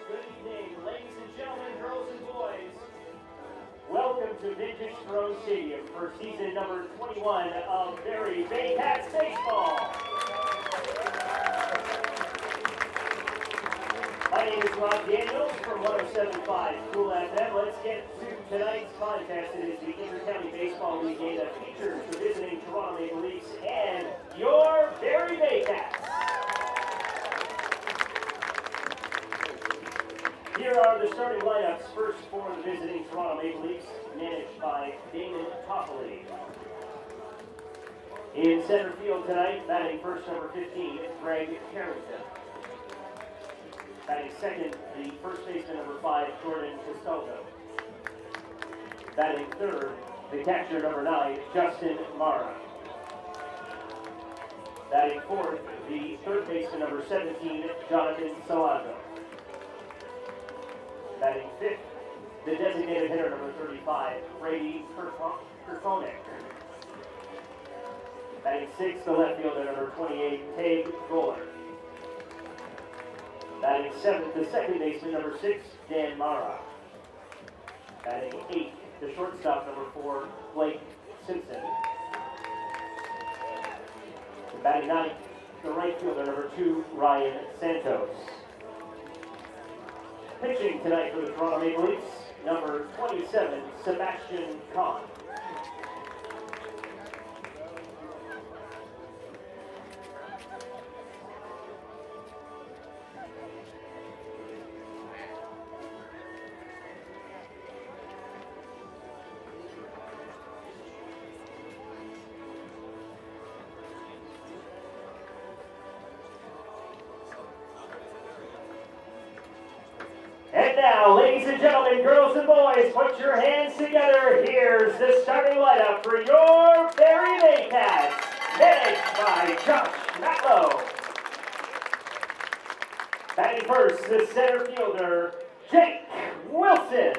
Good evening, ladies and gentlemen, girls and boys. Welcome to Vintage Throne Stadium for season number 21 of Barrie Baycats baseball. My name is Rob Daniels from 107.5 Cool FM. Let's get to tonight's contest. It is the Inter-County Baseball League game that features the visiting Toronto Maple Leafs and your Barrie Baycats. Here are the starting lineups. First for the visiting Toronto Maple Leafs, managed by Damon Toffoli. In center field tonight, batting first, number 15, Greg Carrington. Batting second, the first baseman, number 5, Jordan Castaldo. Batting third, the catcher, number 9, Justin Mara. Batting fourth, the third baseman, number 17, Jonathan Salado. Batting fifth, the designated hitter, number 35, Brady Perfonek. Batting sixth, the left fielder, number 28, Tate Goller. Batting seventh, the second baseman, number 6, Dan Mara. Batting eighth, the shortstop, number 4, Blake Simpson. Batting ninth, the right fielder, number 2, Ryan Santos. Pitching tonight for the Toronto Maple Leafs, number 27, Sebastian Khan. And now, ladies and gentlemen, girls and boys, put your hands together. Here's the starting lineup for your Barrie Baycats, managed by Josh Matlow. Batting first, the center fielder, Jake Wilson.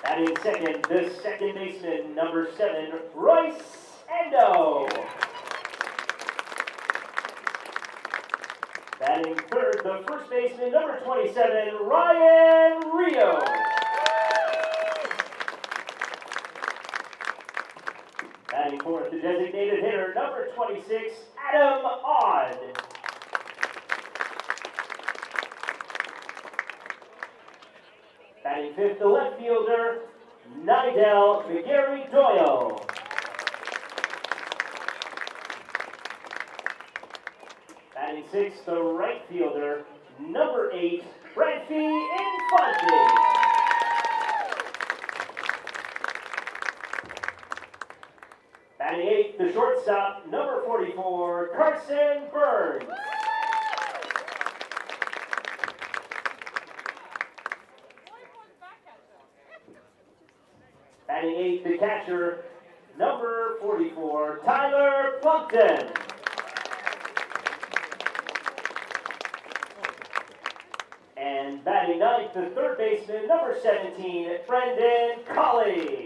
Batting second, the second baseman, number 7, Royce Endo. Batting third, the first baseman, number 27, Ryan Rio. Batting fourth, the designated hitter, number 26, Adam Odd. Batting fifth, the left fielder, Nidell McGarry Doyle. Batting sixth, the right fielder, number 8, Bradfie Infante. Batting eighth, the shortstop, number 44, Carson Burns. Batting eighth, the catcher, number 44, Tyler Plumpton. And batting ninth, the third baseman, number 17, Brendan Colley.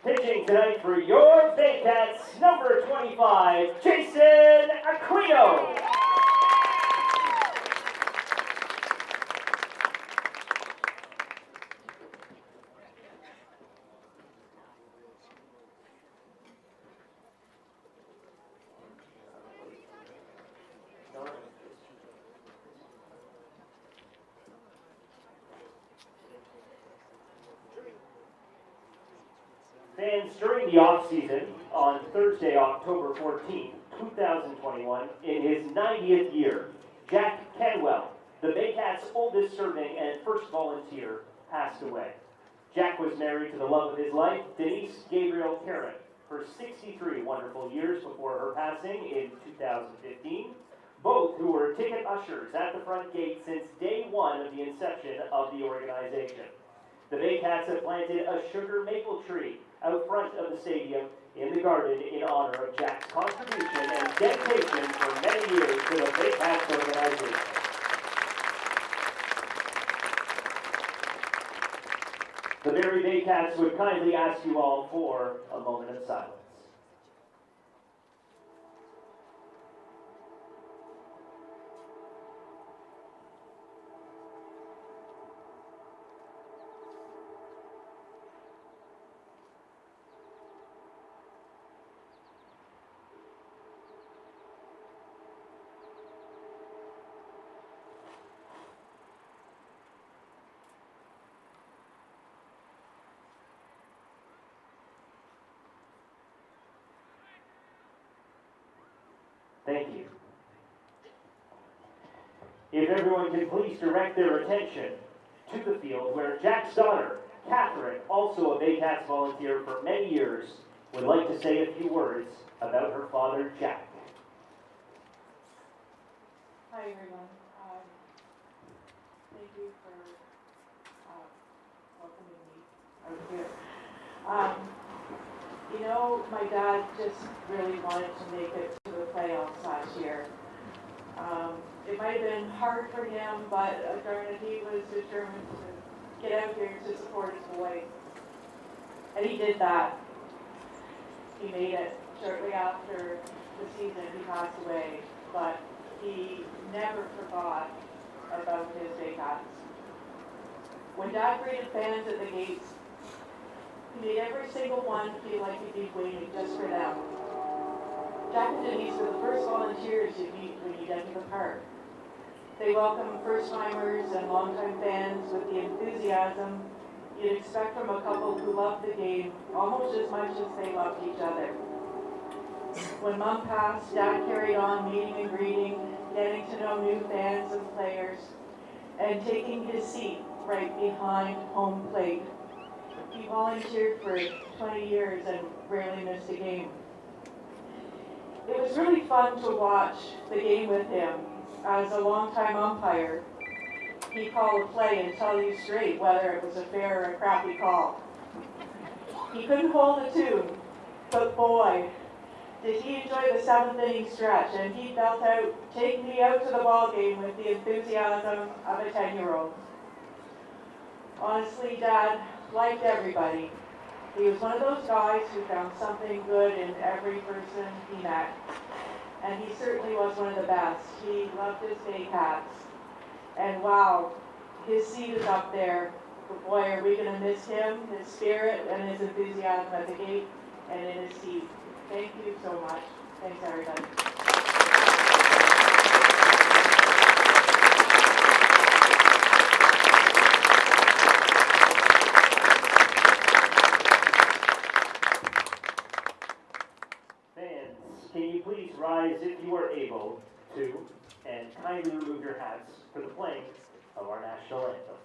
Pitching tonight for your Baycats, number 25, Jason Aquino. Fans, during the off-season, on Thursday, October 14, 2021, in his 90th year, Jack Kenwell, the Baycats' oldest serving and first volunteer, passed away. Jack was married to the love of his life, Denise Gabriel Carrot, for 63 wonderful years before her passing in 2015, both who were ticket ushers at the front gate since day one of the inception of the organization. The Baycats have planted a sugar maple tree out front of the stadium in the garden in honor of Jack's contribution and dedication for many years to the Baycats organization. The Barrie Baycats would kindly ask you all for a moment of silence. Thank you. If everyone can please direct their attention to the field where Jack's daughter, Catherine, also a Baycats volunteer for many years, would like to say a few words about her father, Jack. Hi, everyone. Thank you for welcoming me out here. You know, my dad just really wanted to make it to the playoffs last year. It might have been hard for him, but darn it, he was determined to get out here to support his boy. And he did that. He made it shortly after the season he passed away, but he never forgot about his Baycats. When Dad greeted fans at the gates, he made every single one feel like he'd be waiting just for them. Jack and Denise were the first volunteers you'd meet when you'd enter the park. They welcomed first-timers and longtime fans with the enthusiasm you'd expect from a couple who loved the game almost as much as they loved each other. When Mom passed, Dad carried on meeting and greeting, getting to know new fans and players, and taking his seat right behind home plate. He volunteered for 20 years and rarely missed a game. It was really fun to watch the game with him. As a longtime umpire, he'd call a play and tell you straight whether it was a fair or a crappy call. He couldn't hold a tune, but boy, did he enjoy the 7th inning stretch, and he felt out, take me out to the ball game with the enthusiasm of a 10-year-old. Honestly, Dad liked everybody. He was one of those guys who found something good in every person he met. And he certainly was one of the best. He loved his Baycats. And wow, his seat is up there. But boy, are we going to miss him, his spirit, and his enthusiasm at the gate and in his seat. Thank you so much. Thanks, everybody. Can you please rise if you are able to, and kindly remove your hats for the playing of our national anthem.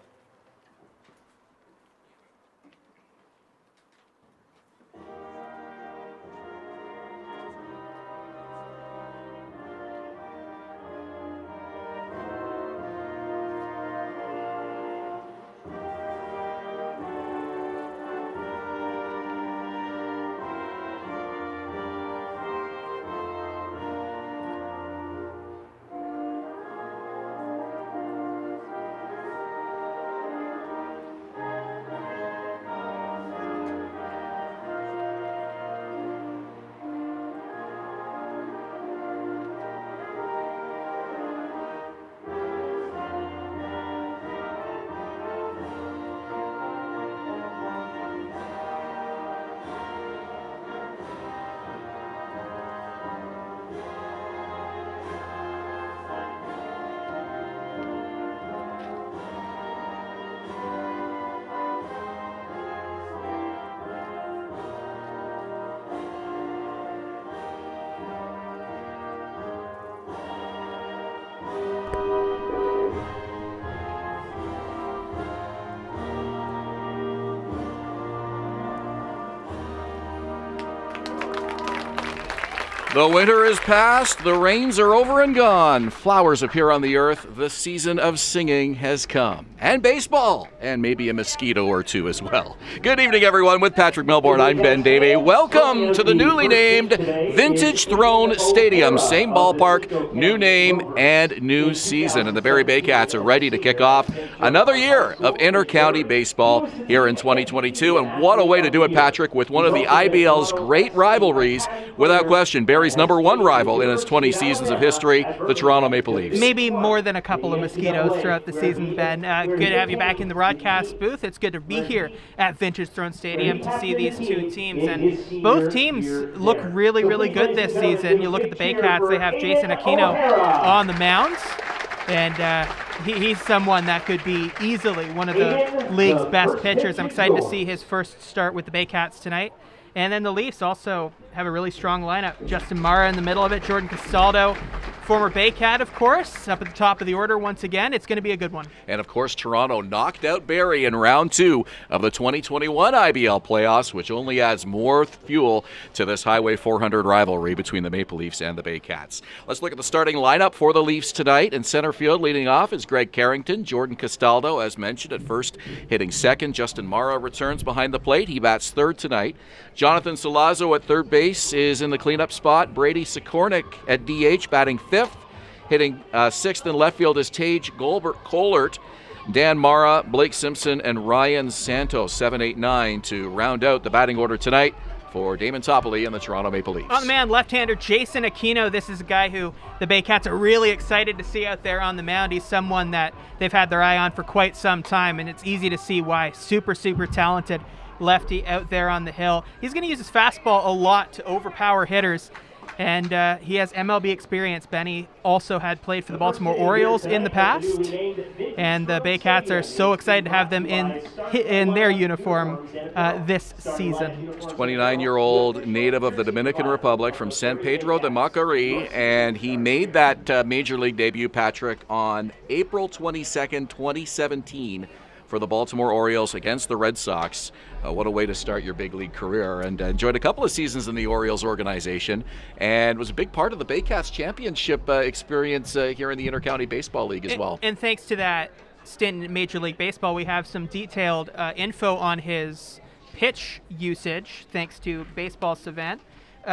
The winter is past, the rains are over and gone. Flowers appear on the earth, the season of singing has come. And baseball, and maybe a mosquito or two as well. Good evening, everyone. With Patrick Melbourne, I'm Ben Davy. Welcome to the newly named Vintage Throne Stadium. Same ballpark, new name, and new season. And the Barrie Baycats are ready to kick off another year of inter-county baseball here in 2022. And what a way to do it, Patrick, with one of the IBL's great rivalries, without question. Barrie's number one rival in its 20 seasons of history, the Toronto Maple Leafs. Maybe more than a couple of mosquitoes throughout the season, Ben. Good to have you back in the broadcast booth. It's good to be here at Vintage Throne Stadium to see these two teams. And both teams look really, really good this season. You look at the Baycats, they have Jason Aquino on the mound. And he's someone that could be easily one of the league's best pitchers. I'm excited to see his first start with the Baycats tonight. And then the Leafs also have a really strong lineup. Justin Mara in the middle of it, Jordan Castaldo, former Baycat, of course, up at the top of the order once again. It's going to be a good one. And, of course, Toronto knocked out Barrie in round 2 of the 2021 IBL playoffs, which only adds more fuel to this Highway 400 rivalry between the Maple Leafs and the Baycats. Let's look at the starting lineup for the Leafs tonight. In center field, leading off is Greg Carrington. Jordan Castaldo, as mentioned, at first, hitting second. Justin Mara returns behind the plate. He bats third tonight. Jonathan Salazzo at third base is in the cleanup spot. Brady Sikornik at DH, batting fifth. Hitting sixth in left field is Tage Colert, Dan Mara, Blake Simpson, and Ryan Santos, 7, 8, 9, to round out the batting order tonight for Damon Toppoli and the Toronto Maple Leafs. On the man, left-hander Jason Aquino. This is a guy who the Baycats are really excited to see out there on the mound. He's someone that they've had their eye on for quite some time, and it's easy to see why. Super, super talented lefty out there on the hill. He's going to use his fastball a lot to overpower hitters, and he has MLB experience. Benny also had played for the Baltimore Orioles in the past, and the Baycats are so excited to have them in their uniform this season. 29-year-old native of the Dominican Republic from San Pedro de Macorís, and he made that Major League debut, Patrick, on April 22nd, 2017 for the Baltimore Orioles against the Red Sox. What a way to start your big league career. And enjoyed a couple of seasons in the Orioles organization and was a big part of the Baycats championship experience here in the Intercounty Baseball League as well. And thanks to that stint in Major League Baseball, we have some detailed info on his pitch usage, thanks to Baseball Savant.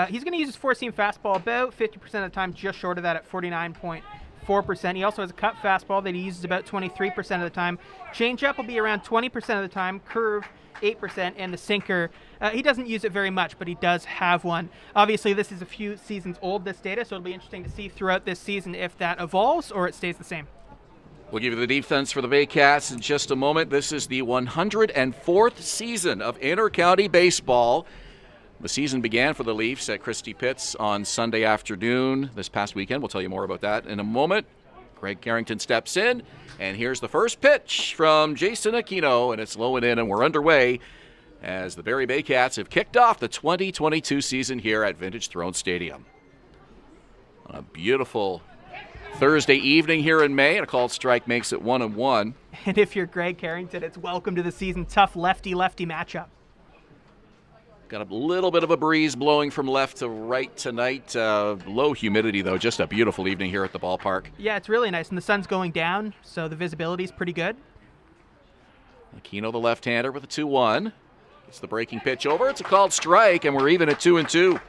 He's going to use his four-seam fastball about 50% of the time, just short of that at 49.4%. He also has a cut fastball that he uses about 23% of the time. Changeup will be around 20% of the time. Curve 8%, and the sinker, he doesn't use it very much, but he does have one. Obviously, this is a few seasons old, this data, so it'll be interesting to see throughout this season if that evolves or it stays the same. We'll give you the defense for the Baycats in just a moment. This is the 104th season of inter-county baseball. The season began for the Leafs at Christie Pitts on Sunday afternoon this past weekend. We'll tell you more about that in a moment. Greg Carrington steps in, and here's the first pitch from Jason Aquino, and it's low and in, and we're underway as the Barrie Baycats have kicked off the 2022 season here at Vintage Throne Stadium. On a beautiful Thursday evening here in May, and a called strike makes it 1-1. And if you're Greg Carrington, it's welcome to the season. Tough lefty-lefty matchup. Got a little bit of a breeze blowing from left to right tonight. Low humidity, though. Just a beautiful evening here at the ballpark. Yeah, it's really nice. And the sun's going down, so the visibility is pretty good. Aquino, the left-hander, with a 2-1. It's the breaking pitch over. It's a called strike, and we're even at 2-2.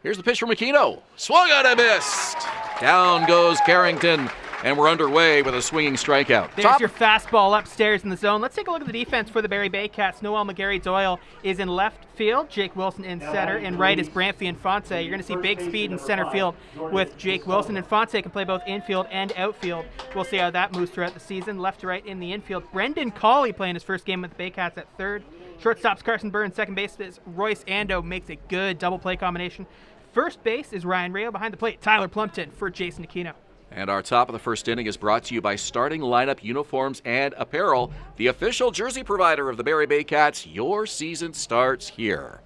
Here's the pitch from Aquino. Swung on and missed. Down goes Carrington. And we're underway with a swinging strikeout. There's your fastball upstairs in the zone. Let's take a look at the defense for the Barrie Baycats. Noel McGarry-Doyle is in left field. Jake Wilson in center. In right is Brantfy and Fonte. You're going to see big speed in center field with Jake Wilson. And Fonte can play both infield and outfield. We'll see how that moves throughout the season. Left to right in the infield. Brendan Cawley playing his first game with the Baycats at third. Shortstop's Carson Byrne. Second base is Royce Ando. Makes a good double play combination. First base is Ryan Rio. Behind the plate, Tyler Plumpton for Jason Aquino. And our top of the first inning is brought to you by Starting Lineup Uniforms and Apparel, the official jersey provider of the Barrie Baycats. Your season starts here.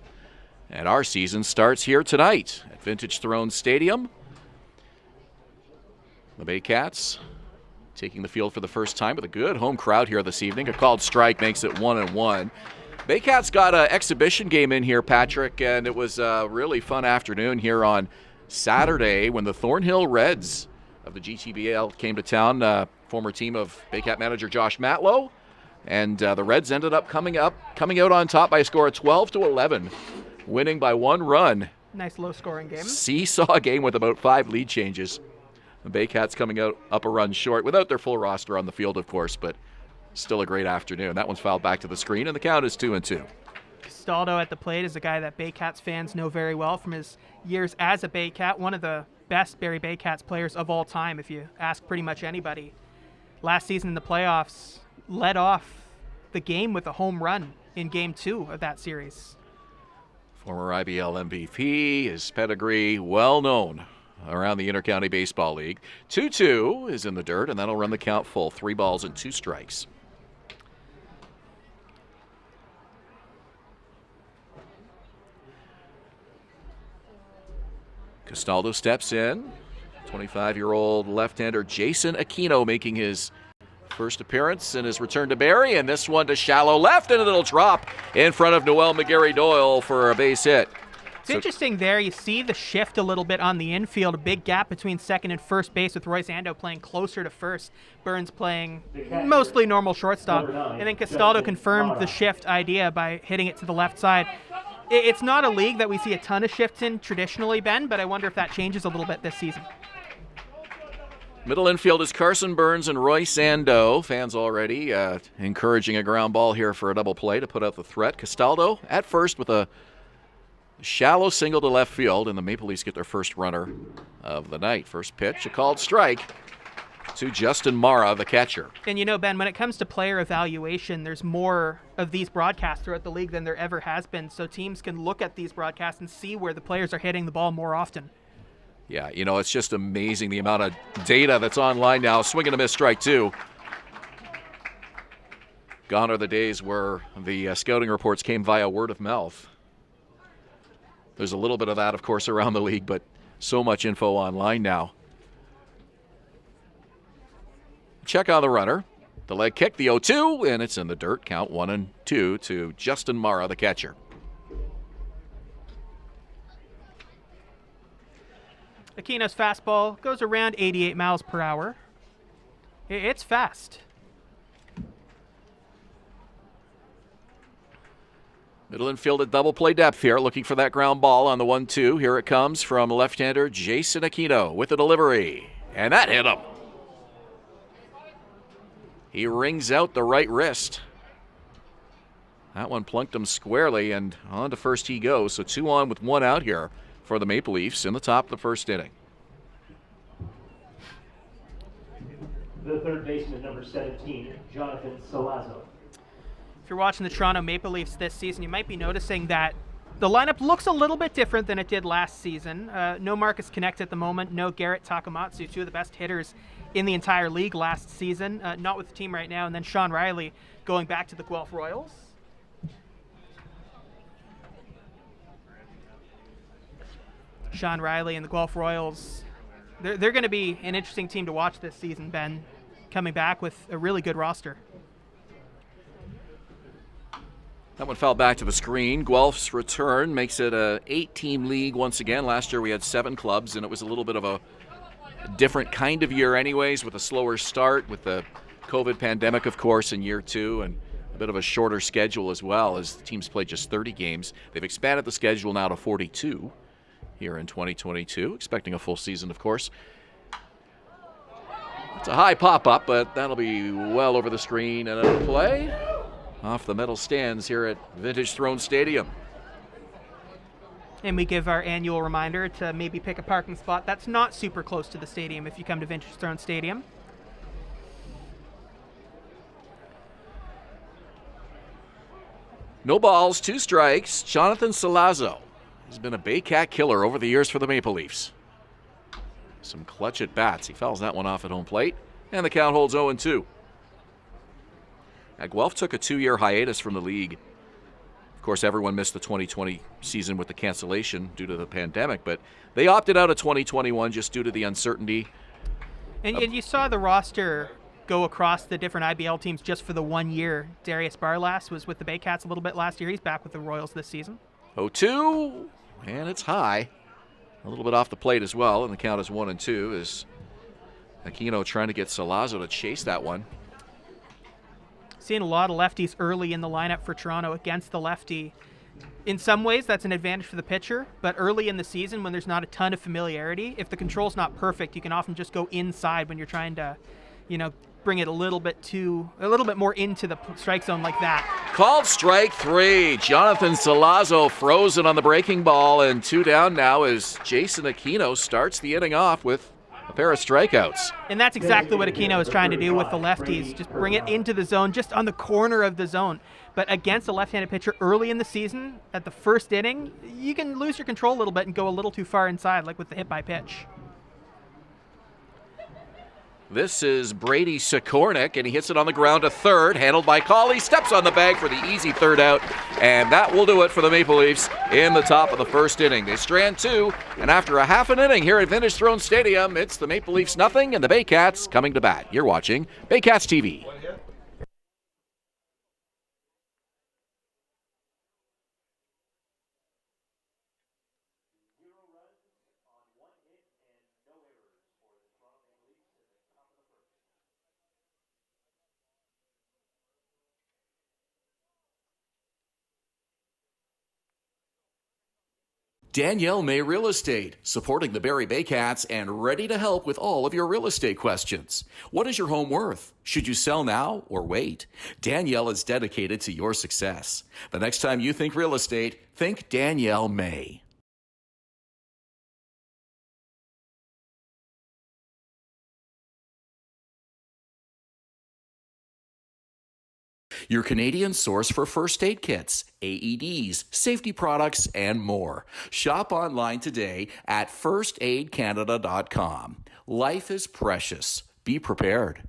And our season starts here tonight at Vintage Throne Stadium. The Baycats taking the field for the first time with a good home crowd here this evening. A called strike makes it 1-1. Baycats got an exhibition game in here, Patrick, and it was a really fun afternoon here on Saturday when the Thornhill Reds of the GTBL came to town, former team of Baycat manager Josh Matlow, and the Reds ended up coming out on top by a score of 12-11, winning by 1 run. Nice low-scoring game. Seesaw game with about 5 lead changes. The Baycats coming up a run short without their full roster on the field, of course, but still a great afternoon. That one's fouled back to the screen, and the count is 2-2. Castaldo at the plate is a guy that Baycats fans know very well from his years as a Baycat, one of the best Barrie Baycats players of all time, if you ask pretty much anybody. Last season in the playoffs, led off the game with a home run in Game 2 of that series. Former IBL MVP, his pedigree well known around the Intercounty Baseball League. 2-2 is in the dirt, and that'll run the count full. 3 balls and 2 strikes. Castaldo steps in. 25-year-old left-hander Jason Aquino making his first appearance in his return to Barrie, and this one to shallow left, and it'll drop in front of Noel McGarry-Doyle for a base hit. It's interesting there. You see the shift a little bit on the infield, a big gap between second and first base with Royce Ando playing closer to first, Burns playing mostly normal shortstop, and then Castaldo confirmed the shift idea by hitting it to the left side. It's not a league that we see a ton of shifts in traditionally, Ben, but I wonder if that changes a little bit this season. Middle infield is Carson Burns and Royce Ando. Fans already encouraging a ground ball here for a double play to put out the threat. Castaldo at first with a shallow single to left field, and the Maple Leafs get their first runner of the night. First pitch, a called strike to Justin Mara, the catcher. And you know, Ben, when it comes to player evaluation, there's more of these broadcasts throughout the league than there ever has been, so teams can look at these broadcasts and see where the players are hitting the ball more often. Yeah, you know, it's just amazing the amount of data that's online now. Swing and a miss, strike 2. Gone are the days where the scouting reports came via word of mouth. There's a little bit of that, of course, around the league, but so much info online now. Check on the runner. The leg kick, the 0-2, and it's in the dirt. Count 1-2 to Justin Mara, the catcher. Aquino's fastball goes around 88 miles per hour. It's fast. Middle infield at double play depth here, looking for that ground ball on the 1-2. Here it comes from left-hander Jason Aquino with the delivery, and that hit him. He rings out the right wrist. That one plunked him squarely, and on to first he goes. So 2 on with 1 out here for the Maple Leafs in the top of the first inning. The third baseman, number 17, Jonathan Salazzo. If you're watching the Toronto Maple Leafs this season, you might be noticing that the lineup looks a little bit different than it did last season. No Marcus Connect at the moment, no Garrett Takamatsu, 2 of the best hitters in the entire league last season, not with the team right now, and then Sean Riley going back to the Guelph Royals. Sean Riley and the Guelph Royals, they're going to be an interesting team to watch this season, Ben, coming back with a really good roster. That one fell back to the screen. Guelph's return makes it a 8-team league once again. Last year we had 7 clubs, and it was a little bit of a different kind of year anyways, with a slower start, with the COVID pandemic, of course, in year 2, and a bit of a shorter schedule as well, as the teams played just 30 games. They've expanded the schedule now to 42 here in 2022, expecting a full season, of course. It's a high pop-up, but that'll be well over the screen, and a play off the metal stands here at Vintage Throne Stadium. And we give our annual reminder to maybe pick a parking spot that's not super close to the stadium if you come to Vintage Throne Stadium. No balls, 2 strikes. Jonathan Salazzo has been a Baycat killer over the years for the Maple Leafs. Some clutch at bats. He fouls that one off at home plate, and the count holds 0-2. Now, Guelph took a 2-year hiatus from the league. Of course, everyone missed the 2020 season with the cancellation due to the pandemic, but they opted out of 2021 just due to the uncertainty. And you saw the roster go across the different IBL teams just for the 1 year. Darius Barlas was with the Baycats a little bit last year. He's back with the Royals this season. 0-2, and it's high. A little bit off the plate as well, and the count is 1-2 as Aquino trying to get Salazzo to chase that one. Seeing a lot of lefties early in the lineup for Toronto against the lefty. In some ways, that's an advantage for the pitcher, but early in the season when there's not a ton of familiarity, if the control's not perfect, you can often just go inside when you're trying to, bring it a little bit more into the strike zone like that. Called strike 3. Jonathan Salazzo frozen on the breaking ball, and 2 down now as Jason Aquino starts the inning off with a pair of strikeouts. And that's exactly what Aquino is trying to do with the lefties. Just bring it into the zone, just on the corner of the zone. But against a left-handed pitcher early in the season, at the first inning, you can lose your control a little bit and go a little too far inside, like with the hit by pitch. This is Brady Sikornik, and he hits it on the ground to third, handled by Cawley, steps on the bag for the easy third out, and that will do it for the Maple Leafs in the top of the first inning. They strand 2, and after a half an inning here at Vintage Throne Stadium, it's the Maple Leafs nothing and the Baycats coming to bat. You're watching Baycats TV. Danielle May Real Estate, supporting the Barrie Baycats and ready to help with all of your real estate questions. What is your home worth? Should you sell now or wait? Danielle is dedicated to your success. The next time you think real estate, think Danielle May. Your Canadian source for first aid kits, AEDs, safety products, and more. Shop online today at firstaidcanada.com. Life is precious. Be prepared.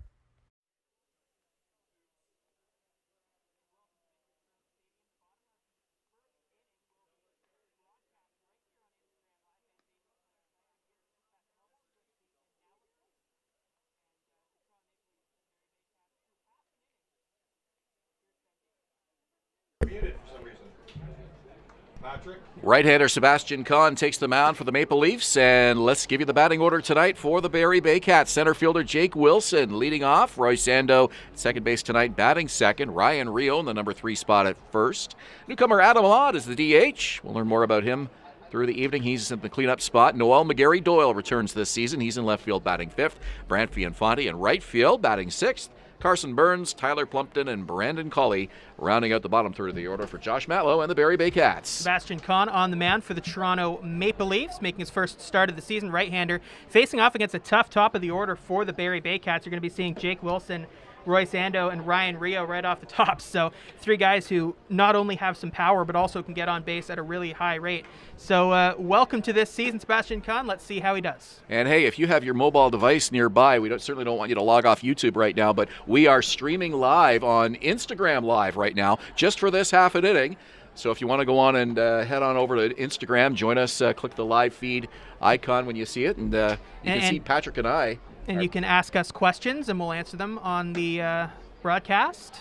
Right-hander Sebastian Khan takes the mound for the Maple Leafs, and let's give you the batting order tonight for the Barrie Baycats. Center fielder Jake Wilson leading off. Roy Sando at second base tonight, batting second. Ryan Rio in the number 3 spot at first. Newcomer Adam Ahmad is the DH. We'll learn more about him through the evening. He's in the cleanup spot. Noel McGarry Doyle returns this season. He's in left field batting 5th. Brant Fianfonte in right field batting 6th. Carson Burns, Tyler Plumpton, and Brandon Colley rounding out the bottom third of the order for Josh Matlow and the Barrie Baycats. Sebastian Khan on the mound for the Toronto Maple Leafs, making his first start of the season, right-hander. Facing off against a tough top of the order for the Barrie Baycats, you're going to be seeing Jake Wilson, Roy Sando, and Ryan Rio right off the top. So 3 guys who not only have some power, but also can get on base at a really high rate. So welcome to this season, Sebastian Khan. Let's see how he does. And hey, if you have your mobile device nearby, we certainly don't want you to log off YouTube right now, but we are streaming live on Instagram Live right now, just for this half an inning. So if you want to go on and head on over to Instagram, join us, click the live feed icon when you see it, and you can see Patrick and I. And you can ask us questions, and we'll answer them on the broadcast.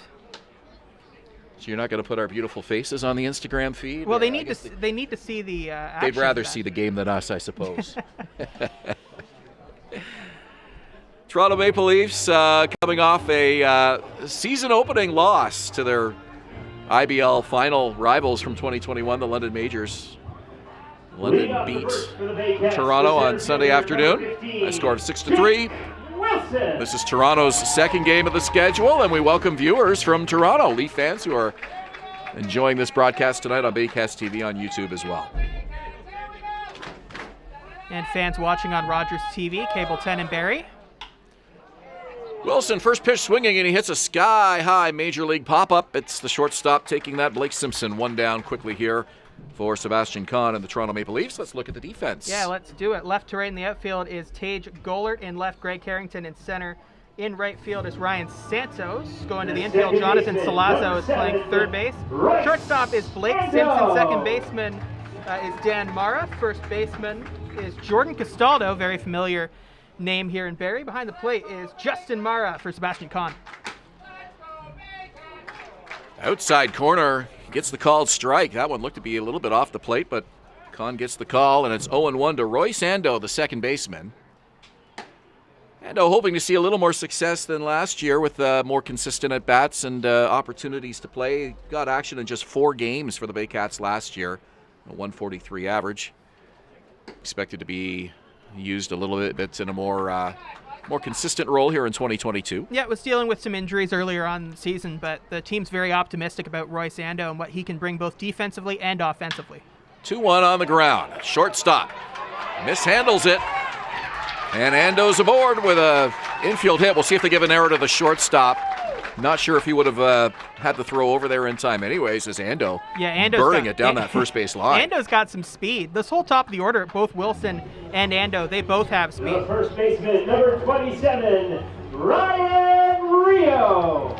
So you're not going to put our beautiful faces on the Instagram feed? Well, they need to see the action. They'd rather see the game than us, I suppose. Toronto Maple Leafs coming off a season-opening loss to their IBL final rivals from 2021, the London Majors. London beat Toronto on Sunday afternoon by a score of 6-3. This is Toronto's second game of the schedule, and we welcome viewers from Toronto, Leaf fans who are enjoying this broadcast tonight on Baycats TV on YouTube as well. And fans watching on Rogers TV, Cable 10 in Barrie. Wilson, first pitch swinging, and he hits a sky-high Major League pop-up. It's the shortstop taking that. Blake Simpson, one down quickly here for Sebastian Khan and the Toronto Maple Leafs. Let's look at the defense. Yeah, let's do it. Left to right in the outfield is Tage Golert. In left, Greg Carrington. In center, in right field is Ryan Santos. Going to the infield, Jonathan Salazzo is playing third base. Shortstop is Blake Simpson. Second baseman is Dan Mara. First baseman is Jordan Castaldo, very familiar name here in Barrie. Behind the plate is Justin Mara for Sebastian Khan. Outside corner, gets the called strike. That one looked to be a little bit off the plate, but Khan gets the call, and it's 0-1 to Royce Ando, the second baseman. Ando hoping to see a little more success than last year with more consistent at-bats and opportunities to play. Got action in just 4 games for the Baycats last year, a 143 average. Expected to be used a little bit in a more consistent role here in 2022. Yeah, was dealing with some injuries earlier on in the season, but the team's very optimistic about Royce Ando and what he can bring both defensively and offensively. 2-1 on the ground. Shortstop mishandles it. And Ando's aboard with a infield hit. We'll see if they give an error to the shortstop. Not sure if he would have had the throw over there in time anyways, as Ando's burning it down that first base line. Ando's got some speed. This whole top of the order, both Wilson and Ando, they both have speed. The first baseman, number 27, Ryan Rio.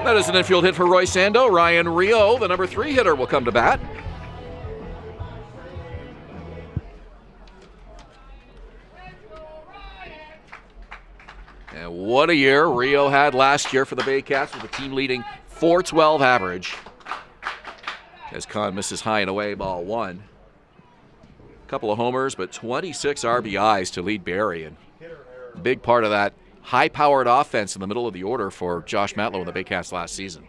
That is an infield hit for Royce Ando. Ryan Rio, the number 3 hitter, will come to bat. And what a year Rio had last year for the Baycats with a team-leading .412 average. As Khan misses high and away, ball 1. A couple of homers, but 26 RBIs to lead Barrie. And a big part of that high-powered offense in the middle of the order for Josh Matlow and the Baycats last season.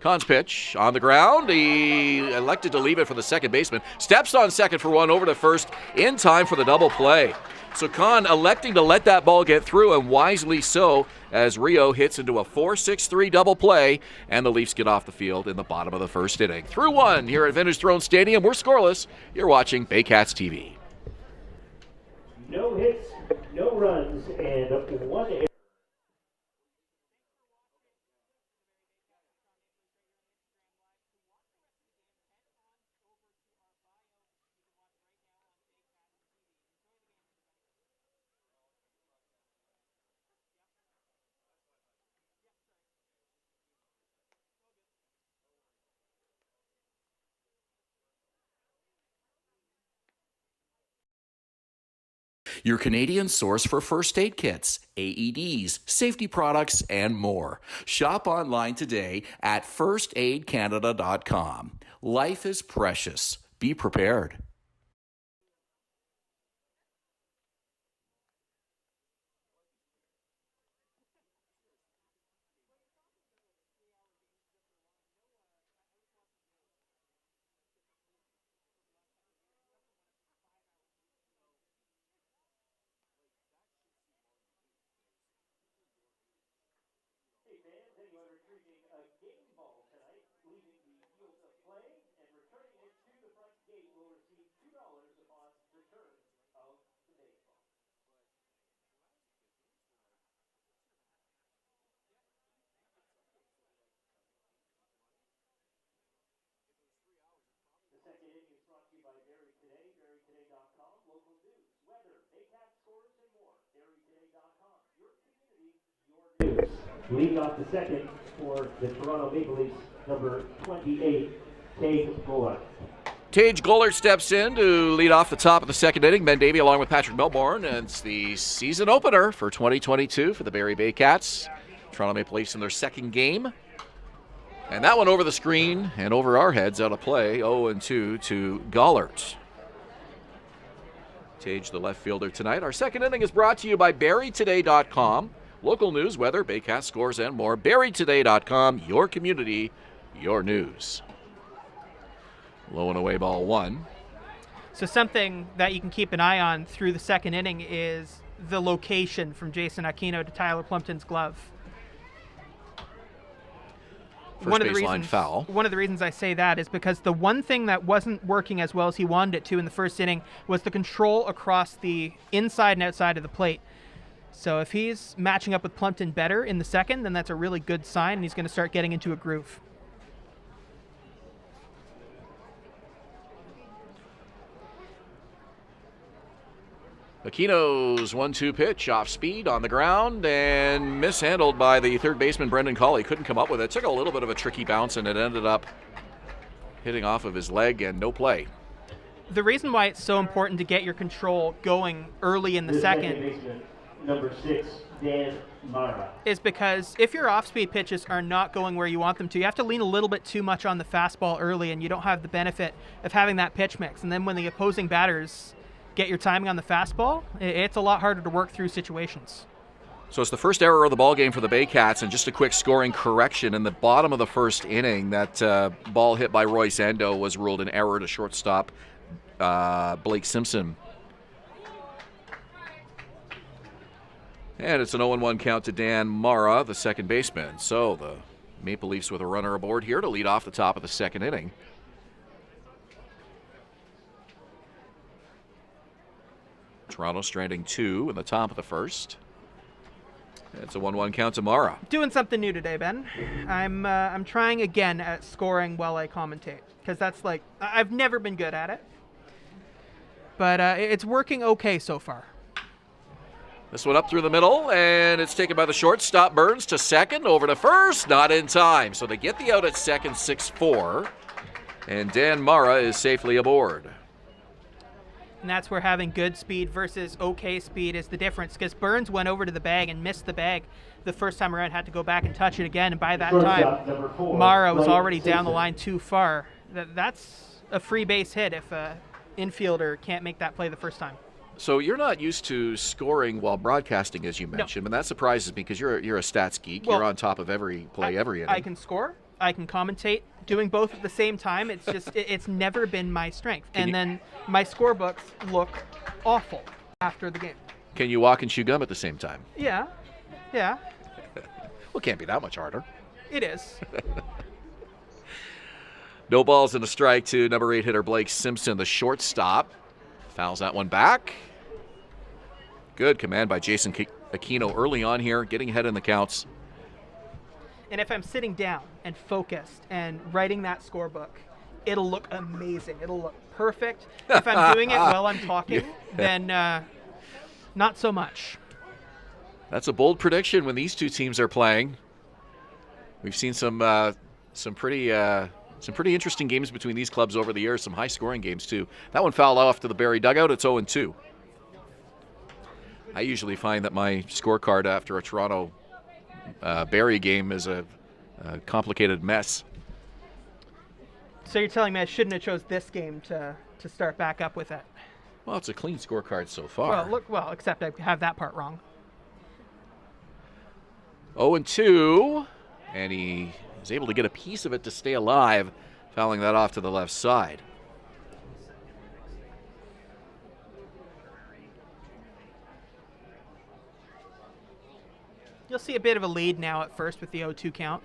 Khan's pitch on the ground. He elected to leave it for the second baseman. Steps on second for one, over to first in time for the double play. So Khan electing to let that ball get through, and wisely so, as Rio hits into a 4-6-3 double play, and the Leafs get off the field in the bottom of the first inning. 3-1 here at Vintage Throne Stadium. We're scoreless. You're watching Baycats TV. No hits, no runs, and 1 error. Your Canadian source for first aid kits, AEDs, safety products, and more. Shop online today at firstaidcanada.com. Life is precious. Be prepared. Second inning is brought to you by Barrie Today, barrietoday.com, local news, weather, Baycats scores, and more. barrietoday.com, your community, your news. Leading off the second for the Toronto Maple Leafs, number 28, Tage Gollert. Tage Gollert steps in to lead off the top of the second inning. Ben Davy along with Patrick Melbourne, and it's the season opener for 2022 for the Barrie Baycats. Toronto Maple Leafs in their second game. And that one over the screen and over our heads out of play, 0-2 to Gollert. Tage, the left fielder tonight. Our second inning is brought to you by barrietoday.com. Local news, weather, Baycats scores, and more. barrietoday.com, your community, your news. Low and away, ball 1. So something that you can keep an eye on through the second inning is the location from Jason Aquino to Tyler Plumpton's glove. First baseline foul. One of the reasons I say that is because the one thing that wasn't working as well as he wanted it to in the first inning was the control across the inside and outside of the plate. So if he's matching up with Plumpton better in the second, then that's a really good sign, and he's going to start getting into a groove. Aquino's 1-2 pitch off speed on the ground and mishandled by the third baseman Brendan Cawley. Couldn't come up with it. Took a little bit of a tricky bounce and it ended up hitting off of his leg and no play. The reason why it's so important to get your control going early in the second baseman, number 6, Dan Mara. is because if your off-speed pitches are not going where you want them to, you have to lean a little bit too much on the fastball early, and you don't have the benefit of having that pitch mix. And then when the opposing batters get your timing on the fastball, it's a lot harder to work through situations. So it's the first error of the ball game for the Baycats, and just a quick scoring correction. In the bottom of the first inning, that ball hit by Royce Endo was ruled an error to shortstop Blake Simpson. And it's an 0-1 count to Dan Mara, the second baseman. So the Maple Leafs with a runner aboard here to lead off the top of the second inning. Toronto stranding 2 in the top of the first. It's a 1-1 count to Mara. Doing something new today, Ben. I'm trying again at scoring while I commentate, because that's like, I've never been good at it. But it's working okay so far. This one up through the middle, and it's taken by the shortstop. Burns to second, over to first, not in time. So they get the out at second, 6-4, and Dan Mara is safely aboard. And that's where having good speed versus okay speed is the difference, because Burns went over to the bag and missed the bag the first time around, had to go back and touch it again, and by that time, Mara was already down the line too far. That's a free base hit if an infielder can't make that play the first time. So you're not used to scoring while broadcasting, as you mentioned, but that surprises me because you're a stats geek. Well, you're on top of every play, every inning. I can score, I can commentate. Doing both at the same time, it's just it's never been my strength. Then my scorebooks look awful after the game. Can you walk and chew gum at the same time? Yeah. Well, it can't be that much harder. It is. No balls and a strike to number 8 hitter Blake Simpson, the shortstop. Fouls that one back. Good command by Jason Aquino early on here, getting ahead in the counts. And if I'm sitting down and focused and writing that scorebook, it'll look amazing. It'll look perfect. If I'm doing it while I'm talking, then not so much. That's a bold prediction when these two teams are playing. We've seen some pretty interesting games between these clubs over the years, some high-scoring games too. That one fouled off to the Barrie dugout. It's 0-2. I usually find that my scorecard after a Toronto Barrie game is a complicated mess. So you're telling me I shouldn't have chose this game to start back up with it? Well, it's a clean scorecard so far. Well, except I have that part wrong. 0-2, and he is able to get a piece of it to stay alive, fouling that off to the left side. You'll see a bit of a lead now at first with the 0-2 count.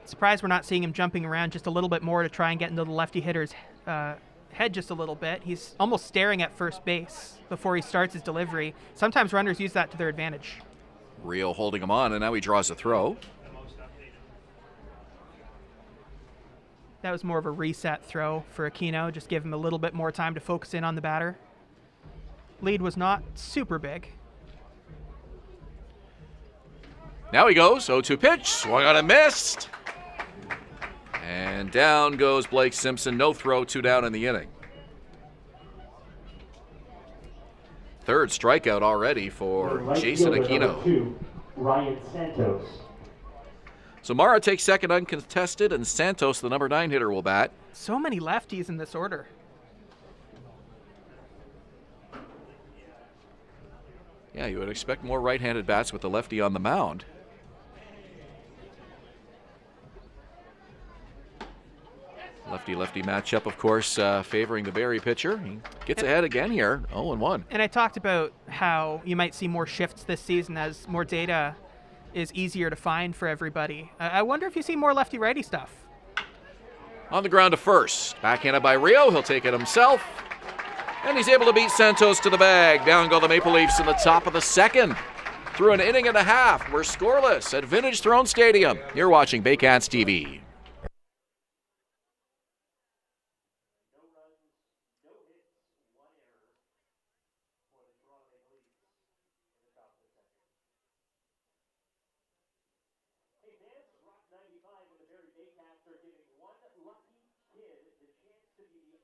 Surprised we're not seeing him jumping around just a little bit more to try and get into the lefty hitter's head just a little bit. He's almost staring at first base before he starts his delivery. Sometimes runners use that to their advantage. Rio holding him on, and now he draws a throw. That was more of a reset throw for Aquino, just give him a little bit more time to focus in on the batter. Lead was not super big. Now he goes, 0-2 pitch, swung on and missed. And down goes Blake Simpson, no throw, 2 down in the inning. Third strikeout already for Jason Aquino. Ryan Santos. So Mara takes second uncontested, and Santos, the number 9 hitter, will bat. So many lefties in this order. Yeah, you would expect more right-handed bats with the lefty on the mound. Lefty-lefty matchup, of course, favoring the Barrie pitcher. He gets ahead again here, 0-1. And I talked about how you might see more shifts this season as more data is easier to find for everybody. I wonder if you see more lefty-righty stuff. On the ground to first. Backhanded by Rio. He'll take it himself. And he's able to beat Santos to the bag. Down go the Maple Leafs in the top of the second. Through an inning and a half, we're scoreless at Vintage Throne Stadium. You're watching Baycats TV. Rock 95 and the Barrie Baycats are giving one lucky kid the chance to be the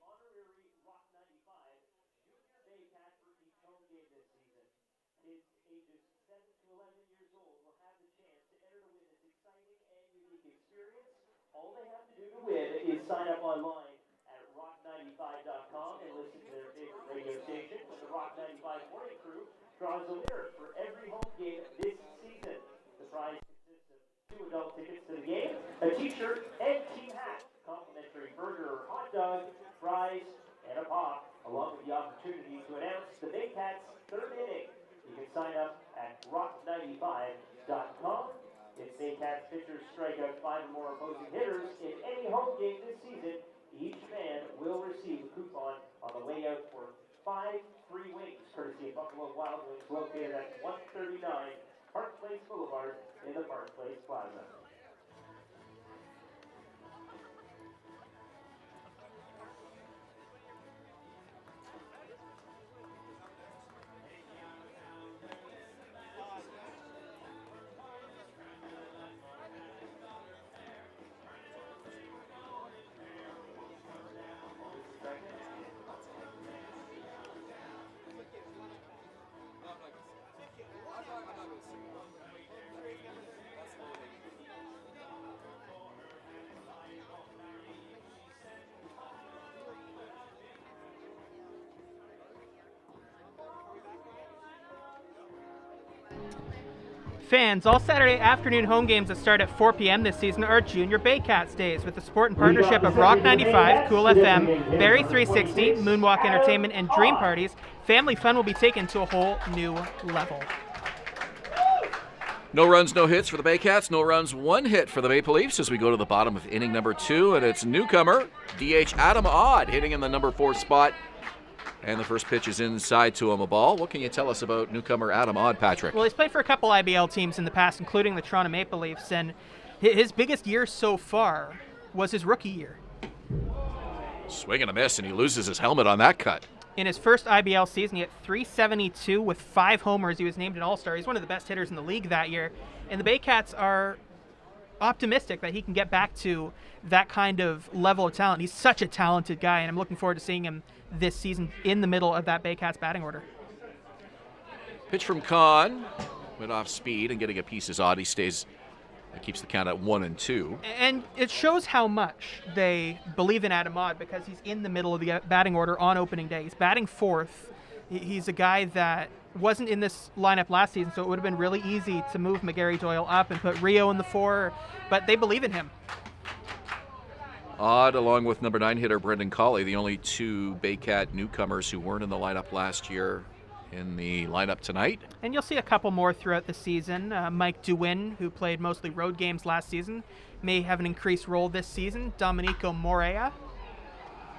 Kids ages 7 to 11 years old will have the chance to enter to win this exciting and unique experience. All they have to do to win is sign up online at rock95.com and listen to their favorite radio station. When the Rock 95 morning crew draws a winner for every home game this season. The prize consists of 2 adult tickets to the game, a t-shirt, and team hat, complimentary burger or hot dog, fries, and a pop, along with the opportunity to announce the Baycats' third inning. You can sign up at rock95.com. If Baycats pitchers strike out 5 or more opposing hitters in any home game this season, each fan will receive a coupon on the way out for 5 free wings, courtesy of Buffalo Wild Wings, located at 139 Park Place Boulevard in the Park Place Plaza. Fans, all Saturday afternoon home games that start at 4 p.m. this season are Junior Baycats Days with the support and partnership of Rock 95, Cool FM, Barrie 360, Moonwalk Entertainment, and Dream Parties. Family fun will be taken to a whole new level. No runs, no hits for the Baycats. No runs, 1 hit for the Maple Leafs as we go to the bottom of inning number 2, and it's newcomer DH Adam Odd hitting in the number 4 spot. And the first pitch is inside to him, a ball. What can you tell us about newcomer Adam Odd, Patrick? Well, he's played for a couple IBL teams in the past, including the Toronto Maple Leafs, and his biggest year so far was his rookie year. Swing and a miss, and he loses his helmet on that cut. In his first IBL season, he hit .372 with 5 homers. He was named an All-Star. He's one of the best hitters in the league that year. And the Baycats are optimistic that he can get back to that kind of level of talent. He's such a talented guy, and I'm looking forward to seeing him this season in the middle of that Baycats batting order. Pitch from Khan. Went off speed and getting a piece as Odd. He stays, keeps the count at 1-2. And it shows how much they believe in Adam Odd because he's in the middle of the batting order on opening day. He's batting 4th. He's a guy that wasn't in this lineup last season, so it would have been really easy to move McGarry Doyle up and put Rio in the 4, but they believe in him. Odd, along with number 9 hitter Brendan Colley, the only 2 Baycat newcomers who weren't in the lineup last year in the lineup tonight. And you'll see a couple more throughout the season. Mike Duwin, who played mostly road games last season, may have an increased role this season. Domenico Morea.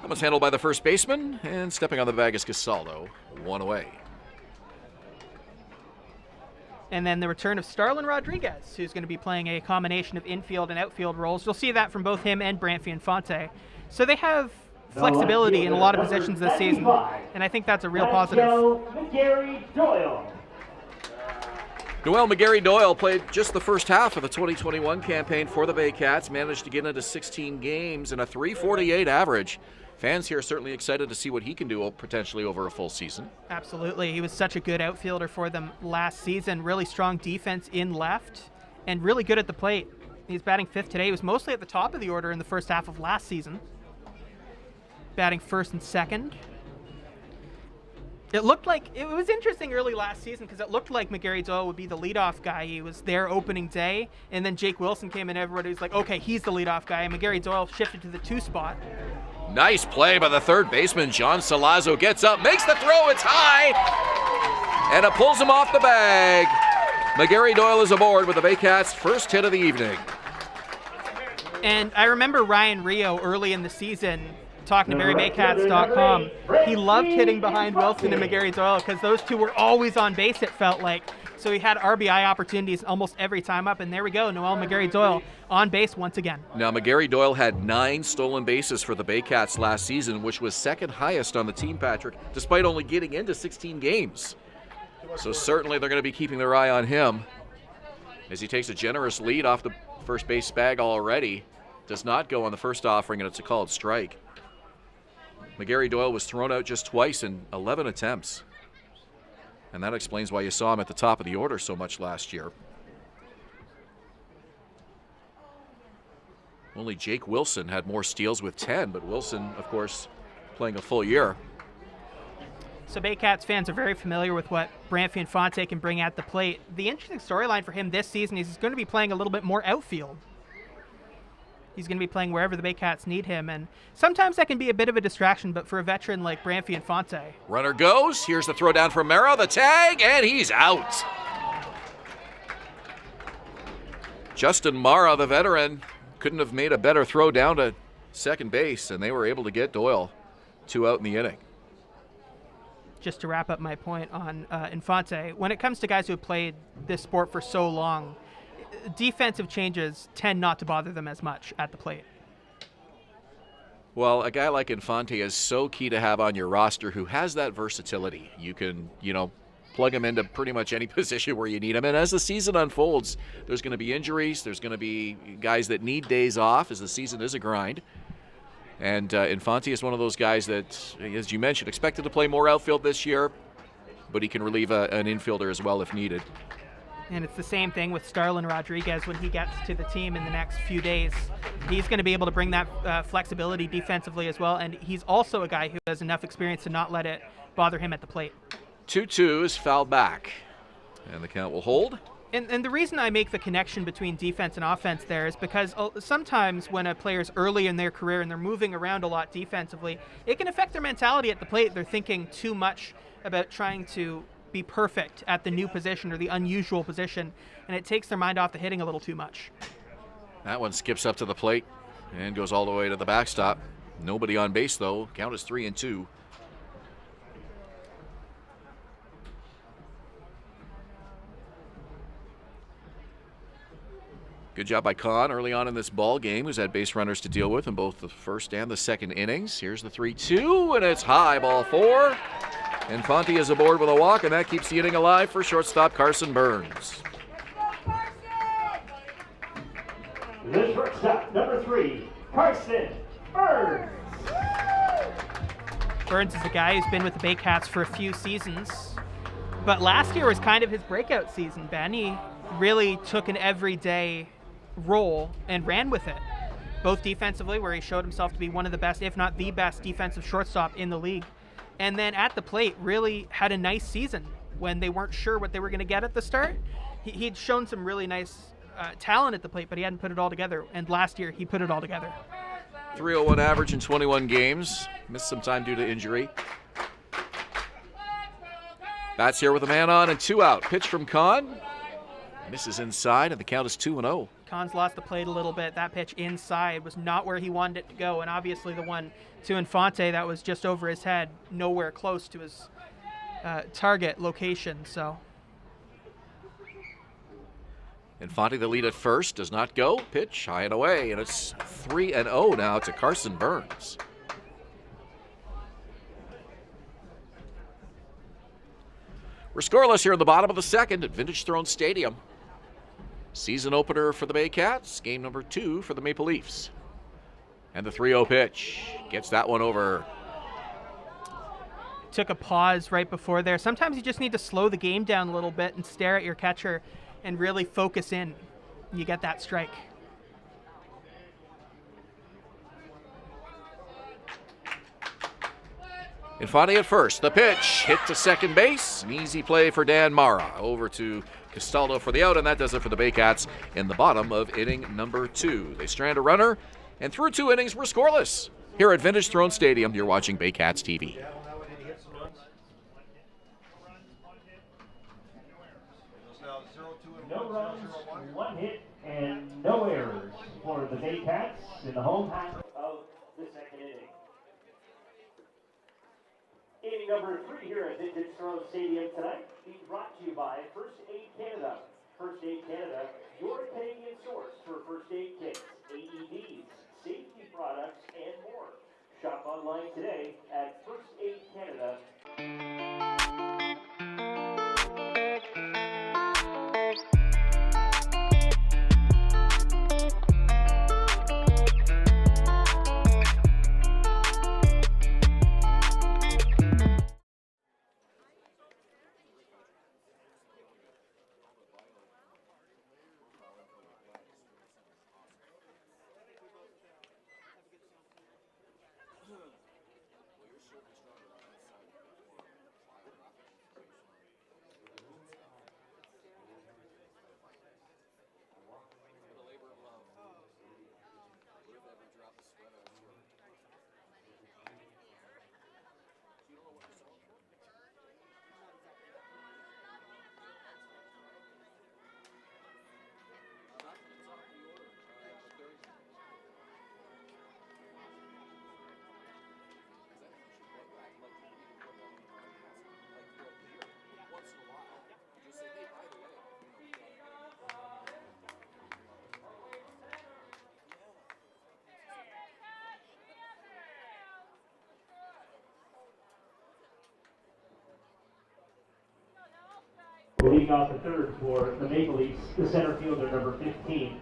That was handled by the first baseman, and stepping on the bag is Casaldo, 1 away. And then the return of Starlin Rodriguez, who's going to be playing a combination of infield and outfield roles. You'll see that from both him and Brant Infante. So they have flexibility in a lot of positions this season, and I think that's a real positive. McGarry Doyle. Noel McGarry Doyle played just the first half of the 2021 campaign for the Baycats, managed to get into 16 games and a .348 average. Fans here are certainly excited to see what he can do potentially over a full season. Absolutely. He was such a good outfielder for them last season. Really strong defense in left and really good at the plate. He's batting 5th today. He was mostly at the top of the order in the first half of last season. Batting 1st and 2nd. It looked like, it was interesting early last season because it looked like McGarry Doyle would be the leadoff guy. He was there opening day, and then Jake Wilson came in, everybody was like, okay, he's the leadoff guy, and McGarry Doyle shifted to the 2 spot. Nice play by the third baseman. John Salazzo gets up, makes the throw, it's high, and it pulls him off the bag. McGarry Doyle is aboard with the Baycats' first hit of the evening. And I remember Ryan Rio early in the season talking to BarrieBaycats.com. He loved hitting behind Wilson and McGarry Doyle because those two were always on base, it felt like. So he had RBI opportunities almost every time up, and there we go, Noel McGarry Doyle on base once again. Now, McGarry Doyle had 9 stolen bases for the Baycats last season, which was 2nd highest on the team, Patrick, despite only getting into 16 games. So certainly they're going to be keeping their eye on him as he takes a generous lead off the first base bag already. Does not go on the first offering, and it's a called strike. McGarry Doyle was thrown out just twice in 11 attempts. And that explains why you saw him at the top of the order so much last year. Only Jake Wilson had more steals with 10, but Wilson, of course, playing a full year. So Baycats fans are very familiar with what Branfy Infante can bring at the plate. The interesting storyline for him this season is he's going to be playing a little bit more outfield. He's going to be playing wherever the Baycats need him, and sometimes that can be a bit of a distraction, but for a veteran like Branfy Infante. Runner goes. Here's the throw down from Mera, the tag, and he's out. Justin Mara, the veteran, couldn't have made a better throw down to second base, and they were able to get Doyle 2 out in the inning. Just to wrap up my point on Infante, when it comes to guys who have played this sport for so long, defensive changes tend not to bother them as much at the plate. Well, a guy like Infante is so key to have on your roster who has that versatility. You can, plug him into pretty much any position where you need him. And as the season unfolds, there's going to be injuries. There's going to be guys that need days off as the season is a grind. And Infante is one of those guys that, as you mentioned, expected to play more outfield this year, but he can relieve an infielder as well if needed. And it's the same thing with Starlin Rodriguez when he gets to the team in the next few days. He's going to be able to bring that flexibility defensively as well, and he's also a guy who has enough experience to not let it bother him at the plate. 2-2 is fouled back, and the count will hold. And the reason I make the connection between defense and offense there is because sometimes when a player's early in their career and they're moving around a lot defensively, it can affect their mentality at the plate. They're thinking too much about trying to be perfect at the new position or the unusual position, and it takes their mind off the hitting a little too much. That one skips up to the plate and goes all the way to the backstop. Nobody on base, though. Count is 3-2. Good job by Khan early on in this ball game, who's had base runners to deal with in both the first and the second innings. Here's the 3-2, and it's high, ball 4. Infante is aboard with a walk, and that keeps the inning alive for shortstop Carson Burns. The shortstop, number 3, Carson Burns. Burns is a guy who's been with the Baycats for a few seasons, but last year was kind of his breakout season, Ben. He really took an everyday role and ran with it, both defensively, where he showed himself to be one of the best, if not the best, defensive shortstop in the league, and then at the plate really had a nice season when they weren't sure what they were going to get at the start. He'd shown some really nice talent at the plate, but he hadn't put it all together, and last year he put it all together. 301 average in 21 games. Missed some time due to injury. Bats here with a man on and 2 out. Pitch from Khan. Misses inside, and the count is 2-0. Khan's lost the plate a little bit. That pitch inside was not where he wanted it to go, and obviously the one to Infante that was just over his head, nowhere close to his target location. So Infante, the lead at first, does not go. Pitch high and away, and it's 3-0 now to Carson Burns. We're scoreless here in the bottom of the second at Vintage Throne Stadium. Season opener for the Baycats, game number 2 for the Maple Leafs. And the 3-0 pitch gets that one over. Took a pause right before there. Sometimes you just need to slow the game down a little bit and stare at your catcher and really focus in. You get that strike. Infante at first. The pitch hit to second base. An easy play for Dan Mara. Over to Castaldo for the out, and that does it for the Baycats in the bottom of inning number 2. They strand a runner, and through 2 innings, we're scoreless. Here at Vintage Throne Stadium, you're watching Baycats TV. No runs, 1 hit, and no errors for the Baycats in the home half of the second inning. Inning number 3 here at Vintage Throne Stadium tonight, being brought to you by First Aid Canada. First Aid Canada, your Canadian source for first aid kits, AEDs, safety products, and more. Shop online today at firstaidcanada.com. leading off the third for the Maple Leafs, the center fielder, number 15,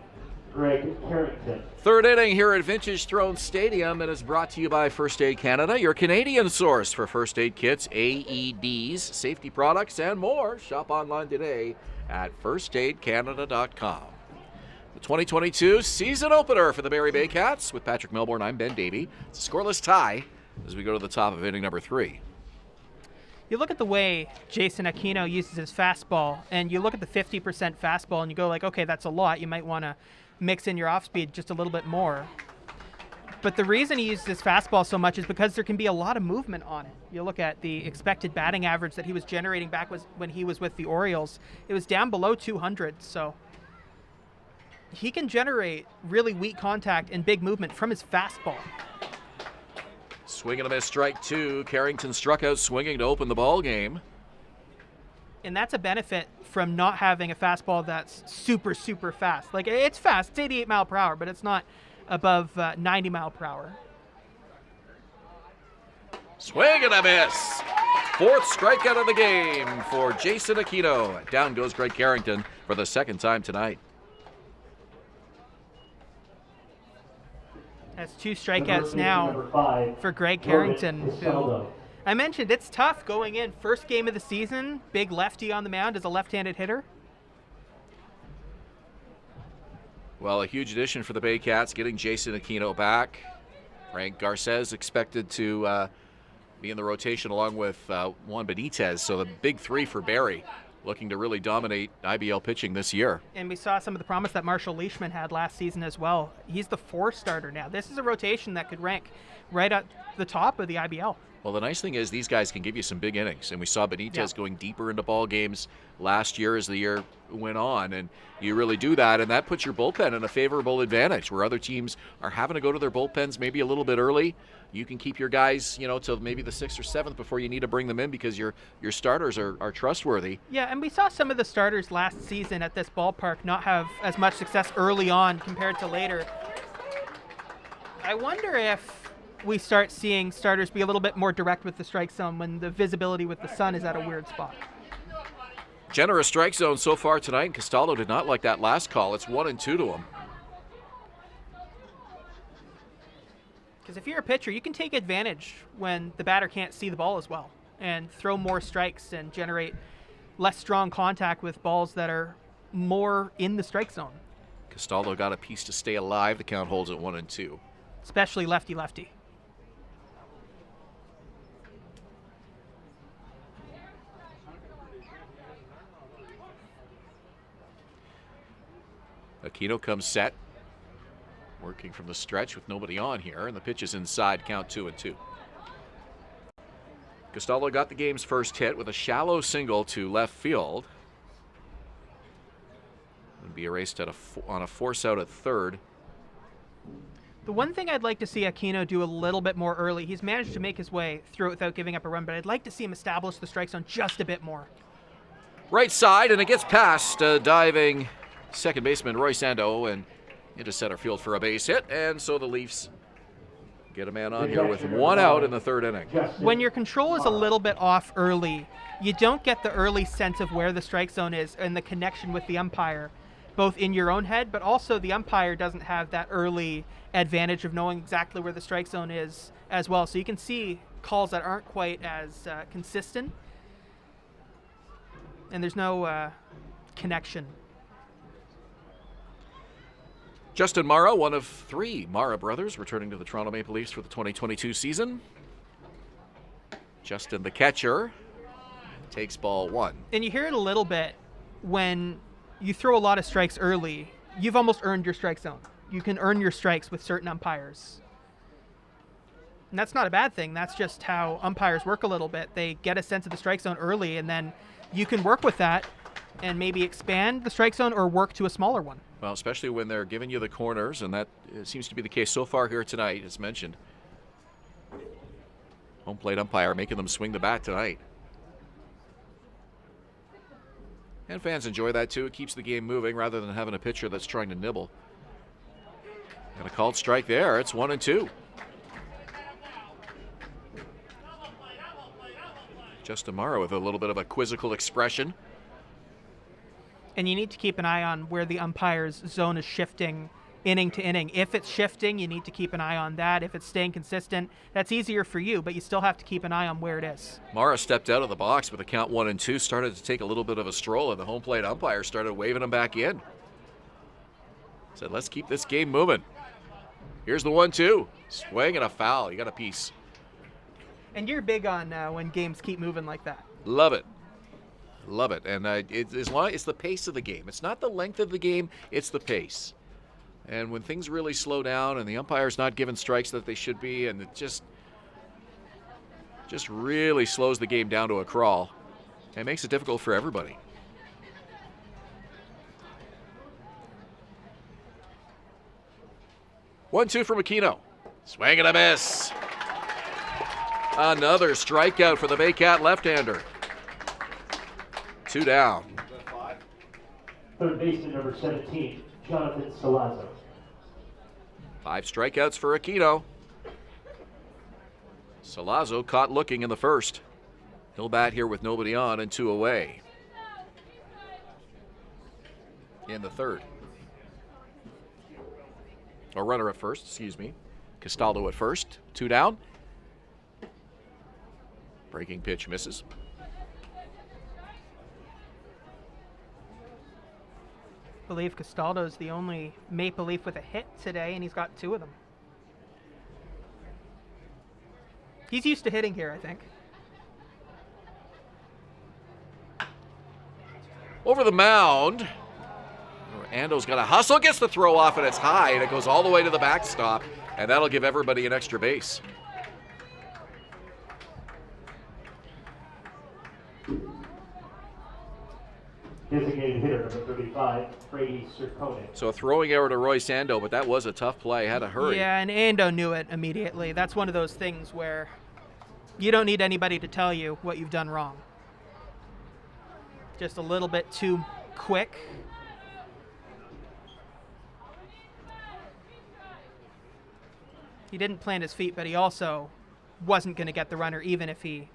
Greg Carrington. Third inning here at Vintage Throne Stadium, and is brought to you by First Aid Canada, your Canadian source for first aid kits, AEDs, safety products, and more. Shop online today at firstaidcanada.com. The 2022 season opener for the Barrie Baycats. With Patrick Melbourne, I'm Ben Davy. It's a scoreless tie as we go to the top of inning number 3. You look at the way Jason Aquino uses his fastball, and you look at the 50% fastball, and you go like, okay, that's a lot. You might want to mix in your off-speed just a little bit more. But the reason he uses his fastball so much is because there can be a lot of movement on it. You look at the expected batting average that he was generating back when he was with the Orioles. It was down below 200, so he can generate really weak contact and big movement from his fastball. Swing and a miss, strike 2. Carrington struck out swinging to open the ball game. And that's a benefit from not having a fastball that's super, super fast. Like, it's fast, it's 88 mile per hour, but it's not above 90 mile per hour. Swing and a miss. 4th strikeout of the game for Jason Aquino. Down goes Greg Carrington for the 2nd time tonight. That's 2 strikeouts now for Greg Carrington, who I mentioned it's tough going in. First game of the season, big lefty on the mound as a left-handed hitter. Well, a huge addition for the Baycats, getting Jason Aquino back. Frank Garces expected to be in the rotation along with Juan Benitez, so the big 3 for Barrie, looking to really dominate IBL pitching this year. And we saw some of the promise that Marshall Leishman had last season as well. He's the 4th starter now. This is a rotation that could rank right at the top of the IBL. Well, the nice thing is these guys can give you some big innings, and we saw Benitez going deeper into ball games last year as the year went on, and you really do that, and that puts your bullpen in a favorable advantage where other teams are having to go to their bullpens maybe a little bit early. You can keep your guys, till maybe the 6th or 7th before you need to bring them in because your starters are trustworthy. Yeah, and we saw some of the starters last season at this ballpark not have as much success early on compared to later. I wonder if we start seeing starters be a little bit more direct with the strike zone when the visibility with the sun is at a weird spot. Generous strike zone so far tonight, and Castaldo did not like that last call. It's 1-2 to him. Because if you're a pitcher, you can take advantage when the batter can't see the ball as well and throw more strikes and generate less strong contact with balls that are more in the strike zone. Castaldo got a piece to stay alive. The count holds at 1-2. Especially lefty-lefty. Aquino comes set, working from the stretch with nobody on here, and the pitch is inside, count 2-2. Castaldo got the game's first hit with a shallow single to left field. Would be erased on a force out at third. The one thing I'd like to see Aquino do a little bit more early, he's managed to make his way through it without giving up a run, but I'd like to see him establish the strike zone just a bit more. Right side, and it gets past diving second baseman Roy Sando and into center field for a base hit, and so the Leafs get a man on here with 1 out in the 3rd inning. When your control is a little bit off early, you don't get the early sense of where the strike zone is and the connection with the umpire, both in your own head, but also the umpire doesn't have that early advantage of knowing exactly where the strike zone is as well. So you can see calls that aren't quite as consistent, and there's no connection. Justin Morrow, one of 3 Mara brothers, returning to the Toronto Maple Leafs for the 2022 season. Justin, the catcher, takes ball 1. And you hear it a little bit when you throw a lot of strikes early. You've almost earned your strike zone. You can earn your strikes with certain umpires. And that's not a bad thing. That's just how umpires work a little bit. They get a sense of the strike zone early, and then you can work with that and maybe expand the strike zone or work to a smaller one. Well, especially when they're giving you the corners, and that seems to be the case so far here tonight, as mentioned. Home plate umpire making them swing the bat tonight. And fans enjoy that too. It keeps the game moving rather than having a pitcher that's trying to nibble. And a called strike there. It's 1-2. Justin Morrow with a little bit of a quizzical expression. And you need to keep an eye on where the umpire's zone is shifting inning to inning. If it's shifting, you need to keep an eye on that. If it's staying consistent, that's easier for you, but you still have to keep an eye on where it is. Mara stepped out of the box with a count 1-2, started to take a little bit of a stroll, and the home plate umpire started waving him back in. Said, let's keep this game moving. Here's the 1-2. Swing and a foul. You got a piece. And you're big on when games keep moving like that. Love it. Love it. And it's the pace of the game. It's not the length of the game, it's the pace. And when things really slow down and the umpire's not giving strikes that they should be, and it just really slows the game down to a crawl, it makes it difficult for everybody. One-two for Aquino. Swing and a miss. Another strikeout for the Baycat left-hander. 2 down. Third baseman number 17, Jonathan Salazzo. 5 strikeouts for Aquino. Salazzo caught looking in the first. He'll bat here with nobody on and 2 away. In the third. A runner at first, excuse me. Castaldo at first, 2 down. Breaking pitch misses. I believe Castaldo's the only Maple Leaf with a hit today, and he's got 2 of them. He's used to hitting here, I think. Over the mound. Ando's got a hustle, gets the throw off, and it's high, and it goes all the way to the backstop, and that'll give everybody an extra base. Designated hitter number 35, Brady Circone. So a throwing error to Roy Sando, but that was a tough play. Had to hurry. Yeah, and Ando knew it immediately. That's one of those things where you don't need anybody to tell you what you've done wrong. Just a little bit too quick. He didn't plant his feet, but he also wasn't going to get the runner even if he...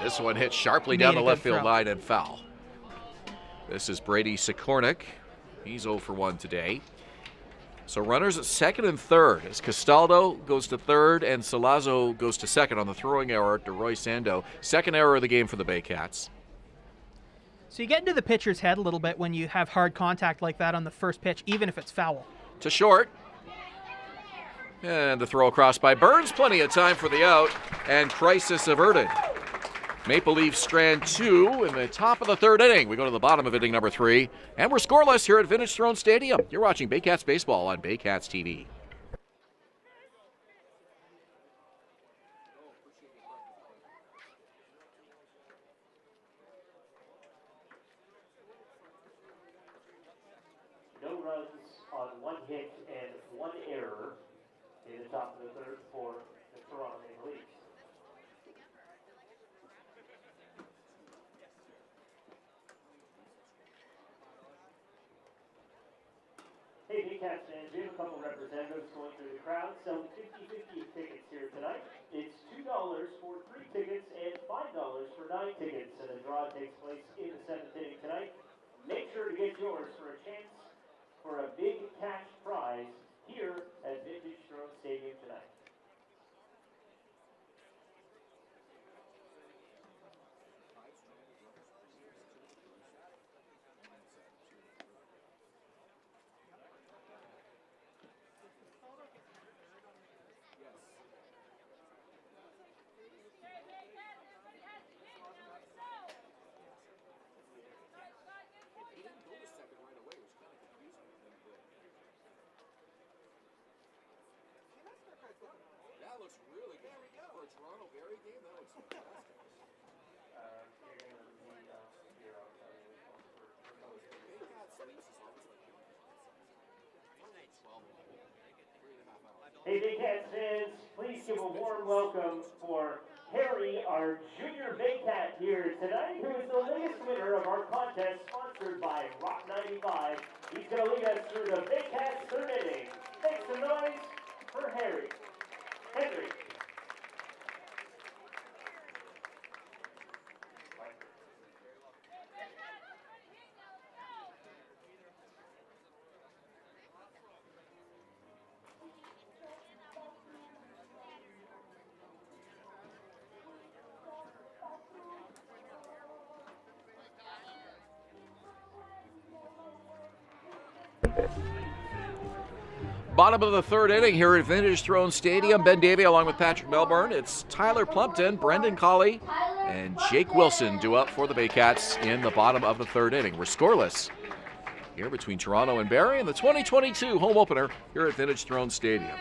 This one hit sharply down the left field throw. line and foul. This is Brady Sikornik. He's 0 for 1 today. So runners at second and third as Castaldo goes to third and Salazzo goes to second on the throwing error to Roy Sando. Second error of the game for the Baycats. So you get into the pitcher's head a little bit when you have hard contact like that on the first pitch, even if it's foul. To short. And the throw across by Burns. Plenty of time for the out. And crisis averted. Maple Leafs strand 2 in the top of the third inning. We go to the bottom of inning number 3. And we're scoreless here at Vintage Throne Stadium. You're watching Baycats baseball on Baycats TV. No runs on 1 hit and 1 error in the top of the third for the Toronto Maple Leafs. Hey, Baycats fans, we have a couple representatives going through the crowd selling 50-50 tickets here tonight. It's $2 for 3 tickets and $5 for 9 tickets, and the draw takes place in the 7th inning tonight. Make sure to get yours for a chance for a big cash prize here at Vintage Throne Stadium tonight. That looks really good. For a Toronto Barrie game, that looks fantastic. Hey, Baycats fans, please give a warm welcome for Harry, our junior Baycat here tonight, who is the latest winner of our contest sponsored by Rock 95. He's going to lead us through the Baycats third inning. Make some noise for Harry. Henry. Bottom of the third inning here at Vintage Throne Stadium. Ben Davy along with Patrick Melbourne. It's Tyler Plumpton, Brendan Colley, and Jake Wilson due up for the Baycats in the bottom of the third inning. We're scoreless here between Toronto and Barrie in the 2022 home opener here at Vintage Throne Stadium.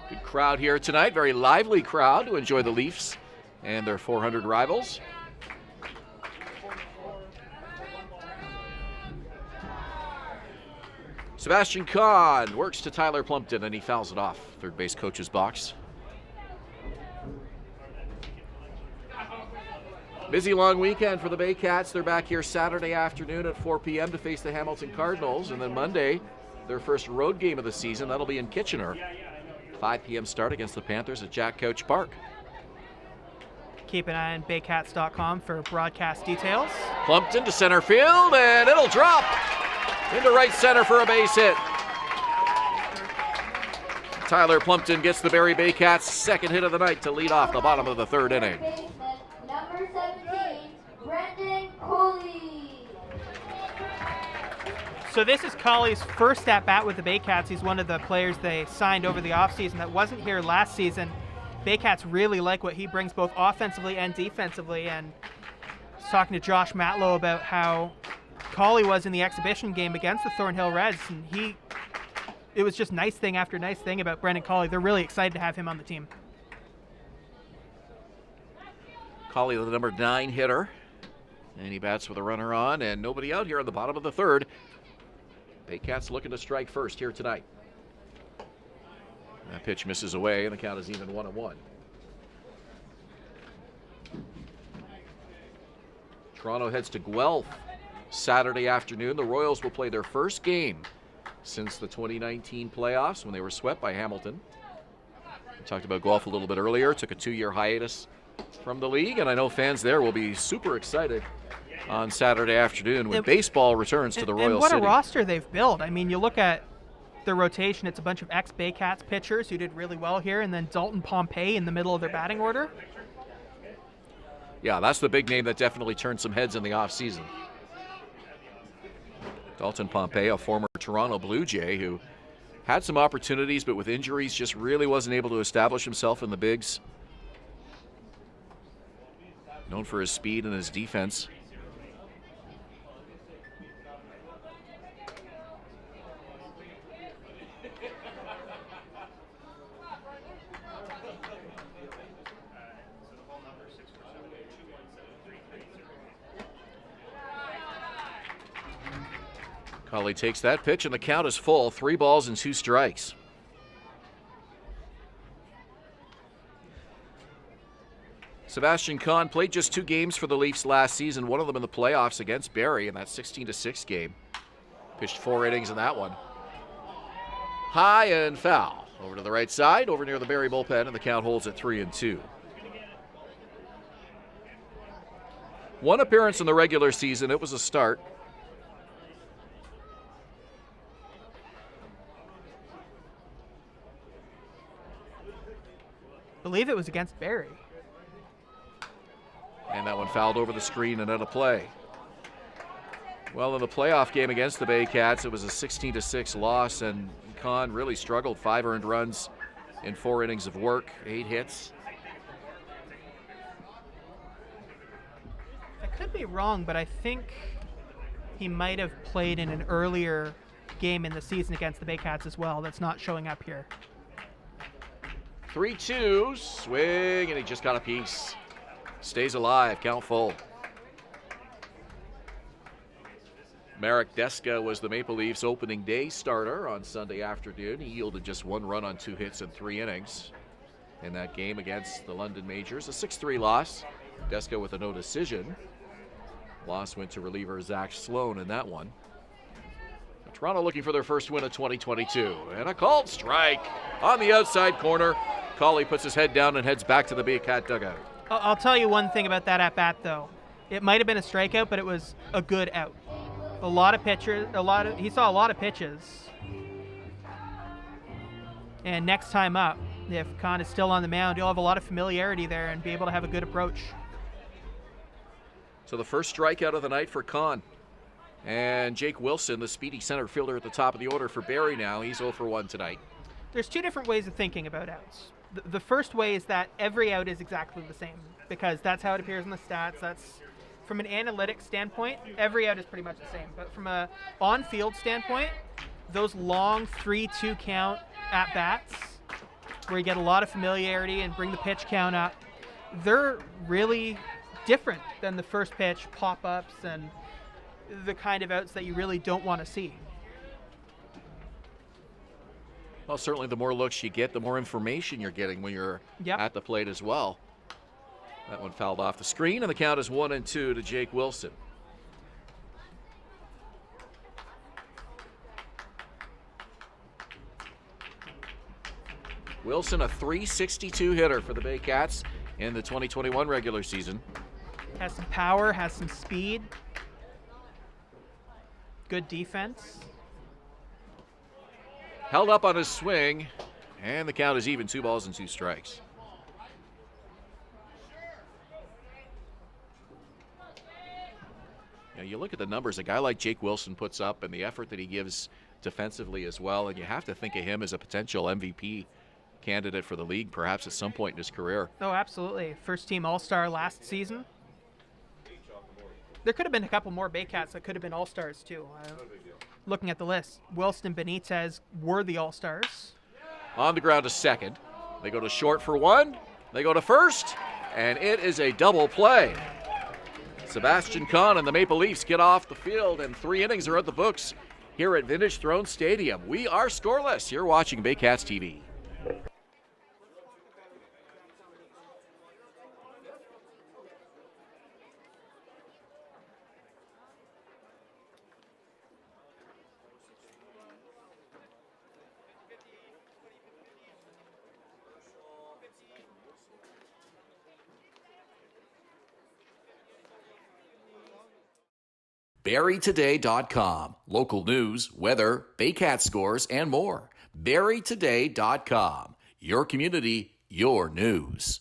Good crowd here tonight, very lively crowd to enjoy the Leafs and their 400 rivals. Sebastian Khan works to Tyler Plumpton, and he fouls it off third base coach's box. Busy long weekend for the Baycats. They're back here Saturday afternoon at 4 p.m. to face the Hamilton Cardinals, and then Monday, their first road game of the season. That'll be in Kitchener. 5 p.m. start against the Panthers at Jack Couch Park. Keep an eye on Baycats.com for broadcast details. Plumpton to center field, and it'll drop into right center for a base hit. Tyler Plumpton gets the Barrie Baycats' second hit of the night to lead off the bottom of the third inning. Number 17, Brendan Colley. So this is Colley's first at-bat with the Baycats. He's one of the players they signed over the offseason that wasn't here last season. Baycats really like what he brings both offensively and defensively, and I was talking to Josh Matlow about how Colley was in the exhibition game against the Thornhill Reds, and it was just nice thing after nice thing about Brendan Colley. They're really excited to have him on the team. Colley, the number 9 hitter, and he bats with a runner on and nobody out here on the bottom of the third. Baycats looking to strike first here tonight. That pitch misses away, and the count is even 1-1. Toronto heads to Guelph Saturday afternoon. The Royals will play their first game since the 2019 playoffs when they were swept by Hamilton. We talked about Guelph a little bit earlier. Took a 2-year hiatus from the league, and I know fans there will be super excited on Saturday afternoon when baseball returns to the Royal and what City. A roster they've built. I mean, you look at their rotation, it's a bunch of ex-Baycats pitchers who did really well here, and then Dalton Pompey in the middle of their batting order. Yeah, that's the big name that definitely turned some heads in the offseason. Dalton Pompey, a former Toronto Blue Jay who had some opportunities, but with injuries just really wasn't able to establish himself in the bigs. Known for his speed and his defense. Colley takes that pitch, and the count is full. 3 balls and 2 strikes. Sebastian Khan played just 2 games for the Leafs last season, one of them in the playoffs against Barrie in that 16-6 game. Pitched 4 innings in that one. High and foul. Over to the right side, over near the Barrie bullpen, and the count holds at 3-2. 1 appearance in the regular season. It was a start. I believe it was against Barrie. And that one fouled over the screen and out of play. Well, in the playoff game against the Baycats, it was a 16-6 loss, and Khan really struggled. 5 earned runs in 4 innings of work, 8 hits. I could be wrong, but I think he might have played in an earlier game in the season against the Baycats as well. That's not showing up here. 3-2, swing, and he just got a piece. Stays alive, count full. Marek Deska was the Maple Leafs opening day starter on Sunday afternoon. He yielded just 1 run on 2 hits in 3 innings in that game against the London Majors. A 6-3 loss. Deska with a no decision. Loss went to reliever Zach Sloan in that one. Toronto looking for their first win of 2022. And a called strike on the outside corner. Colley puts his head down and heads back to the Baycat dugout. I'll tell you one thing about that at-bat, though. It might have been a strikeout, but it was a good out. He saw a lot of pitches. And next time up, if Khan is still on the mound, he'll have a lot of familiarity there and be able to have a good approach. So the first strikeout of the night for Khan. And Jake Wilson, the speedy center fielder at the top of the order for Barrie now. He's 0 for 1 tonight. There's two different ways of thinking about outs. The first way is that every out is exactly the same because that's how it appears in the stats. That's from an analytics standpoint, every out is pretty much the same. But from a on-field standpoint, those long 3-2 count at-bats where you get a lot of familiarity and bring the pitch count up, they're really different than the first pitch pop-ups and the kind of outs that you really don't want to see. Well, certainly the more looks you get, the more information you're getting when you're at the plate as well. That one fouled off the screen, and the count is 1-2 to Jake Wilson. Wilson, a .362 hitter for the Baycats in the 2021 regular season. Has some power, has some speed. Good defense. Held up on his swing, and the count is even, 2 balls and 2 strikes. Now you look at the numbers a guy like Jake Wilson puts up and the effort that he gives defensively as well, and you have to think of him as a potential MVP candidate for the league perhaps at some point in his career. Oh, absolutely. First team All-Star last season. There could have been a couple more Baycats that could have been All-Stars too. Looking at the list, Wilson and Benitez were the All-Stars. On the ground to second. They go to short for 1. They go to first, and it is a double play. Sebastian Khan and the Maple Leafs get off the field, and 3 innings are at the books here at Vintage Throne Stadium. We are scoreless. You're watching Baycats TV. BarrieToday.com. Local news, weather, Baycat scores, and more. BarrieToday.com. Your community, your news.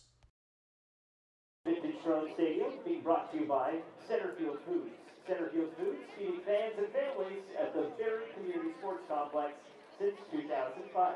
Vintage Throne Stadium being brought to you by Centerfield Foods. Centerfield Foods feeding fans and families at the Barrie Community Sports Complex since 2005.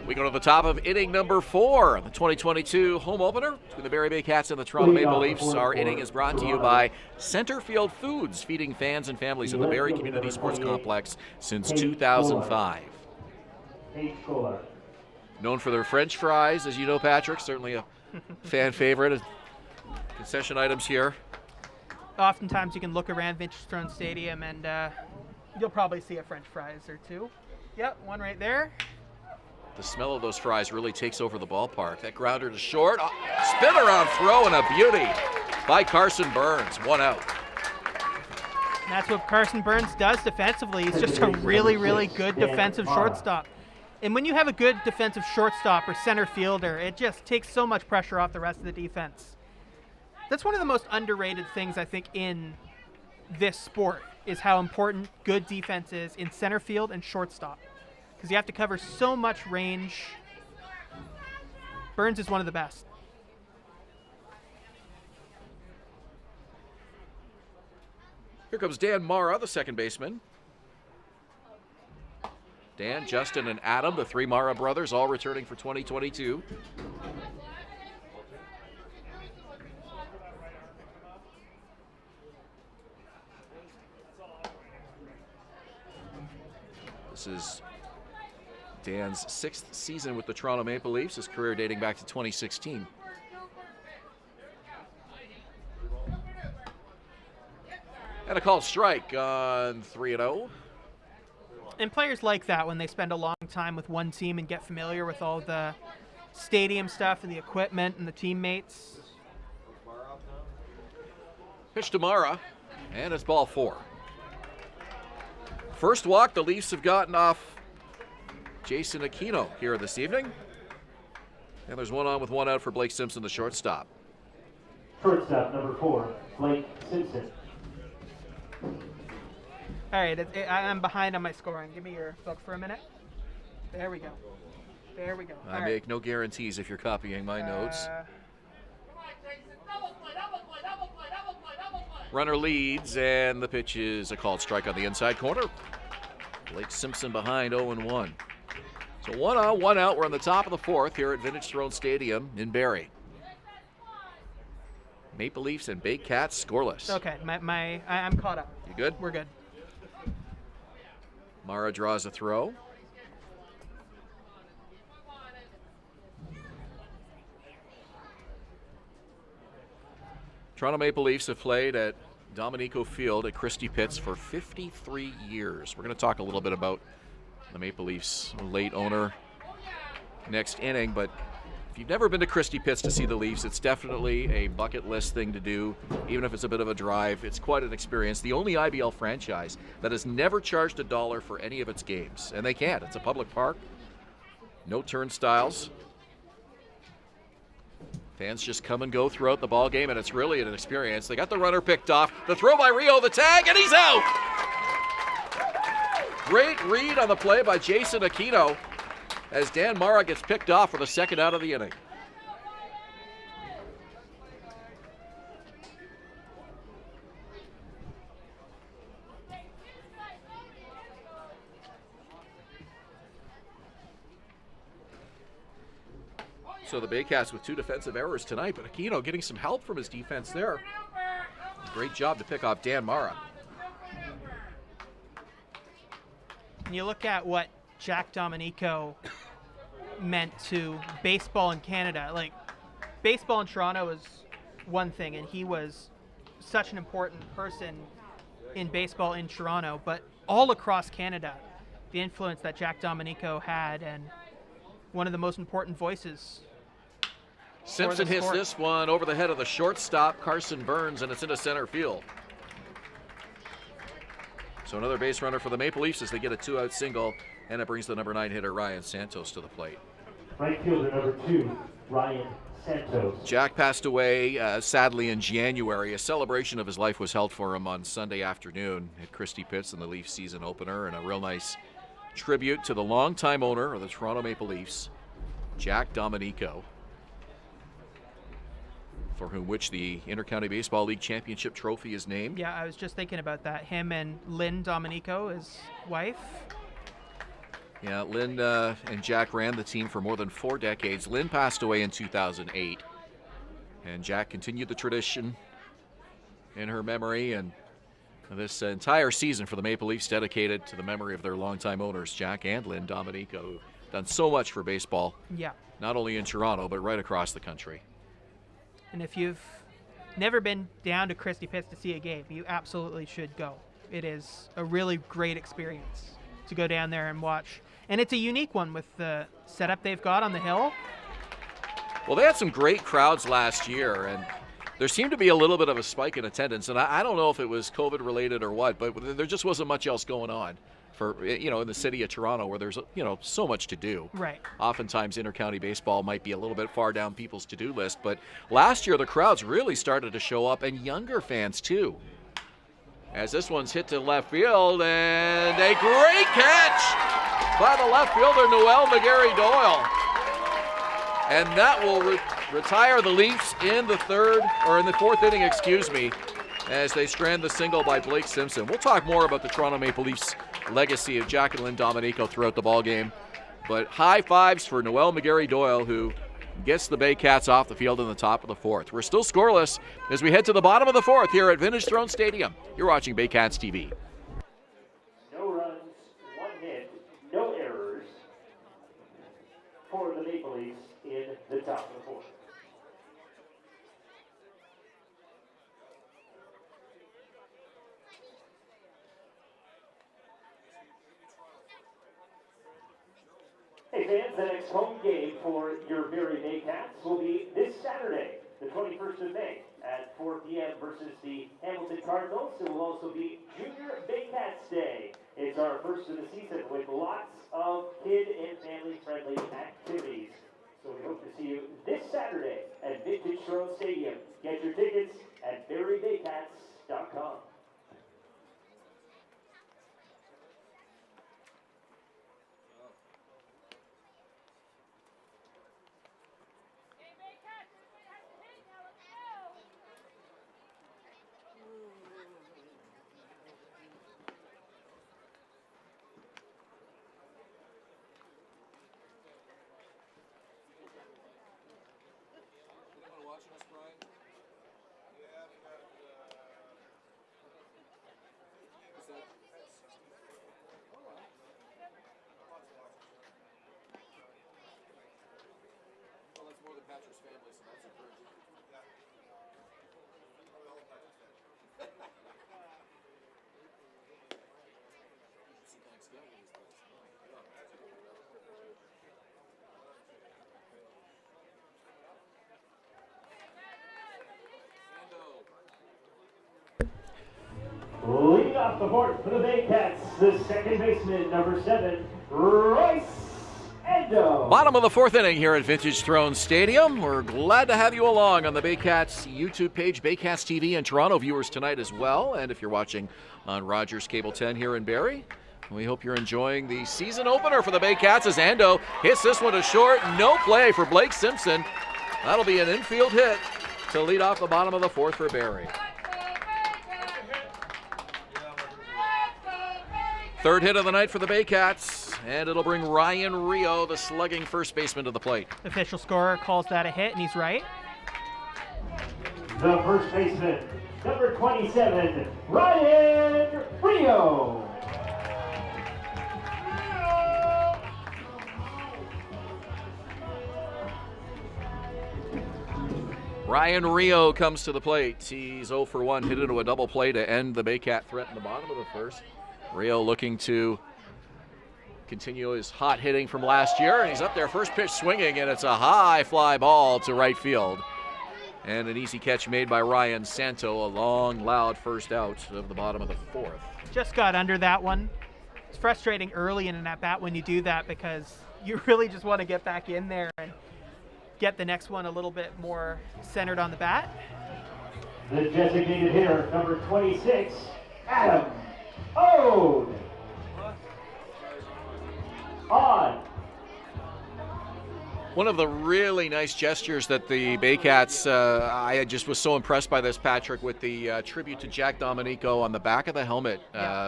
We go to the top of inning number 4, the 2022 home opener between the Barrie Baycats and the Toronto Maple Leafs. Our inning is brought to you by Centerfield Foods, feeding fans and families at the Barrie Community Sports Complex since 2005. Known for their French fries, as you know, Patrick, certainly a fan favorite. Concession items here. Oftentimes you can look around Vintage Throne Stadium and you'll probably see a French fries or two. Yep, one right there. The smell of those fries really takes over the ballpark. That grounder to short. Oh, spin around throw and a beauty by Carson Burns. 1 out. And that's what Carson Burns does defensively. He's just a really, really good defensive shortstop. And when you have a good defensive shortstop or center fielder, it just takes so much pressure off the rest of the defense. That's one of the most underrated things, I think, in this sport is how important good defense is in center field and shortstop. Because you have to cover so much range. Burns is one of the best. Here comes Dan Mara, the second baseman. Dan, Justin, and Adam, the 3 Mara brothers, all returning for 2022. This is Dan's 6th season with the Toronto Maple Leafs, his career dating back to 2016. And a called strike on 3-0. And players like that, when they spend a long time with one team and get familiar with all the stadium stuff and the equipment and the teammates. Pitch to Mara, and it's ball 4. First walk the Leafs have gotten off Jason Aquino here this evening. And there's one on with one out for Blake Simpson, the shortstop. Shortstop, number 4, Blake Simpson. All right, I'm behind on my scoring. Give me your book for a minute. There we go. There we go. I make no guarantees if you're copying my notes. Runner leads, and the pitch is a called strike on the inside corner. Blake Simpson behind 0-1. So 1 on, 1 out. We're on the top of the 4th here at Vintage Throne Stadium in Barrie. Maple Leafs and Baycats scoreless. Okay, I'm caught up. You good? We're good. Mara draws a throw. Toronto Maple Leafs have played at Dominico Field at Christie Pitts for 53 years. We're going to talk a little bit about the Maple Leafs' late owner next inning, but if you've never been to Christie Pitts to see the Leafs, it's definitely a bucket list thing to do, even if it's a bit of a drive. It's quite an experience. The only IBL franchise that has never charged $1 for any of its games, and they can't. It's a public park, no turnstiles. Fans just come and go throughout the ball game, and it's really an experience. They got the runner picked off. The throw by Rio, the tag, and he's out! Great read on the play by Jason Aquino as Dan Mara gets picked off for the second out of the inning. So the Baycats with 2 defensive errors tonight, but Aquino getting some help from his defense there. Great job to pick off Dan Mara. And you look at what Jack Dominico meant to baseball in Canada. Like, baseball in Toronto is one thing, and he was such an important person in baseball in Toronto, but all across Canada, the influence that Jack Dominico had, and one of the most important voices. Simpson hits this one over the head of the shortstop, Carson Burns, and it's into center field. So another base runner for the Maple Leafs as they get a 2-out single, and it brings the number 9 hitter Ryan Santos to the plate. Right fielder number 2, Ryan Santos. Jack passed away sadly in January. A celebration of his life was held for him on Sunday afternoon at Christie Pitts in the Leafs season opener, and a real nice tribute to the longtime owner of the Toronto Maple Leafs, Jack Dominico, for whom which the Intercounty Baseball League Championship trophy is named. Yeah, I was just thinking about that. Him and Lynn Dominico, his wife. Yeah, Lynn and Jack ran the team for more than 4 decades. Lynn passed away in 2008, and Jack continued the tradition in her memory, and this entire season for the Maple Leafs dedicated to the memory of their longtime owners, Jack and Lynn Dominico, who've done so much for baseball, Yeah. not only in Toronto, but right across the country. And if you've never been down to Christie Pitts to see a game, you absolutely should go. It is a really great experience to go down there and watch. And it's a unique one with the setup they've got on the hill. Well, they had some great crowds last year, and there seemed to be a little bit of a spike in attendance. And I don't know if it was COVID related or what, but there just wasn't much else going on for, in the city of Toronto where there's, so much to do. Right. Oftentimes intercounty baseball might be a little bit far down people's to-do list, but last year the crowds really started to show up, and younger fans too. As this one's hit to left field, and a great catch by the left fielder, Noel McGarry-Doyle. And that will retire the Leafs in the 4th inning, as they strand the single by Blake Simpson. We'll talk more about the Toronto Maple Leafs legacy of Jack and Lynn Dominico throughout the ballgame. But high fives for Noel McGarry-Doyle, who gets the Baycats off the field in the top of the 4th. We're still scoreless as we head to the bottom of the 4th here at Vintage Throne Stadium. You're watching Baycats TV. No runs, 1 hit, Hey fans, the next home game for your Barrie Baycats will be this Saturday, the 21st of May at 4 p.m. versus the Hamilton Cardinals. It will also be Junior Baycats Day. It's our first of the season with lots of kid and family-friendly activities. So we hope to see you this Saturday at Vintage Throne Stadium. Get your tickets at barriebaycats.com. Patrick's family, so that's encouraging. See Thanksgiving these days. Leading off the board for the Baycats, the second baseman, number 7, Royce Endo. Bottom of the fourth inning here at Vintage Throne Stadium. We're glad to have you along on the Baycats YouTube page, Baycats TV, and Toronto viewers tonight as well. And if you're watching on Rogers Cable 10 here in Barrie, we hope you're enjoying the season opener for the Baycats as Endo hits this one to short. No play for Blake Simpson. That'll be an infield hit to lead off the bottom of the fourth for Barrie. Third hit of the night for the Baycats, and it'll bring Ryan Rio, the slugging first baseman, to the plate. Official scorer calls that a hit, and he's right. The first baseman, number 27, Ryan Rio. Ryan Rio comes to the plate. He's 0 for 1, hit into a double play to end the Baycat threat in the bottom of the first. Rio looking to continue his hot hitting from last year, and he's up there, first pitch swinging, and it's a high fly ball to right field. And an easy catch made by Ryan Santo, a long, loud first out of the bottom of the fourth. Just got under that one. It's frustrating early in an at-bat when you do that because you really just want to get back in there and get the next one a little bit more centered on the bat. The designated hitter, number 26, Adam Ode. On. One of the really nice gestures that the Baycats, I just was so impressed by this, Patrick, with the tribute to Jack Domenico on the back of the helmet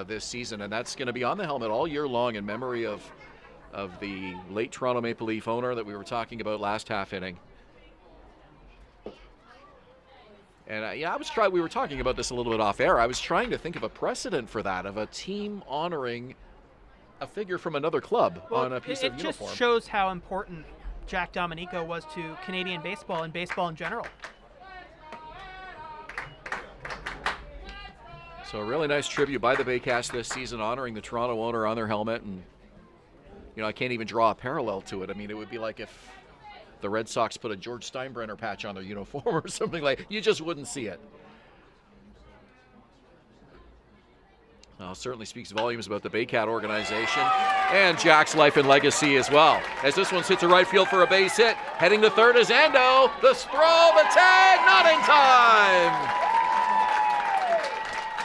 this season, and that's going to be on the helmet all year long in memory of the late Toronto Maple Leaf owner that we were talking about last half inning. And we were talking about this a little bit off air. I was trying to think of a precedent for that, of a team honoring a figure from another club on a piece of uniform. It just shows how important Jack Domenico was to Canadian baseball and baseball in general. So a really nice tribute by the Baycats this season, honoring the Toronto owner on their helmet. And, I can't even draw a parallel to it. I mean, it would be like if the Red Sox put a George Steinbrenner patch on their uniform or something like that. You just wouldn't see it. Well, certainly speaks volumes about the Baycat organization and Jack's life and legacy as well. As this one's hit to right field for a base hit. Heading to third is Ando. The throw, the tag, not in time.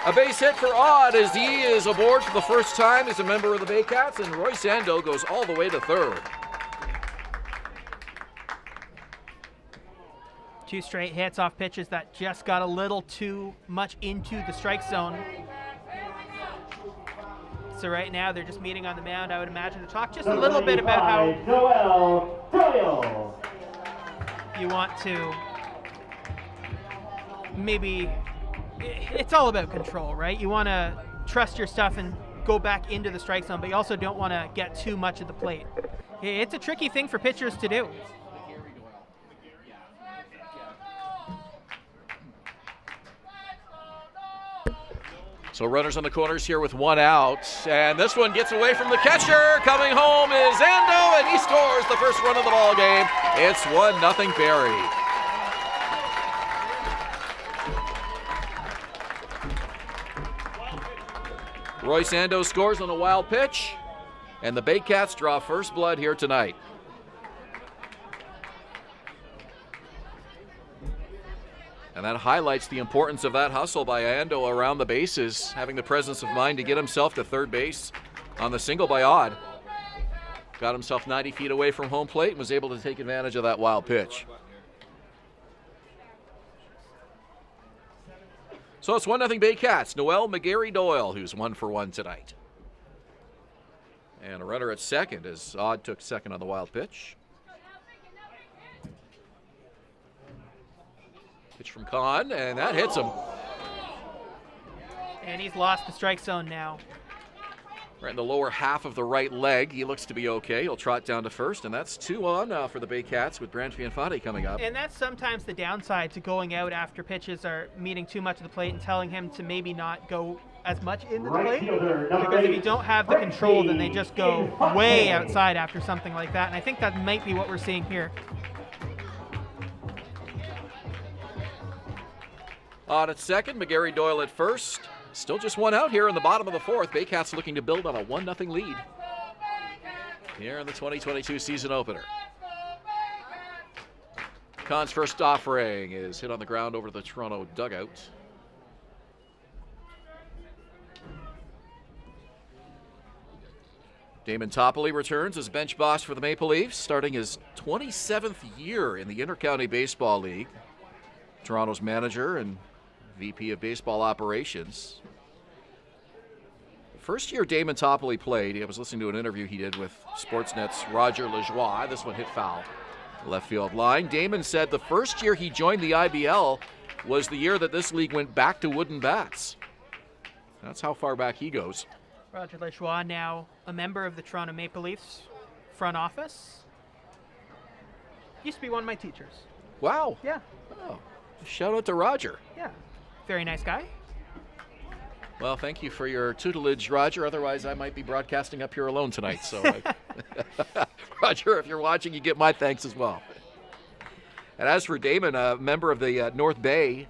A base hit for Odd as he is aboard for the first time as a member of the Baycats, and Royce Ando goes all the way to third. 2 straight hits off pitches that just got a little too much into the strike zone. So right now they're just meeting on the mound, I would imagine, to talk just a little bit about how Noel Doyle. You want to maybe, it's all about control, right? You want to trust your stuff and go back into the strike zone, but you also don't want to get too much at the plate. It's a tricky thing for pitchers to do. So runners on the corners here with one out, and this one gets away from the catcher. Coming home is Ando, and he scores the first run of the ball game. It's 1-0 Barrie. Royce Ando scores on a wild pitch, and the Baycats draw first blood here tonight. And that highlights the importance of that hustle by Ando around the bases, having the presence of mind to get himself to third base on the single by Odd. Got himself 90 feet away from home plate and was able to take advantage of that wild pitch. So it's 1-0 Baycats. Noel McGarry-Doyle, who's 1 for 1 tonight. And a runner at second as Odd took second on the wild pitch. Pitch from Khan, and that hits him. And he's lost the strike zone now. Right in the lower half of the right leg. He looks to be okay. He'll trot down to first, and that's 2 on now for the Baycats with Brant Fianfatti coming up. And that's sometimes the downside to going out after pitches are meeting too much of the plate and telling him to maybe not go as much into the plate. Because if you don't have the control, then they just go way outside after something like that. And I think that might be what we're seeing here. On at second, McGarry-Doyle at first. Still just one out here in the bottom of the fourth. Baycats looking to build on a 1-0 lead here in the 2022 season opener. Khan's first offering is hit on the ground over to the Toronto dugout. Damon Topley returns as bench boss for the Maple Leafs, starting his 27th year in the Intercounty Baseball League. Toronto's manager and VP of Baseball Operations. First year Damon Topley played, I was listening to an interview he did with Sportsnet's Roger Lajoie. This one hit foul. Left field line. Damon said the first year he joined the IBL was the year that this league went back to wooden bats. That's how far back he goes. Roger Lajoie, now a member of the Toronto Maple Leafs front office. Used to be one of my teachers. Wow. Yeah. Oh, shout out to Roger. Yeah. Very nice guy. Well, thank you for your tutelage, Roger. Otherwise, I might be broadcasting up here alone tonight. So, Roger, if you're watching, you get my thanks as well. And as for Damon, a member of the North Bay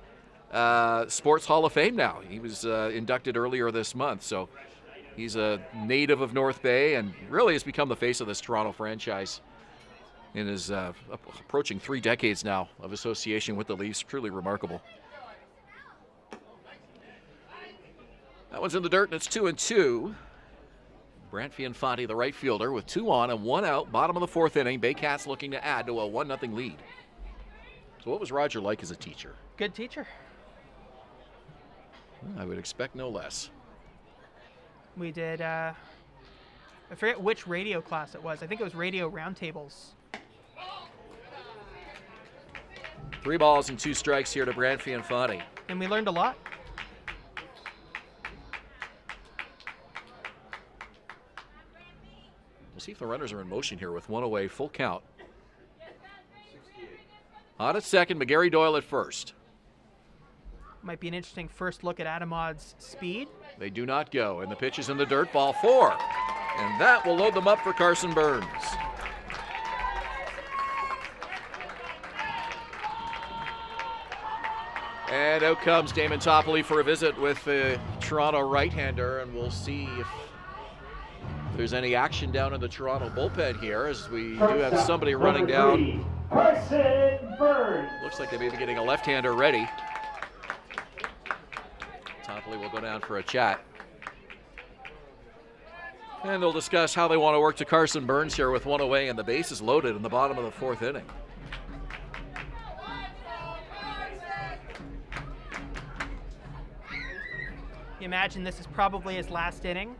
Sports Hall of Fame now. He was inducted earlier this month. So he's a native of North Bay and really has become the face of this Toronto franchise in his approaching 3 decades now of association with the Leafs. Truly remarkable. That one's in the dirt, and it's 2-2. Brant Fianfatti, the right fielder, with 2 on and 1 out. Bottom of the 4th inning. Baycats looking to add to a 1-0 lead. So what was Roger like as a teacher? Good teacher. I would expect no less. We did, I forget which radio class it was. I think it was radio roundtables. 3 balls and 2 strikes here to Brant Fianfatti. And we learned a lot. We'll see if the runners are in motion here with 1 away, full count. On at second, McGarry-Doyle at first. Might be an interesting first look at Adam Odd's speed. They do not go, and the pitch is in the dirt, ball 4. And that will load them up for Carson Burns. And out comes Damon Topley for a visit with the Toronto right-hander, and we'll see if there's any action down in the Toronto bullpen here, as we do have somebody running down. Carson Burns. Looks like they may be getting a left-hander ready. Topley will go down for a chat. And they'll discuss how they want to work to Carson Burns here with 1 away and the bases loaded in the bottom of the 4th inning. You imagine this is probably his last inning,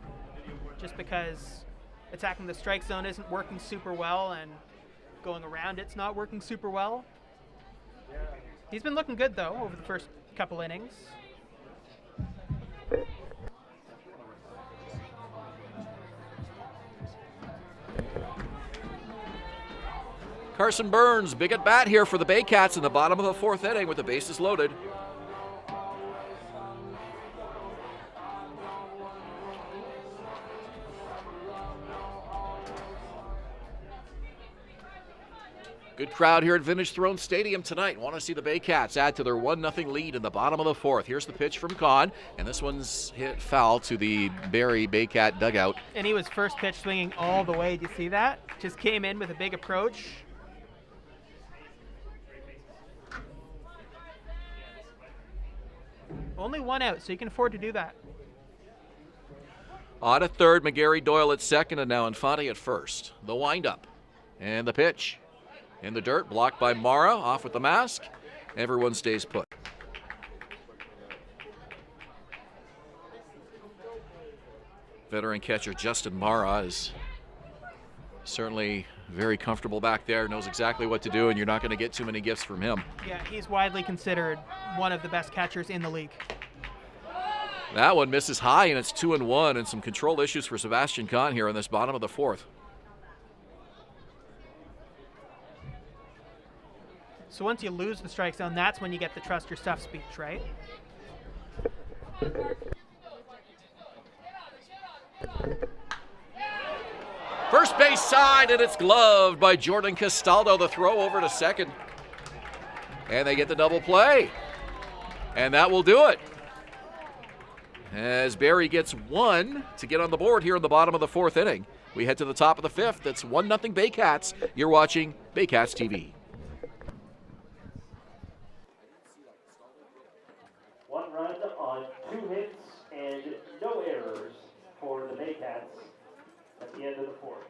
just because attacking the strike zone isn't working super well and going around it's not working super well. He's been looking good though over the first couple innings. Carson Burns, big at bat here for the Baycats in the bottom of the 4th inning with the bases loaded. Good crowd here at Vintage Throne Stadium tonight. Want to see the Baycats add to their 1-0 lead in the bottom of the fourth. Here's the pitch from Khan, and this one's hit foul to the Barrie Baycat dugout. And he was first pitch swinging all the way. Do you see that? Just came in with a big approach. Only one out, so you can afford to do that. On at third, McGarry Doyle at second, and now Infante at first. The windup and the pitch. In the dirt, blocked by Mara, off with the mask. Everyone stays put. Veteran catcher Justin Mara is certainly very comfortable back there, knows exactly what to do, and you're not going to get too many gifts from him. Yeah, he's widely considered one of the best catchers in the league. That one misses high, and it's 2-1, and some control issues for Sebastian Khan here in this bottom of the fourth. So once you lose the strike zone, that's when you get the trust your stuff speech, right? First base side, and it's gloved by Jordan Castaldo. The throw over to second. And they get the double play. And that will do it. As Barrie gets one to get on the board here in the bottom of the fourth inning. We head to the top of the fifth. It's 1-0 Baycats. You're watching Baycats TV. One run on 2 hits and no errors for the Baycats at the end of the fourth.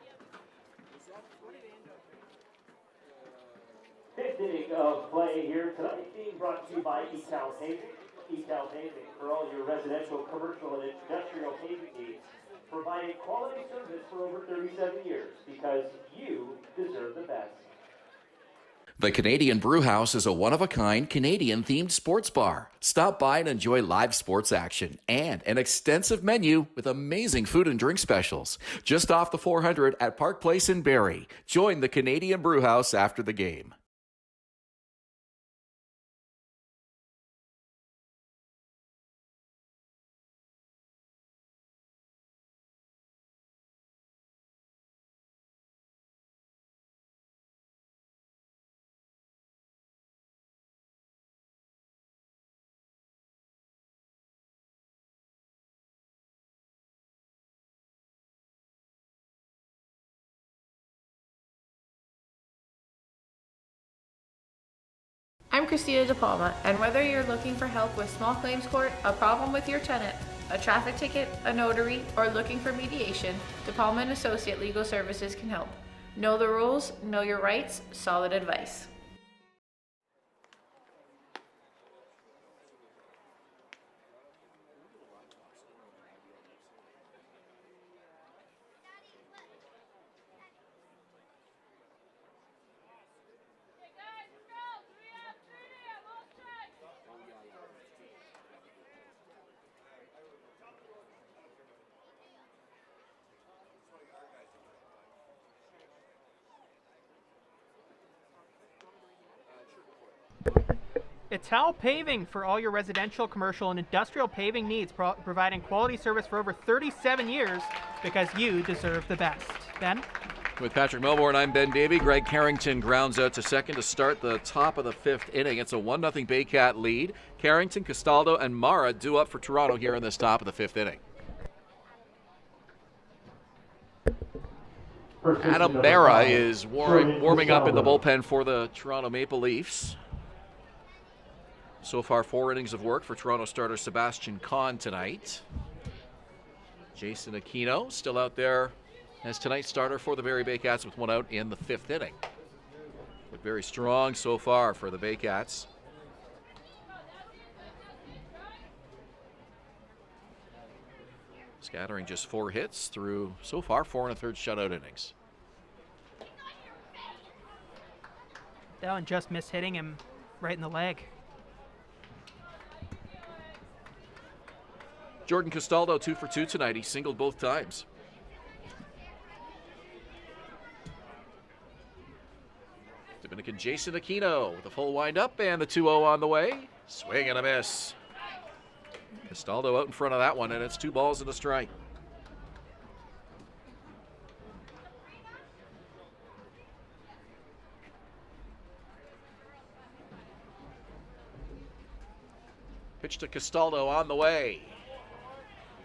Fifth inning of play here tonight being brought to you by Etal Paving. Etal Paving for all your residential, commercial, and industrial paving needs. Providing quality service for over 37 years because you deserve the best. The Canadian Brew House is a one-of-a-kind Canadian-themed sports bar. Stop by and enjoy live sports action and an extensive menu with amazing food and drink specials. Just off the 400 at Park Place in Barrie. Join the Canadian Brew House after the game. I'm Christina De Palma, and whether you're looking for help with small claims court, a problem with your tenant, a traffic ticket, a notary, or looking for mediation, De Palma & Associate Legal Services can help. Know the rules, know your rights, solid advice. Ital Paving for all your residential, commercial, and industrial paving needs, providing quality service for over 37 years because you deserve the best. Ben? With Patrick Melbourne, I'm Ben Davy. Greg Carrington grounds out to second to start the top of the fifth inning. It's a 1-0 Baycat lead. Carrington, Castaldo, and Mara due up for Toronto here in this top of the fifth inning. Adam Mara is warming up in the bullpen for the Toronto Maple Leafs. So far, 4 innings of work for Toronto starter Sebastian Khan tonight. Jason Aquino still out there as tonight's starter for the Barrie Baycats with 1 out in the fifth inning. Look very strong so far for the Baycats. Scattering just 4 hits through so far 4 1/3 shutout innings. That one just missed hitting him right in the leg. Jordan Castaldo 2 for 2 tonight. He singled both times. Dominican Jason Aquino with a full windup and the 2-0 on the way. Swing and a miss. Castaldo out in front of that one, and it's 2 balls and a strike. Pitch to Castaldo on the way.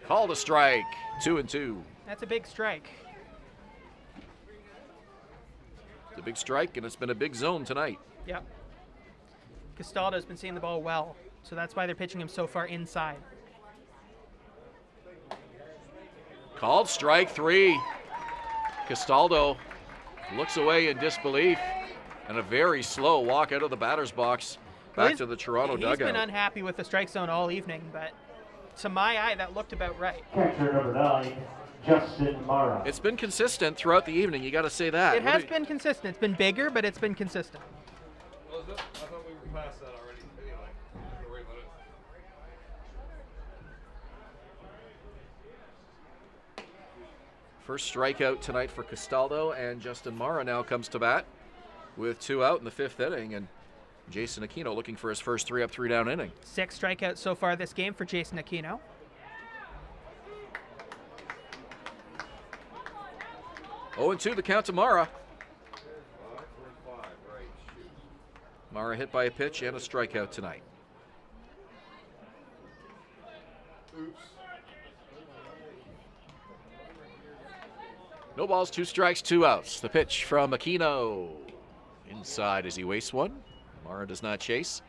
Called a strike. 2-2. That's a big strike. It's a big strike, and it's been a big zone tonight. Yep. Castaldo's been seeing the ball well, so that's why they're pitching him so far inside. Called strike 3. Castaldo looks away in disbelief, and a very slow walk out of the batter's box back to the Toronto dugout. He's been unhappy with the strike zone all evening, but to my eye, that looked about right. Catcher number 9, Justin Mara. It's been consistent throughout the evening, you got to say that. It has been consistent. It's been bigger, but it's been consistent. Was it? I thought we were past that already. Anyway, don't worry about it. First strikeout tonight for Castaldo, and Justin Mara now comes to bat with 2 out in the 5th inning, and Jason Aquino looking for his first 3-up, 3-down inning. 6 strikeouts so far this game for Jason Aquino. Oh, 2 the count to Mara. 5-45, right, shoot. Mara hit by a pitch and a strikeout tonight. Oops. No balls, 2 strikes, 2 outs. The pitch from Aquino. Inside as he wastes one. Mara does not chase.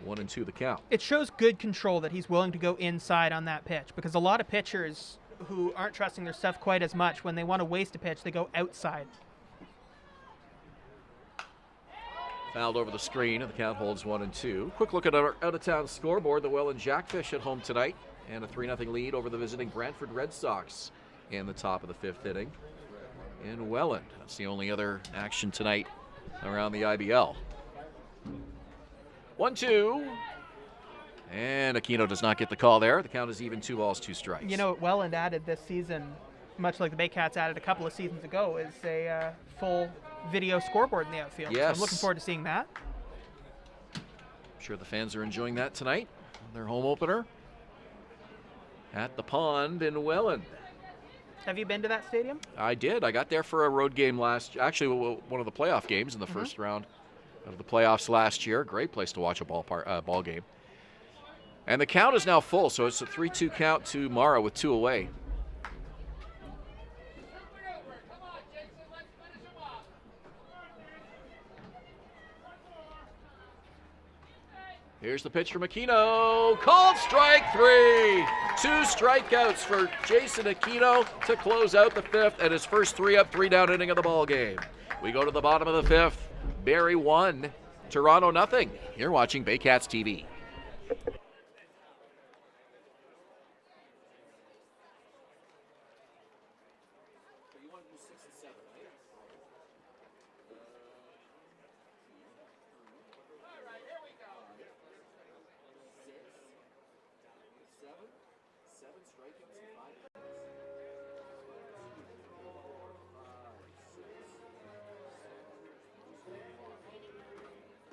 1-2 the count. It shows good control that he's willing to go inside on that pitch, because a lot of pitchers who aren't trusting their stuff quite as much, when they want to waste a pitch, they go outside. Fouled over the screen, and the count holds 1-2. Quick look at our out-of-town scoreboard. The Welland Jackfish at home tonight, and a 3-0 lead over the visiting Brantford Red Sox in the top of the 5th inning in Welland. That's the only other action tonight around the IBL. 1-2. And Aquino does not get the call there. The count is even, 2 balls, 2 strikes. You know what Welland added this season, much like the Baycats added a couple of seasons ago, is a full video scoreboard in the outfield. Yes. So I'm looking forward to seeing that. I'm sure the fans are enjoying that tonight. Their home opener at the Pond in Welland. Have you been to that stadium? I did. I got there for a road game actually one of the playoff games in the first round of the playoffs last year. Great place to watch a ball game. And the count is now full, so it's a 3-2 count to Mara with 2 away. Here's the pitch from Aquino. Called strike 3. 2 strikeouts for Jason Aquino to close out the 5th and his first 3-up, 3-down inning of the ball game. We go to the bottom of the 5th. Barrie 1, Toronto 0. You're watching Baycats TV.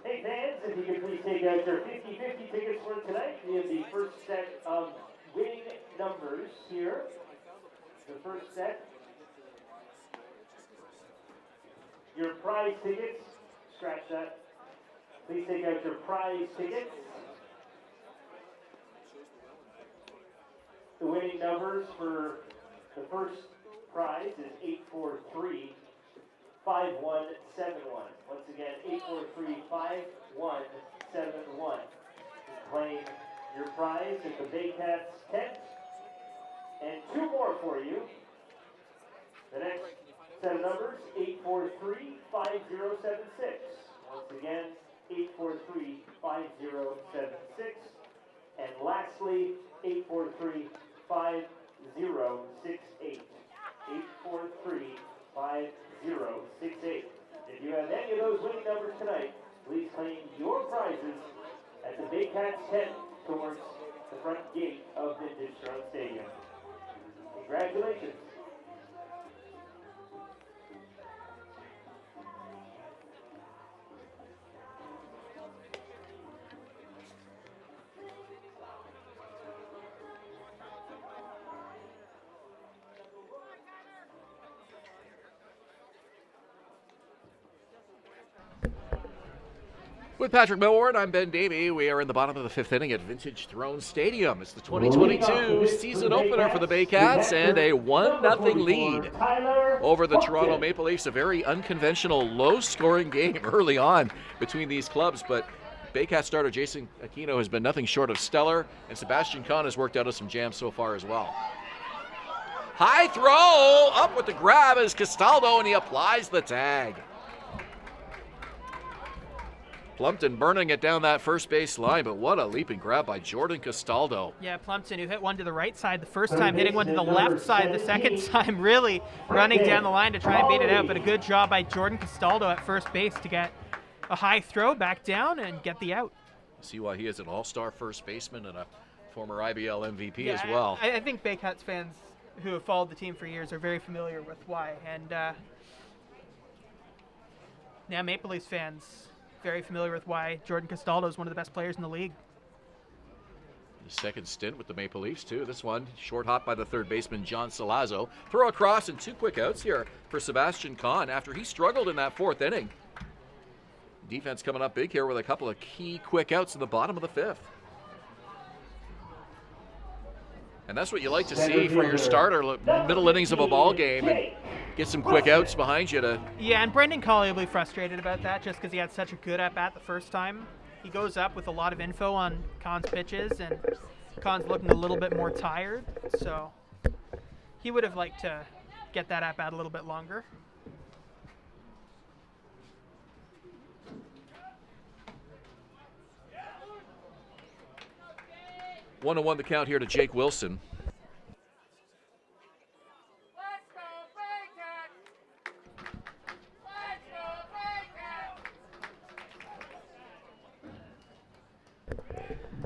Hey fans, if you could please take out your 50-50 tickets for tonight. We have the first set of winning numbers here. The first set. Your prize tickets, scratch that. Please take out your prize tickets. The winning numbers for the first prize is 843-5171. Once again, 843-5171. Claim your prize at the Baycats tent. And 2 more for you. The next set of numbers, 843-5076. Once again, 843-5076. And lastly, 843-5068. 843-5068. If you have any of those winning numbers tonight, please claim your prizes at the Baycats tent towards the front gate of Vintage Throne Stadium. Congratulations. With Patrick Millward, I'm Ben Davy. We are in the bottom of the fifth inning at Vintage Throne Stadium. It's the 2022 season opener for the Baycats and a 1-0 lead over the Toronto Maple Leafs. A very unconventional, low-scoring game early on between these clubs, but Baycats starter Jason Aquino has been nothing short of stellar, and Sebastian Khan has worked out of some jams so far as well. High throw, up with the grab is Castaldo, and he applies the tag. Plumpton burning it down that first base line, but what a leaping grab by Jordan Castaldo. Yeah, Plumpton, who hit one to the right side the first time, hitting one to the left side the second time, really running down the line to try and beat it out. But a good job by Jordan Castaldo at first base to get a high throw back down and get the out. See why he is an all-star first baseman and a former IBL MVP as well. I think Baycats fans who have followed the team for years are very familiar with why. And now Maple Leafs fans very familiar with why Jordan Castaldo is one of the best players in the league. His second stint with the Maple Leafs, too. This one, short hop by the third baseman, John Salazzo. Throw across and 2 quick outs here for Sebastian Khan after he struggled in that fourth inning. Defense coming up big here with a couple of key quick outs in the bottom of the fifth. And that's what you like to see for your starter, middle innings of a ball game, and get some quick outs behind you to... Yeah, and Brendan Colley will be frustrated about that just because he had such a good at-bat the first time. He goes up with a lot of info on Khan's pitches, and Khan's looking a little bit more tired, so he would have liked to get that at-bat a little bit longer. One and one the count here to Jake Wilson.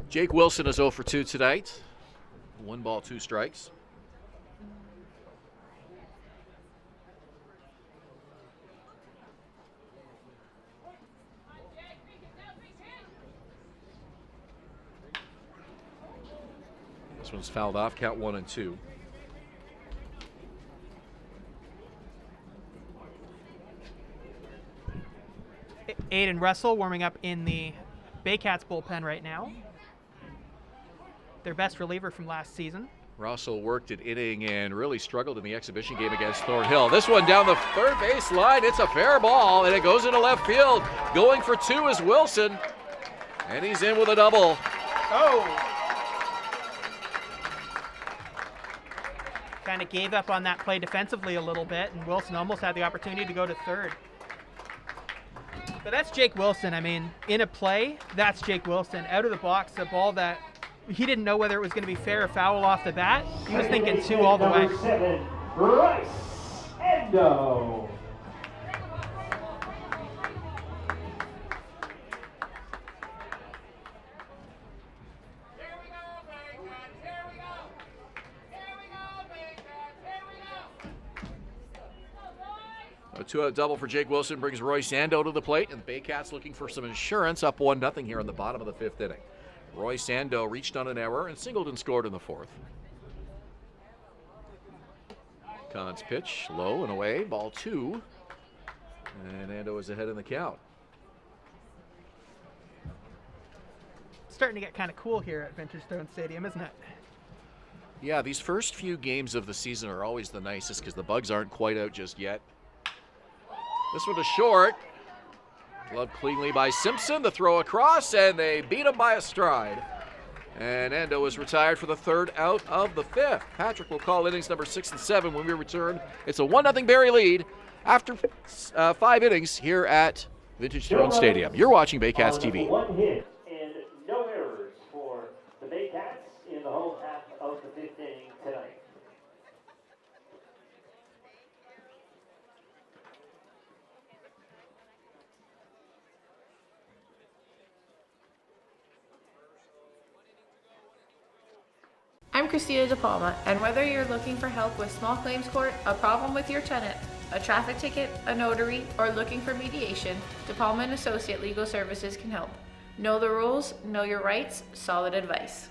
Jake Wilson is 0 for 2 tonight. 1 ball, 2 strikes. This one's fouled off, count 1 and 2. Aiden Russell warming up in the Baycats bullpen right now. Their best reliever from last season. Russell worked at inning and really struggled in the exhibition game against Thornhill. This one down the third base line. It's a fair ball, and it goes into left field. Going for 2 is Wilson, and he's in with a double. Oh! Kind of gave up on that play defensively a little bit, and Wilson almost had the opportunity to go to third. But that's Jake Wilson. I mean, in a play, that's Jake Wilson. Out of the box, a ball that he didn't know whether it was going to be fair or foul off the bat. He was thinking 2 all the way. Number 7, Bryce Endo. A 2-out double for Jake Wilson brings Roy Sando to the plate, and the Baycats looking for some insurance, up 1-0 here in the bottom of the fifth inning. Roy Sando reached on an error and singled and scored in the fourth. Khan's pitch, low and away, ball 2. And Ando is ahead in the count. Starting to get kind of cool here at Vintage Throne Stadium, isn't it? Yeah, these first few games of the season are always the nicest because the bugs aren't quite out just yet. This one is short. Gloved cleanly by Simpson. The throw across, and they beat him by a stride. And Endo is retired for the 3rd out of the 5th. Patrick will call innings number 6 and 7 when we return. It's a 1-0 Barrie lead after 5 innings here at Vintage Throne Stadium. You're watching Baycats TV. 1 hit and no errors for the Baycats in the home half of the 5th inning tonight. I'm Christina De Palma, and whether you're looking for help with small claims court, a problem with your tenant, a traffic ticket, a notary, or looking for mediation, De Palma & Associate Legal Services can help. Know the rules, know your rights, solid advice.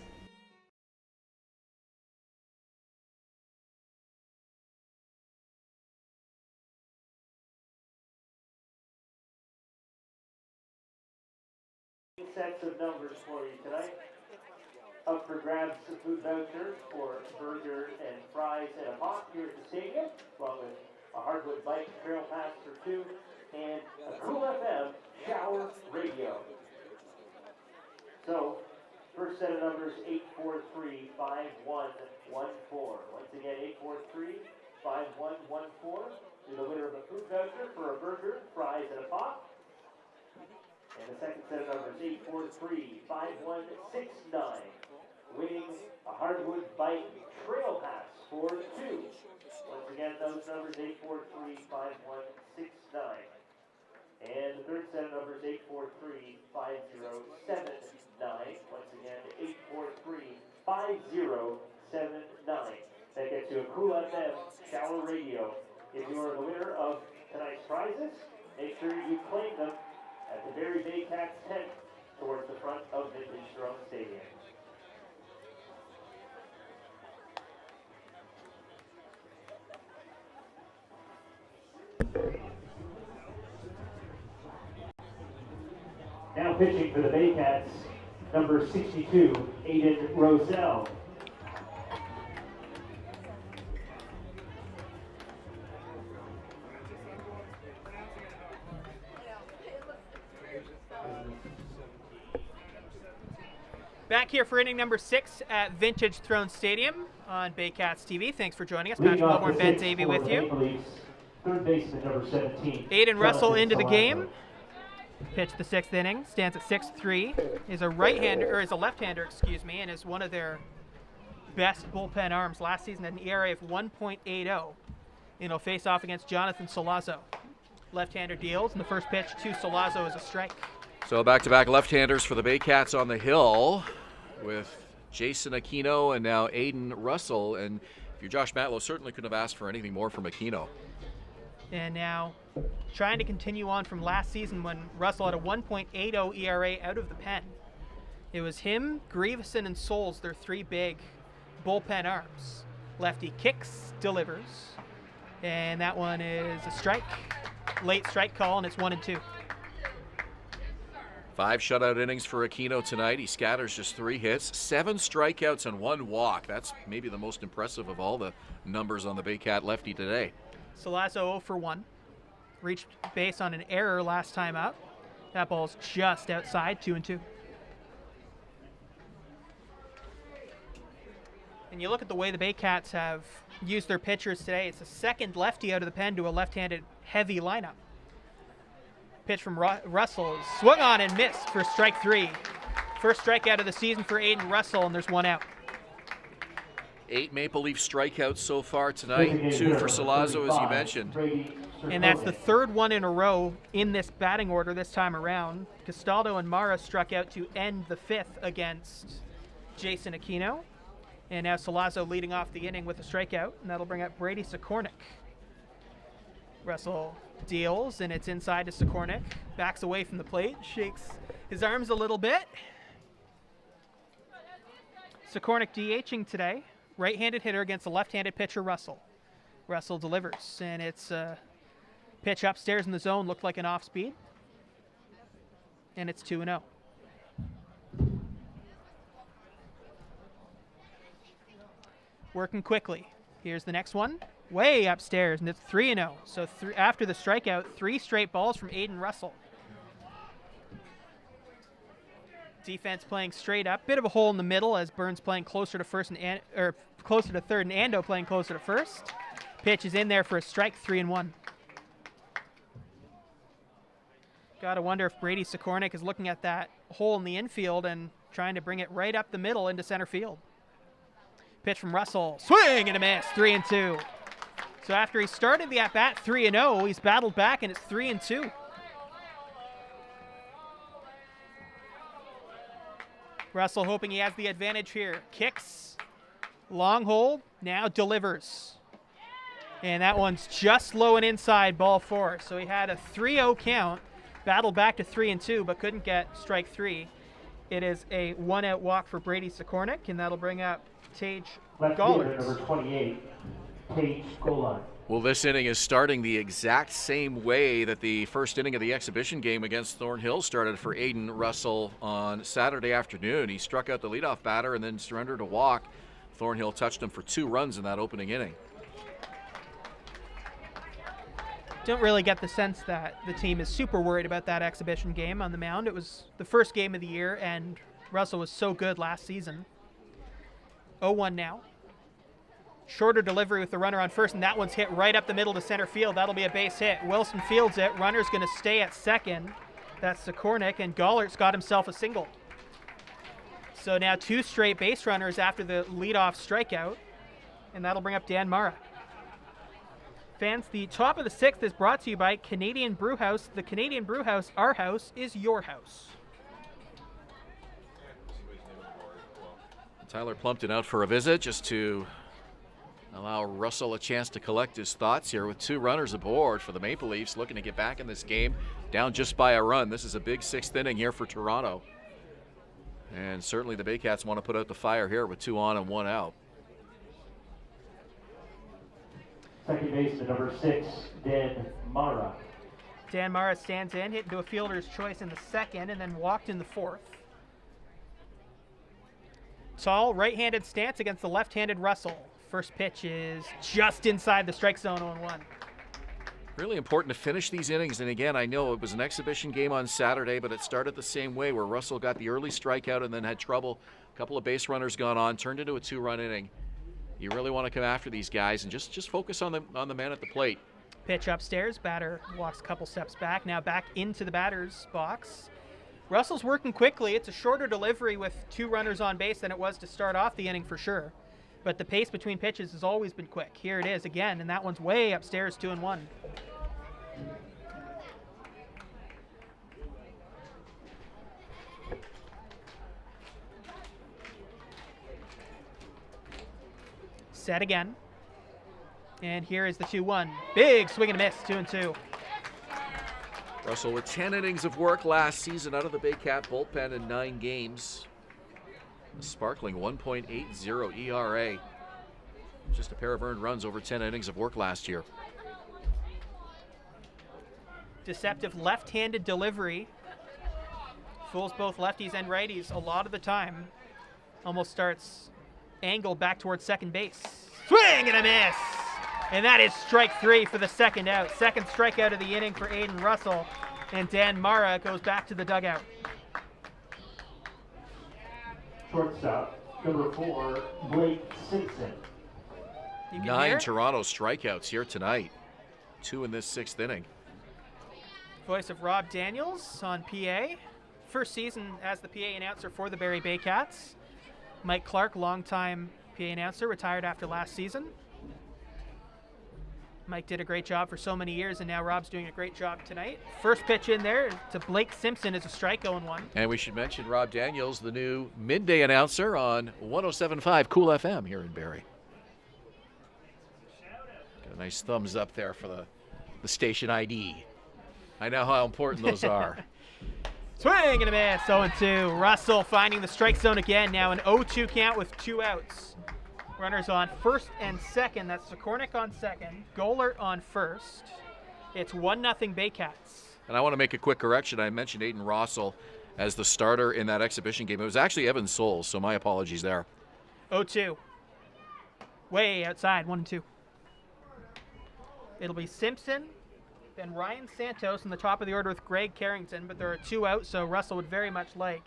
sets of numbers for you tonight. Up for grabs, the food voucher for burger and fries and a pop here at the stadium, along with a hardwood bike trail pass for 2, and a Cool FM shower radio. So, first set of numbers 843-5114. Once again, 843-5114. You're the winner of a food voucher for a burger, fries, and a pop. And the second set of numbers 843-5169. Winning a hardwood bike trail pass for 2. Once again, those numbers 843-5169. And the third set of numbers 843-5079. Once again, 843-5079. That gets you a Cool FM shower radio. If you are the winner of tonight's prizes, make sure you claim them at the Barrie Baycats tent towards the front of Vintage Throne Stadium. Now pitching for the Baycats, number 62, Aiden Roselle. Back here for inning number 6 at Vintage Throne Stadium on Baycats TV. Thanks for joining us. Patrick Melbourne, Ben Davy with you. Third baseman, number 17. Aiden Russell into the game. Pitched the 6th inning. Stands at 6'3". Is a left-hander, excuse me, and is one of their best bullpen arms. Last season had an ERA of 1.80. And he'll face off against Jonathan Solazzo. Left-hander deals, and the first pitch to Solazzo is a strike. So back-to-back left-handers for the Baycats on the hill with Jason Aquino and now Aiden Russell. And if you're Josh Matlow, certainly couldn't have asked for anything more from Aquino. And now trying to continue on from last season when Russell had a 1.80 ERA out of the pen. It was him, Grieveson, and Souls, their 3 big bullpen arms. Lefty kicks, delivers, and that one is a strike. Late strike call, and it's 1-2. 5 shutout innings for Aquino tonight. He scatters just 3 hits, 7 strikeouts, and 1 walk. That's maybe the most impressive of all the numbers on the Baycat lefty today. Solazzo 0 for 1. Reached base on an error last time up. That ball's just outside, 2-2. And you look at the way the Baycats have used their pitchers today. It's the second lefty out of the pen to a left-handed heavy lineup. Pitch from Russell, swung on and missed for strike 3. First strikeout of the season for Aiden Russell, and there's 1 out. 8 Maple Leaf strikeouts so far tonight, 2 for Solazzo, as you mentioned. And that's the 3rd one in a row in this batting order this time around. Castaldo and Mara struck out to end the 5th against Jason Aquino. And now Solazzo leading off the inning with a strikeout, and that'll bring up Brady Sikornik. Russell deals, and it's inside to Sikornik. Backs away from the plate, shakes his arms a little bit. Sikornik DHing today. Right-handed hitter against a left-handed pitcher, Russell. Russell delivers, and it's a pitch upstairs in the zone, looked like an off-speed. And it's 2-0. Working quickly. Here's the next one. Way upstairs, and it's 3-0. So after the strikeout, 3 straight balls from Aiden Russell. Defense playing straight up. Bit of a hole in the middle as Burns playing closer to first closer to third, and Ando playing closer to first. Pitch is in there for a strike, 3-1. Gotta wonder if Brady Sikornik is looking at that hole in the infield and trying to bring it right up the middle into center field. Pitch from Russell, swing and a miss, 3-2. So after he started the at-bat 3-0, he's battled back and it's 3-2. Russell hoping he has the advantage here. Kicks, long hold, now delivers. And that one's just low and inside, ball 4. So he had a 3-0 count, battled back to 3-2, but couldn't get strike 3. It is a 1-out walk for Brady Sikornik, and that'll bring up Tage Left Gollard. fielder, number 28, Page goal line. Well, this inning is starting the exact same way that the first inning of the exhibition game against Thornhill started for Aiden Russell on Saturday afternoon. He struck out the leadoff batter and then surrendered a walk. Thornhill touched him for 2 runs in that opening inning. Don't really get the sense that the team is super worried about that exhibition game on the mound. It was the first game of the year, and Russell was so good last season. 0-1 now. Shorter delivery with the runner on first, and that one's hit right up the middle to center field. That'll be a base hit. Wilson fields it. Runner's going to stay at second. That's Sikornik, and Gollert's got himself a single. So now 2 straight base runners after the leadoff strikeout, and that'll bring up Dan Mara. Fans, the top of the 6th is brought to you by Canadian Brewhouse. The Canadian Brewhouse, our house, is your house. Tyler Plumpton out for a visit just to allow Russell a chance to collect his thoughts here with 2 runners aboard for the Maple Leafs, looking to get back in this game, down just by a run. This is a big 6th inning here for Toronto. And certainly the Baycats want to put out the fire here with 2 on and 1 out. Second baseman, number 6, Dan Mara. Dan Mara stands in, hit into a fielder's choice in the 2nd, and then walked in the 4th. Tall, right-handed stance against the left-handed Russell. First pitch is just inside the strike zone, 0-1. Really important to finish these innings. And again, I know it was an exhibition game on Saturday, but it started the same way where Russell got the early strikeout and then had trouble. A couple of base runners gone on, turned into a 2-run inning. You really want to come after these guys and just focus on the man at the plate. Pitch upstairs. Batter walks a couple steps back. Now back into the batter's box. Russell's working quickly. It's a shorter delivery with 2 runners on base than it was to start off the inning for sure. But the pace between pitches has always been quick. Here it is again, and that one's way upstairs, 2-1. Set again. And here is the 2-1. Big swing and a miss, 2-2. Russell with 10 innings of work last season out of the Baycat bullpen in 9 games. A sparkling 1.80 ERA. Just a pair of earned runs over 10 innings of work last year. Deceptive left-handed delivery. Fools both lefties and righties a lot of the time. Almost starts angled back towards second base. Swing and a miss! And that is strike 3 for the 2nd out. 2nd strikeout of the inning for Aiden Russell. And Dan Mara goes back to the dugout. Shortstop, number 4, Blake Simpson. 9 Toronto strikeouts here tonight. 2 in this 6th inning. Voice of Rob Daniels on PA. First season as the PA announcer for the Barrie Baycats. Mike Clark, longtime PA announcer, retired after last season. Mike did a great job for so many years, and now Rob's doing a great job tonight. First pitch in there to Blake Simpson is a strike, 0-1. And we should mention Rob Daniels, the new midday announcer on 107.5 Cool FM here in Barrie. Got a nice thumbs up there for the station ID. I know how important those are. Swing and a miss, 0-2. Russell finding the strike zone again, now an 0-2 count with 2 outs. Runners on first and second. That's Sikornik on second, Golert on first. It's 1-0 Baycats. And I want to make a quick correction. I mentioned Aiden Russell as the starter in that exhibition game. It was actually Evan Souls, so my apologies there. 0-2. Way outside, 1-2. It'll be Simpson, then Ryan Santos in the top of the order with Greg Carrington, but there are 2 out, so Russell would very much like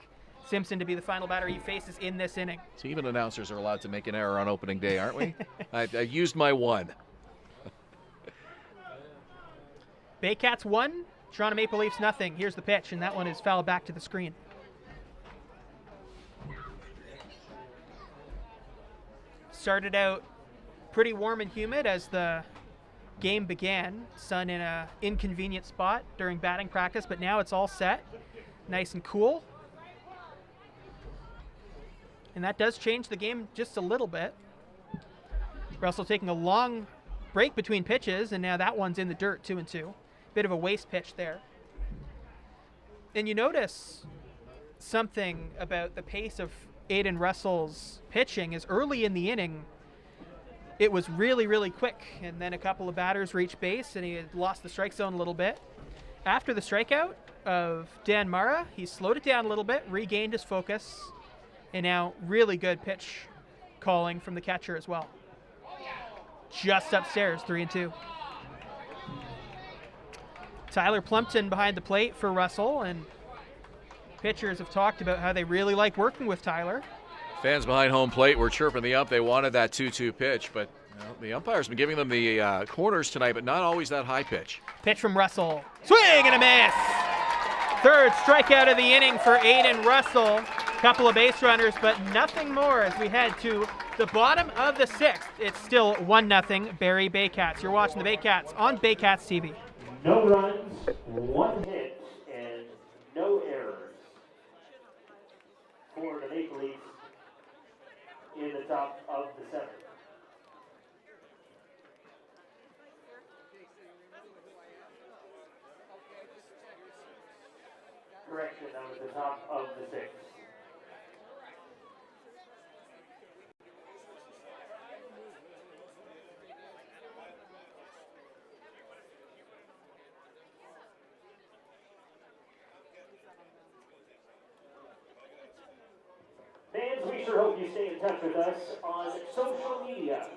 Simpson to be the final batter he faces in this inning. So even announcers are allowed to make an error on opening day, aren't we? I used my 1. Baycats 1, Toronto Maple Leafs 0. Here's the pitch, and that one is fouled back to the screen. Started out pretty warm and humid as the game began. Sun in an inconvenient spot during batting practice, but now it's all set. Nice and cool. And that does change the game just a little bit. Russell taking a long break between pitches, and now that one's in the dirt, 2-2. Bit of a waste pitch there. And you notice something about the pace of Aiden Russell's pitching is early in the inning, it was really, really quick. And then a couple of batters reached base, and he had lost the strike zone a little bit. After the strikeout of Dan Mara, he slowed it down a little bit, regained his focus, and now really good pitch calling from the catcher as well. Just upstairs, 3-2. Tyler Plumpton behind the plate for Russell, and pitchers have talked about how they really like working with Tyler. Fans behind home plate were chirping the ump. They wanted that 2-2 pitch, but the umpire's been giving them the corners tonight, but not always that high pitch. Pitch from Russell. Swing and a miss! Third strikeout of the inning for Aiden Russell. Couple of base runners, but nothing more as we head to the bottom of the sixth. It's still 1-0 Barrie Baycats. You're watching the Baycats on Baycats TV. No runs, 1 hit, and no errors for the Maple Leafs in the top of the seventh. Correction, that was the top of the sixth. Fans, we sure hope you stay in touch with us on social media.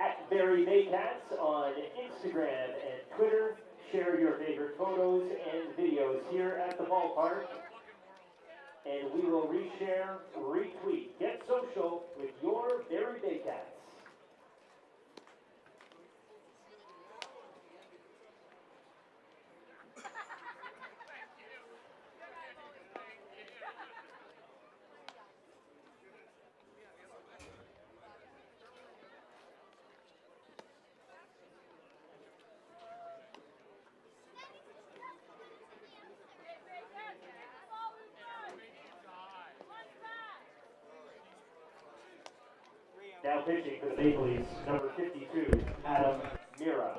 At Barrie Baycats on Instagram and Twitter. Share your favorite photos and videos here at the ballpark. And we will reshare, retweet, get social with your Barrie Baycats. Now pitching for the Maple Leafs, number 52, Adam Mira.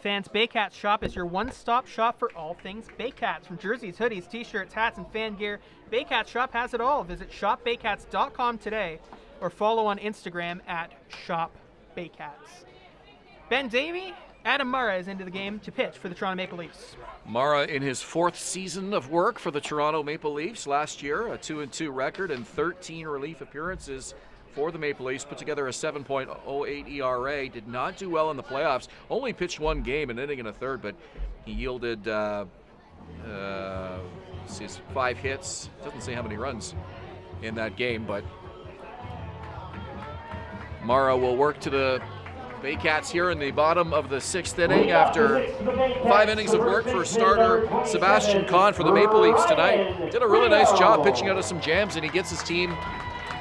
Fans, Baycats Shop is your one-stop shop for all things Baycats. From jerseys, hoodies, t-shirts, hats, and fan gear, Baycats Shop has it all. Visit shopbaycats.com today or follow on Instagram at shopbaycats. Ben Davy, Adam Mara is into the game to pitch for the Toronto Maple Leafs. Mara in his 4th season of work for the Toronto Maple Leafs. Last year, a 2-2 record and 13 relief appearances for the Maple Leafs, put together a 7.08 ERA, did not do well in the playoffs, only pitched 1 game, an inning and a third, but he yielded 5 hits, doesn't say how many runs in that game, but Mara will work to the Baycats here in the bottom of the 6th inning after 5 innings of work for starter Sebastian Khan for the Maple Leafs tonight. Did a really nice job pitching out of some jams, and he gets his team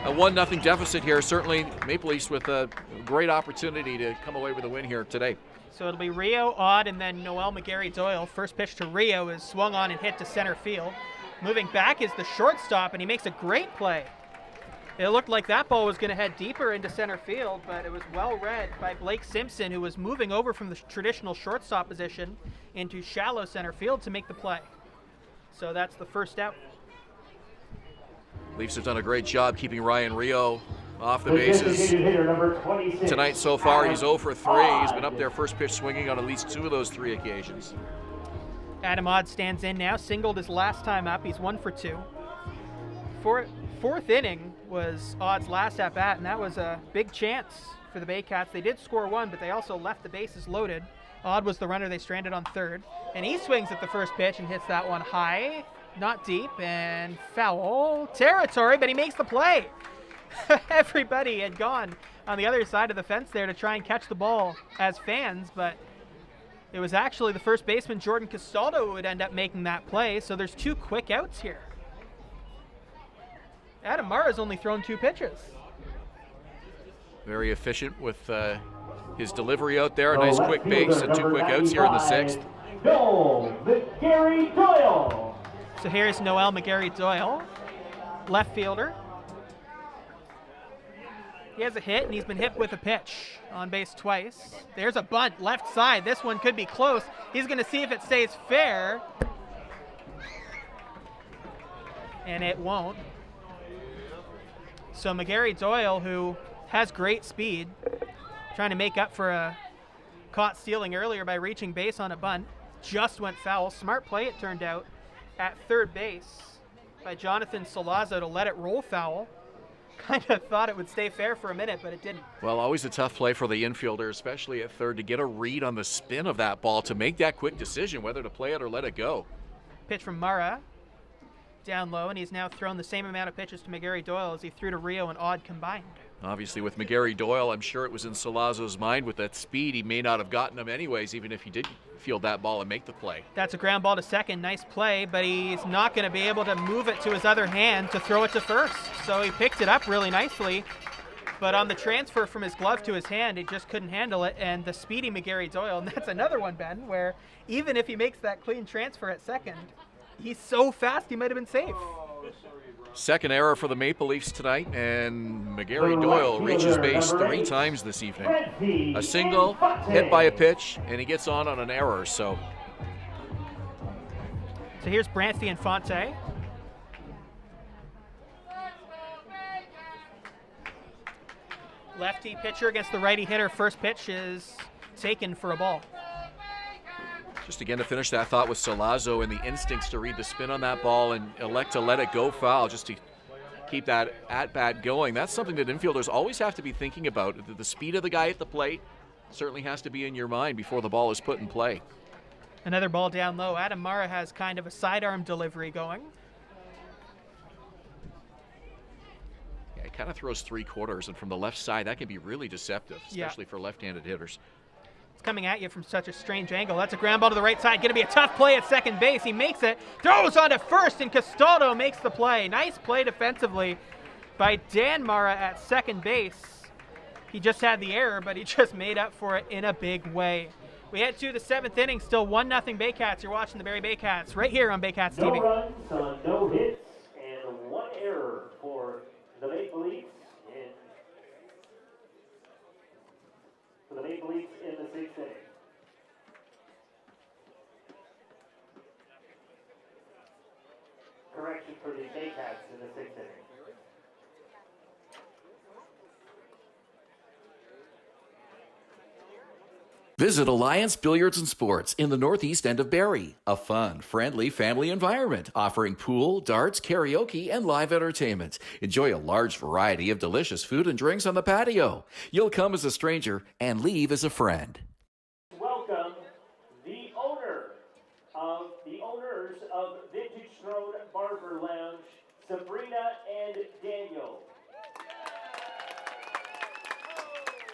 a 1-0 deficit here. Certainly Maple Leafs with a great opportunity to come away with a win here today. So it'll be Rio, Odd, and then Noel McGarry-Doyle. First pitch to Rio is swung on and hit to center field. Moving back is the shortstop, and he makes a great play. It looked like that ball was going to head deeper into center field, but it was well read by Blake Simpson, who was moving over from the traditional shortstop position into shallow center field to make the play. So that's the first out. Leafs have done a great job keeping Ryan Rio off the bases tonight so far. He's 0 for 3. He's been up there first pitch swinging on at least 2 of those 3 occasions. Adam Odd stands in now, singled his last time up. He's 1 for 2. Fourth inning was Odd's last at bat, and that was a big chance for the Baycats. They did score 1, but they also left the bases loaded. Odd was the runner they stranded on third, and he swings at the first pitch and hits that one high. Not deep, and foul territory, but he makes the play. Everybody had gone on the other side of the fence there to try and catch the ball as fans, but it was actually the first baseman, Jordan Castaldo, who would end up making that play, so there's 2 quick outs here. Adam Mara's only thrown 2 pitches. Very efficient with his delivery out there. A nice quick base and 2 quick outs here in the 6th. Noel McGarry-Doyle. So here's Noel McGarry-Doyle, left fielder. He has a hit, and he's been hit with a pitch on base twice. There's a bunt left side. This one could be close. He's going to see if it stays fair. And it won't. So McGarry-Doyle, who has great speed. Trying to make up for a caught stealing earlier by reaching base on a bunt. Just went foul. Smart play, it turned out, at third base by Jonathan Salazzo to let it roll foul. Kind of thought it would stay fair for a minute, but it didn't. Well, always a tough play for the infielder, especially at third, to get a read on the spin of that ball, to make that quick decision whether to play it or let it go. Pitch from Mara. Down low, and he's now thrown the same amount of pitches to McGarry Doyle as he threw to Rio and Odd combined. Obviously, with McGarry Doyle, I'm sure it was in Salazzo's mind with that speed. He may not have gotten him anyways, even if he did field that ball and make the play. That's a ground ball to second. Nice play, but he's not going to be able to move it to his other hand to throw it to first. So he picked it up really nicely, but on the transfer from his glove to his hand, he just couldn't handle it, and the speedy McGarry Doyle, and that's another one, Ben, where even if he makes that clean transfer at second, he's so fast he might have been safe. Second error for the Maple Leafs tonight, and McGarry Doyle reaches base 3 times this evening. A single, hit by a pitch, and he gets on an error. So here's Brantley and Fonte. Lefty pitcher against the righty hitter. First pitch is taken for a ball. just again to finish that thought with Salazzo and the instincts to read the spin on that ball and elect to let it go foul just to keep that at-bat going. That's something that infielders always have to be thinking about. The speed of the guy at the plate certainly has to be in your mind before the ball is put in play. Another ball down low. Adam Mara has kind of a sidearm delivery going. Yeah, he kind of throws three-quarters, and from the left side, that can be really deceptive, especially for left-handed hitters. It's coming at you from such a strange angle. That's a ground ball to the right side. Going to be a tough play at second base. He makes it, throws on to first, and Castaldo makes the play. Nice play defensively by Dan Mara at second base. He just had the error, but he just made up for it in a big way. We head to the seventh inning, still 1-0 Baycats. You're watching the Barrie Baycats right here on Baycats TV. No runs on no hits and one error for the Maple Leafs in the sixth inning. Correction for the Baycats in the sixth inning. Visit Alliance Billiards and Sports in the northeast end of Barrie. A fun, friendly family environment offering pool, darts, karaoke, and live entertainment. Enjoy a large variety of delicious food and drinks on the patio. You'll come as a stranger and leave as a friend. Welcome the owners of Vintage Throne Barber Lounge, Sabrina and Daniel.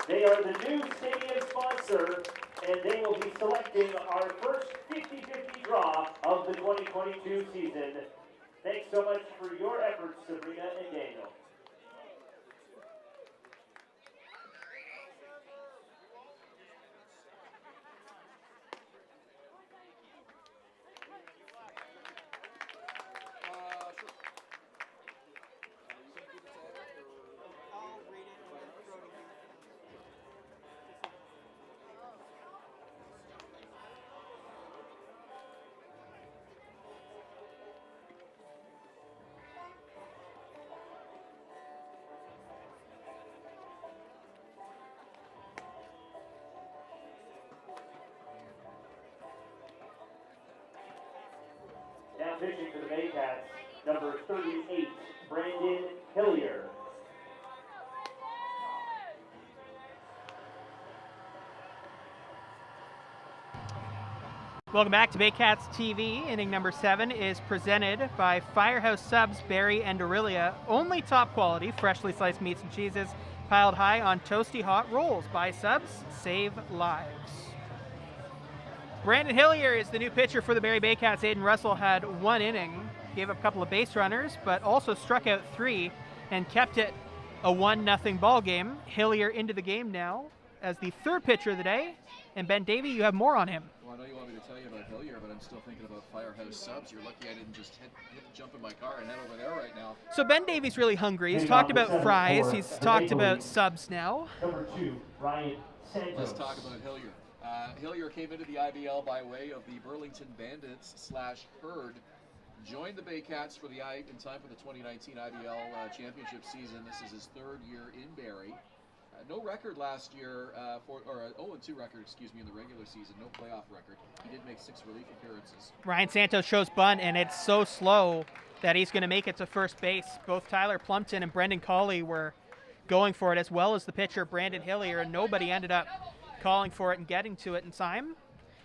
They are the new stadium sponsor, and they will be selecting our first 50-50 draw of the 2022 season. Thanks so much for your efforts, Sabrina and Daniel. Now pitching for the Baycats, number 38, Brandon Hillier. Welcome back to Baycats TV. Inning number 7 is presented by Firehouse Subs, Barrie and Aurelia. Only top quality, freshly sliced meats and cheeses piled high on toasty hot rolls. Buy subs, save lives. Brandon Hillier is the new pitcher for the Barrie Baycats. Aiden Russell had 1 inning, gave up a couple of base runners, but also struck out 3 and kept it a 1-0 ball game. Hillier into the game now as the third pitcher of the day. And Ben Davy, you have more on him. Well, I know you want me to tell you about Hillier, but I'm still thinking about Firehouse Subs. You're lucky I didn't just jump in my car and head over there right now. So Ben Davy's really hungry. He's talked about fries. He's talked about subs now. Number 2, Ryan Santos. Let's talk about Hillier. Hillier came into the IBL by way of the Burlington Bandits / Herd. Joined the Baycats in time for the 2019 IBL championship season. This is his 3rd year in Barrie. No record last year, or an 0-2 record, in the regular season. No playoff record. He did make 6 relief appearances. Ryan Santos shows bunt, and it's so slow that he's going to make it to first base. Both Tyler Plumpton and Brendan Cawley were going for it, as well as the pitcher, Brandon Hillier, and nobody ended up calling for it and getting to it in time.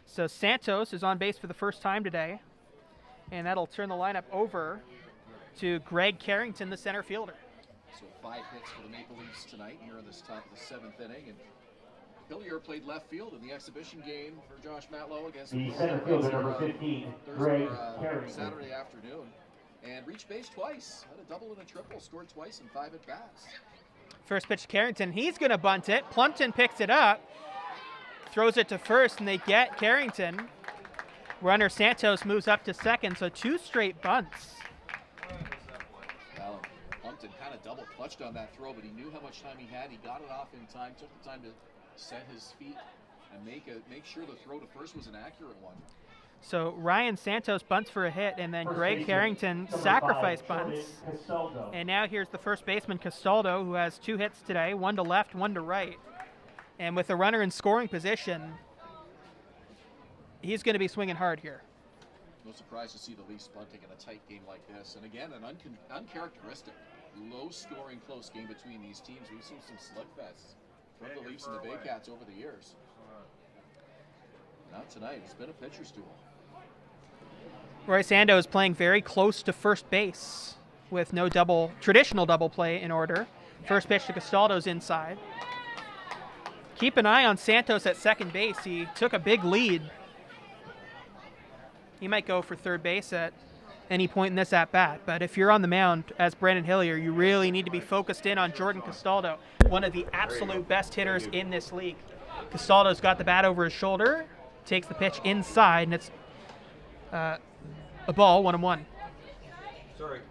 So Santos is on base for the first time today, and that'll turn the lineup over to Greg Carrington, the center fielder. So 5 hits for the Maple Leafs tonight here in this top of the 7th inning. And Hillier played left field in the exhibition game for Josh Matlow against the center fielder, number 15, Greg Carrington. Saturday afternoon. And reached base twice. Had a double and a triple. Scored twice in 5 at-bats. First pitch to Carrington. He's going to bunt it. Plumpton picks it up. Throws it to first, and they get Carrington. Runner Santos moves up to second, so 2 straight bunts. Well, Plumpton kind of double clutched on that throw, but he knew how much time he had. He got it off in time, took the time to set his feet and make sure the throw to first was an accurate one. So Ryan Santos bunts for a hit, and then Greg Carrington sacrifice bunts. And now here's the first baseman, Castaldo, who has 2 hits today, 1 to left, 1 to right. And with the runner in scoring position, he's going to be swinging hard here. No surprise to see the Leafs bunting in a tight game like this. And again, an uncharacteristic, low-scoring, close game between these teams. We've seen some slugfests from the Leafs and the Baycats over the years. Not tonight. It's been a pitcher's duel. Roy Sando is playing very close to first base with no traditional double play in order. First pitch to Castaldo's inside. Keep an eye on Santos at second base. He took a big lead. He might go for third base at any point in this at-bat, but if you're on the mound as Brandon Hillier, you really need to be focused in on Jordan Castaldo, one of the absolute best hitters in this league. Castaldo's got the bat over his shoulder, takes the pitch inside, and it's a ball, 1-1. Sorry.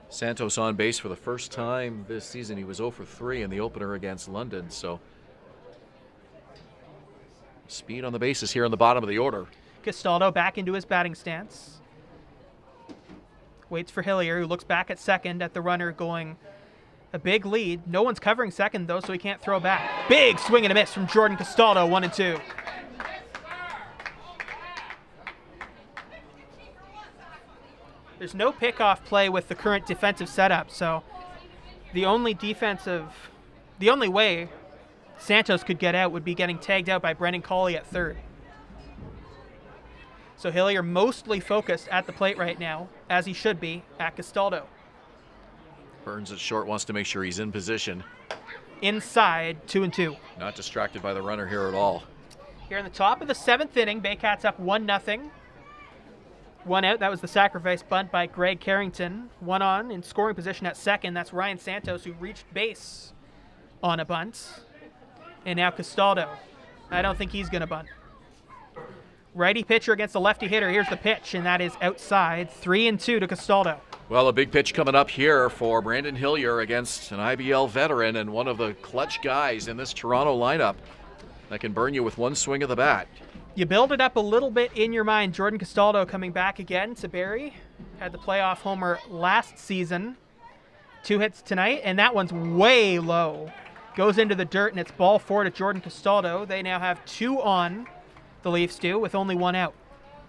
Santos on base for the first time this season. He was 0 for 3 in the opener against London, so speed on the bases here in the bottom of the order. Castaldo back into his batting stance. Waits for Hillier, who looks back at second at the runner going a big lead. No one's covering second, though, so he can't throw back. Big swing and a miss from Jordan Castaldo, 1-2. There's no pickoff play with the current defensive setup, so the only way Santos could get out would be getting tagged out by Brendan Cawley at third. So Hillier mostly focused at the plate right now, as he should be, at Castaldo. Burns at short, wants to make sure he's in position. Inside, 2-2. Not distracted by the runner here at all. Here in the top of the 7th inning, Baycats up 1-0. 1 out, that was the sacrifice bunt by Greg Carrington. 1 on, in scoring position at second, that's Ryan Santos, who reached base on a bunt. And now Castaldo. I don't think he's going to bunt. Righty pitcher against the lefty hitter. Here's the pitch, and that is outside. 3-2 to Castaldo. Well, a big pitch coming up here for Brandon Hillier against an IBL veteran and one of the clutch guys in this Toronto lineup that can burn you with one swing of the bat. You build it up a little bit in your mind. Jordan Castaldo coming back again to Barrie. Had the playoff homer last season. 2 hits tonight, and that one's way low. Goes into the dirt, and it's ball 4 to Jordan Castaldo. They now have 2 on. The Leafs do, with only 1 out.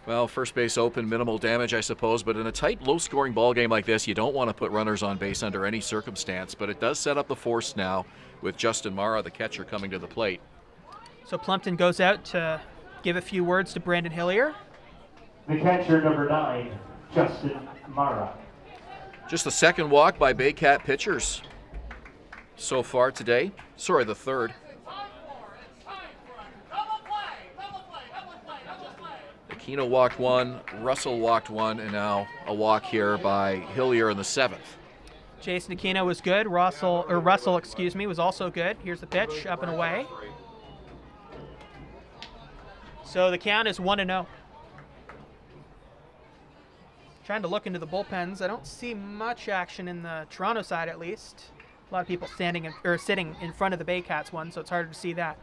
Well, first base open, minimal damage, I suppose, but in a tight, low-scoring ball game like this, you don't want to put runners on base under any circumstance, but it does set up the force now with Justin Mara, the catcher, coming to the plate. So Plumpton goes out to give a few words to Brandon Hillier. The catcher, number 9, Justin Mara. Just the second walk by Baycat pitchers so far today. Sorry, the third. Aquino walked 1, Russell walked 1, and now a walk here by Hillier in the 7th. Jason Aquino was good. Russell was also good. Here's the pitch, up and away. So the count is 1-0. Trying to look into the bullpens. I don't see much action in the Toronto side, at least. A lot of people sitting in front of the Baycats one, so it's harder to see that.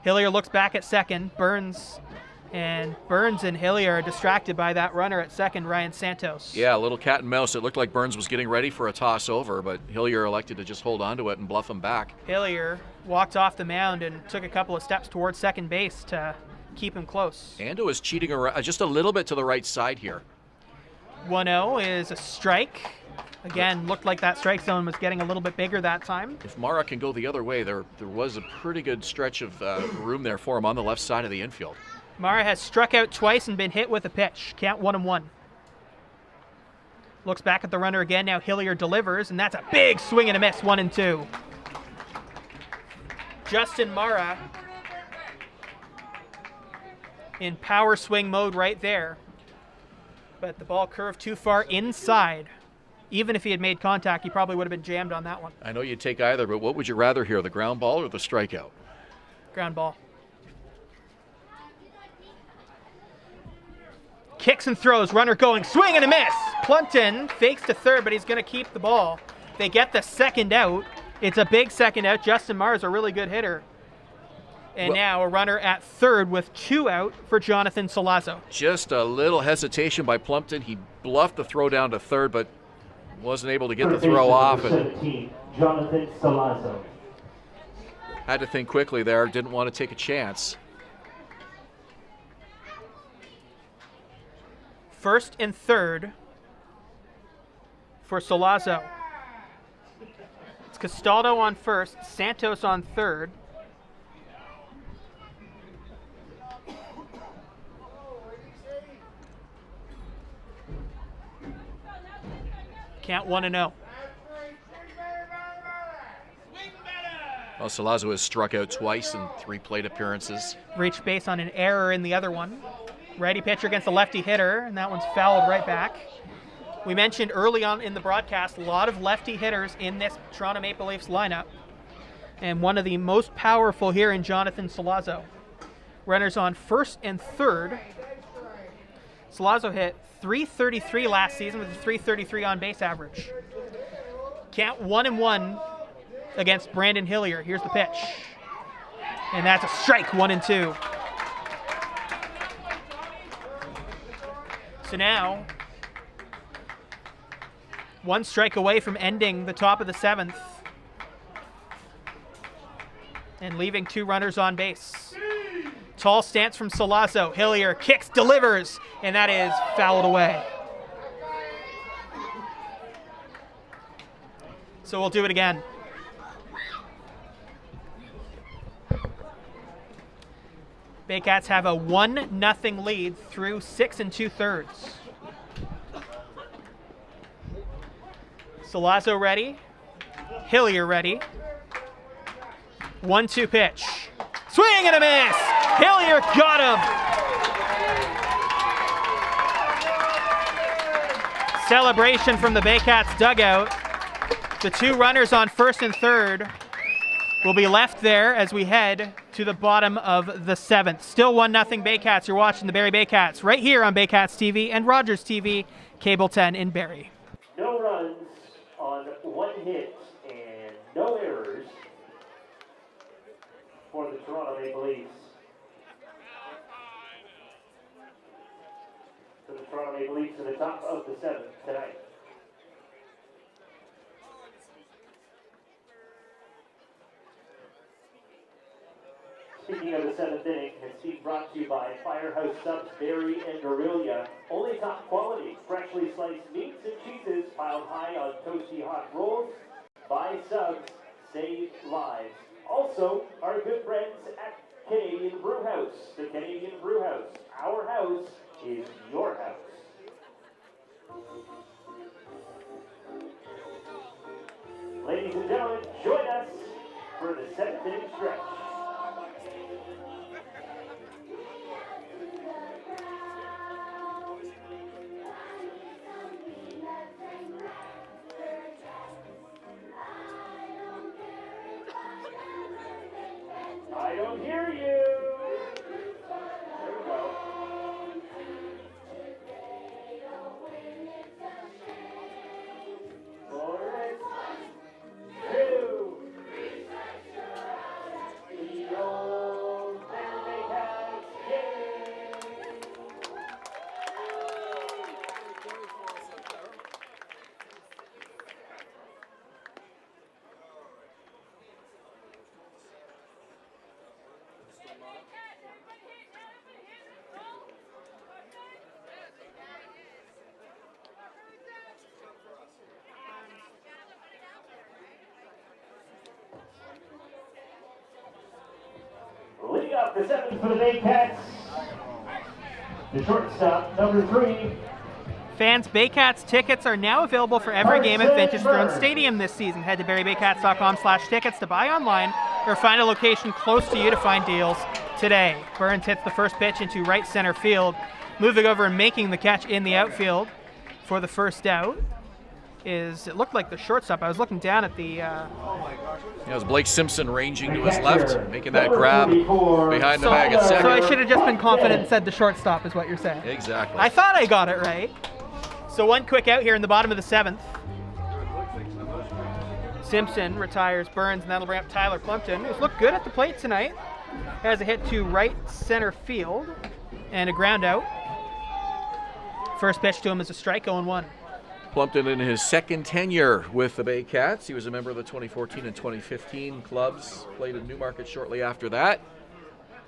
Hillier looks back at second. Burns And Burns and Hillier are distracted by that runner at second, Ryan Santos. Yeah, a little cat and mouse. It looked like Burns was getting ready for a toss over, but Hillier elected to just hold on to it and bluff him back. Hillier walked off the mound and took a couple of steps towards second base to keep him close. Ando is cheating around just a little bit to the right side here. 1-0 is a strike. Again, looked like that strike zone was getting a little bit bigger that time. If Mara can go the other way, there was a pretty good stretch of room there for him on the left side of the infield. Mara has struck out twice and been hit with a pitch. Count 1-1. Looks back at the runner again. Now Hillier delivers, and that's a big swing and a miss. 1-2. Justin Mara in power swing mode right there. But the ball curved too far inside. Even if he had made contact, he probably would have been jammed on that one. I know you'd take either, but what would you rather hear, the ground ball or the strikeout? Ground ball. Kicks and throws, runner going, swing and a miss. Plumpton fakes to third, but he's going to keep the ball. They get the second out. It's a big second out. Justin Mars, a really good hitter. And now a runner at third with 2 out for Jonathan Salazzo. Just a little hesitation by Plumpton. He bluffed the throw down to third, but wasn't able to get the throw off. And 17, Jonathan Salazzo. had to think quickly there. Didn't want to take a chance. First and third for Salazzo. It's Castaldo on first, Santos on third. Count 1-0. Well, Salazzo has struck out twice in 3 plate appearances. Reached base on an error in the other one. Righty pitcher against a lefty hitter, and that one's fouled right back. We mentioned early on in the broadcast, a lot of lefty hitters in this Toronto Maple Leafs lineup. And one of the most powerful here in Jonathan Salazzo. Runners on first and third. Salazzo hit .333 last season with a .333 on base average. Count 1-1 against Brandon Hillier. Here's the pitch. And that's a strike, 1-2. So now, 1 strike away from ending the top of the 7th and leaving 2 runners on base. Tall stance from Salazzo. Hillier kicks, delivers, and that is fouled away. So we'll do it again. Baycats have a 1-0 lead through 6 2/3. Salazzo ready. Hillier ready. 1-2 pitch. Swing and a miss! Hillier got him! Celebration from the Baycats dugout. The 2 runners on first and third will be left there as we head to the bottom of the 7th. Still 1-0 Baycats. You're watching the Barrie Baycats right here on Baycats TV and Rogers TV, Cable 10 in Barrie. No runs on 1 hit and no errors for the Toronto Maple Leafs. So the Toronto Maple Leafs to the top of the 7th tonight. Speaking of the 7th inning, it's being brought to you by Firehouse Subs, Barrie and Aurelia. Only top quality, freshly sliced meats and cheeses piled high on toasty hot rolls. Buy subs, save lives. Also, our good friends at Canadian Brew House. The Canadian Brew House. Our house is your house. Ladies and gentlemen, join us for the 7th inning stretch. I don't hear you. There we go. the 7th for the Baycats. The shortstop, number 3. Fans, Baycats tickets are now available for every game at Vintage Throne Stadium this season. Head to barriebaycats.com/tickets to buy online or find a location close to you to find deals today. Burns hits the first pitch into right center field. Moving over and making the catch in the outfield for the first out it looked like the shortstop. I was looking down at the... It was Blake Simpson ranging to his left, making that grab behind the bag at second. So I should have just been confident and said the shortstop is what you're saying. Exactly. I thought I got it right. So one quick out here in the bottom of the 7th. Simpson retires Burns, and that'll bring up Tyler Plumpton, who's looked good at the plate tonight. Has a hit to right center field and a ground out. First pitch to him is a strike, 0-1. Plumpton in his second tenure with the Baycats. He was a member of the 2014 and 2015 clubs. Played in Newmarket shortly after that.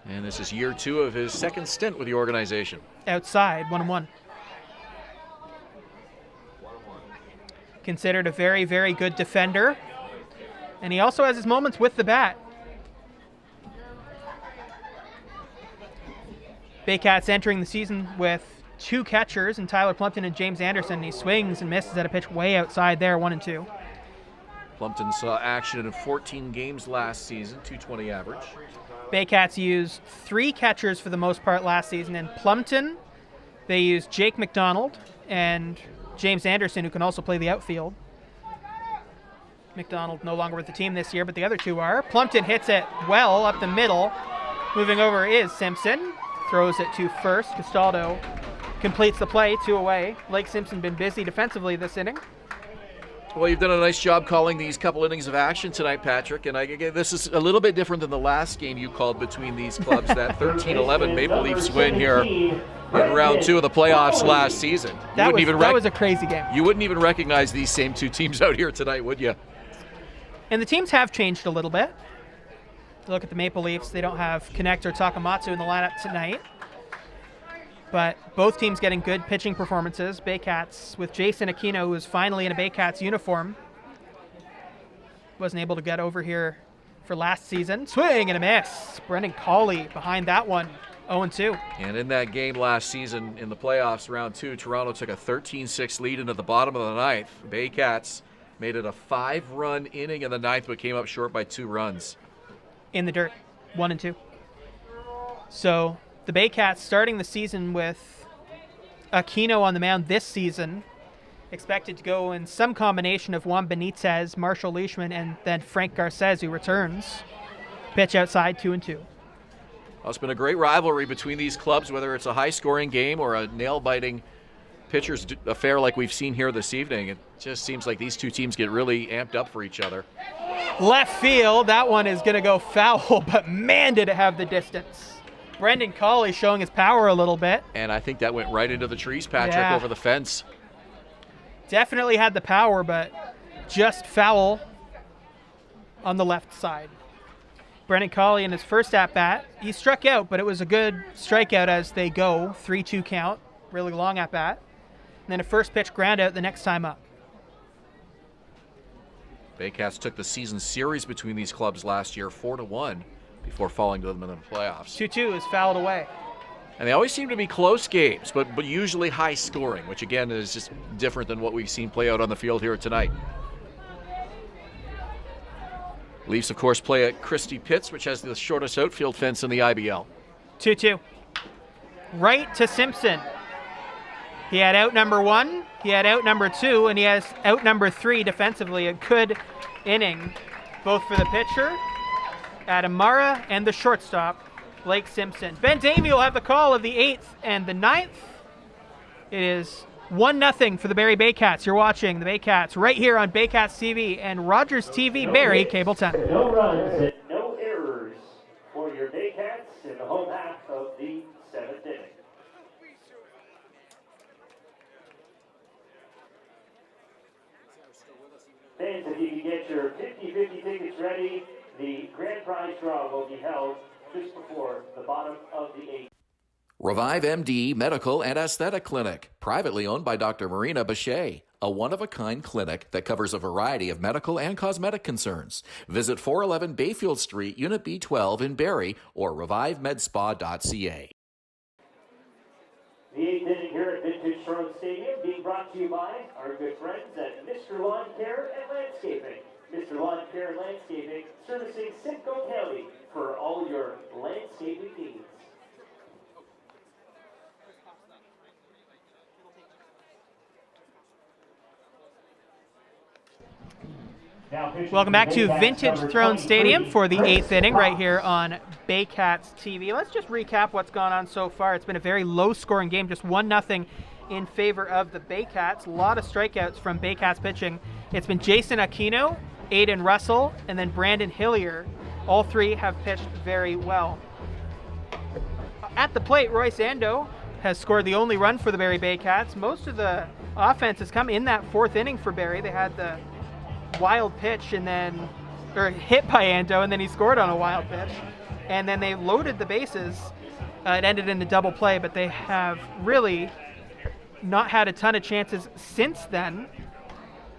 And this is year 2 of his second stint with the organization. Outside, 1-1. Considered a very, very good defender. And he also has his moments with the bat. Baycats entering the season with 2 catchers in Tyler Plumpton and James Anderson. He swings and misses at a pitch way outside there, 1-2. Plumpton saw action in 14 games last season, .220 average. Baycats used 3 catchers for the most part last season. And Plumpton, they used Jake McDonald and James Anderson, who can also play the outfield. McDonald no longer with the team this year, but the other 2 are. Plumpton hits it well up the middle. Moving over is Simpson. Throws it to first. Castaldo completes the play, 2 away. Blake Simpson been busy defensively this inning. Well, you've done a nice job calling these couple innings of action tonight, Patrick. And this is a little bit different than the last game you called between these clubs, that 13-11 Maple Leafs win here in round 2 of the playoffs last season. That was a crazy game. You wouldn't even recognize these same 2 teams out here tonight, would you? And the teams have changed a little bit. Look at the Maple Leafs. They don't have Connect or Takamatsu in the lineup tonight. But both teams getting good pitching performances. Baycats with Jason Aquino, who is finally in a Baycats uniform. Wasn't able to get over here for last season. Swing and a miss. Brendan Cawley behind that one, 0-2. And in that game last season in the playoffs, round 2, Toronto took a 13-6 lead into the bottom of the 9th. Baycats made it a 5-run inning in the 9th, but came up short by 2 runs. In the dirt, 1-2. So the Baycats starting the season with Aquino on the mound this season, expected to go in some combination of Juan Benitez, Marshall Leishman, and then Frank Garces, who returns. Pitch outside, 2-2. Well, it's been a great rivalry between these clubs, whether it's a high-scoring game or a nail-biting pitcher's affair like we've seen here this evening. It just seems like these 2 teams get really amped up for each other. Left field, that one is going to go foul, but man, did it have the distance. Brendan Cawley showing his power a little bit. And I think that went right into the trees, Patrick, Yeah. over the fence. Definitely had the power, but just foul on the left side. Brendan Cawley in his first at-bat, he struck out, but it was a good strikeout as they go. 3-2 count, really long at-bat. And then a first pitch ground out the next time up. Baycats took the season series between these clubs last year 4-1 before falling to them in the playoffs. 2-2 is fouled away. And they always seem to be close games, but usually high scoring, which again is just different than what we've seen play out on the field here tonight. Leafs, of course, play at Christie Pitts, which has the shortest outfield fence in the IBL. 2-2. Right to Simpson. He had out number 1, he had out number 2, and he has out number 3 defensively. A good inning, both for the pitcher, Adam Mara, and the shortstop, Blake Simpson. Ben Davy will have the call of the 8th and the 9th. It is 1-0 for the Barrie Baycats. You're watching the Baycats right here on Baycats TV and Rogers TV Barrie Cable 10. No runs and no errors for your Baycats in the home half of the 7th inning. Fans, if you can get your 50-50 tickets ready, the grand prize draw will be held just before the bottom of the 8th. Revive MD Medical and Aesthetic Clinic, privately owned by Dr. Marina Bechet. a one-of-a-kind clinic that covers a variety of medical and cosmetic concerns. Visit 411 Bayfield Street, Unit B12 in Barrie, or revivemedspa.ca. The 8th inning here at Vintage Throne Stadium being brought to you by our good friends at Mr. Lawn Care and Landscaping. Mr. Lawn Care and Landscaping, servicing Simcoe County for all your landscaping needs. Welcome back to Vintage Throne Stadium for the 8th inning right here on Baycats TV. Let's just recap what's gone on so far. It's been a very low-scoring game, just 1-0 in favor of the Baycats. A lot of strikeouts from Baycats pitching. It's been Jason Aquino, Aiden Russell, and then Brandon Hillier. All three have pitched very well. At the plate, Royce Ando has scored the only run for the Barrie Baycats. Most of the offense has come in that 4th inning for Barrie. They had the wild pitch and then, or hit by Ando, and then he scored on a wild pitch. And then they loaded the bases. It ended in a double play, but they have really not had a ton of chances since then.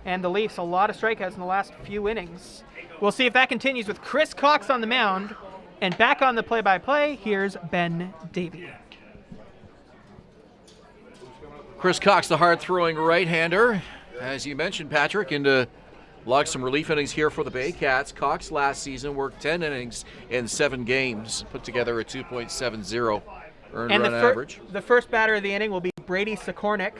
And the Leafs, a lot of strikeouts in the last few innings. We'll see if that continues with Chris Cox on the mound. And back on the play-by-play, here's Ben Davy. Chris Cox, the hard-throwing right-hander, as you mentioned, Patrick, into logged some relief innings here for the Baycats. Cox last season worked 10 innings in 7 games, put together a 2.70 earned run average. The first batter of the inning will be Brady Sikornik.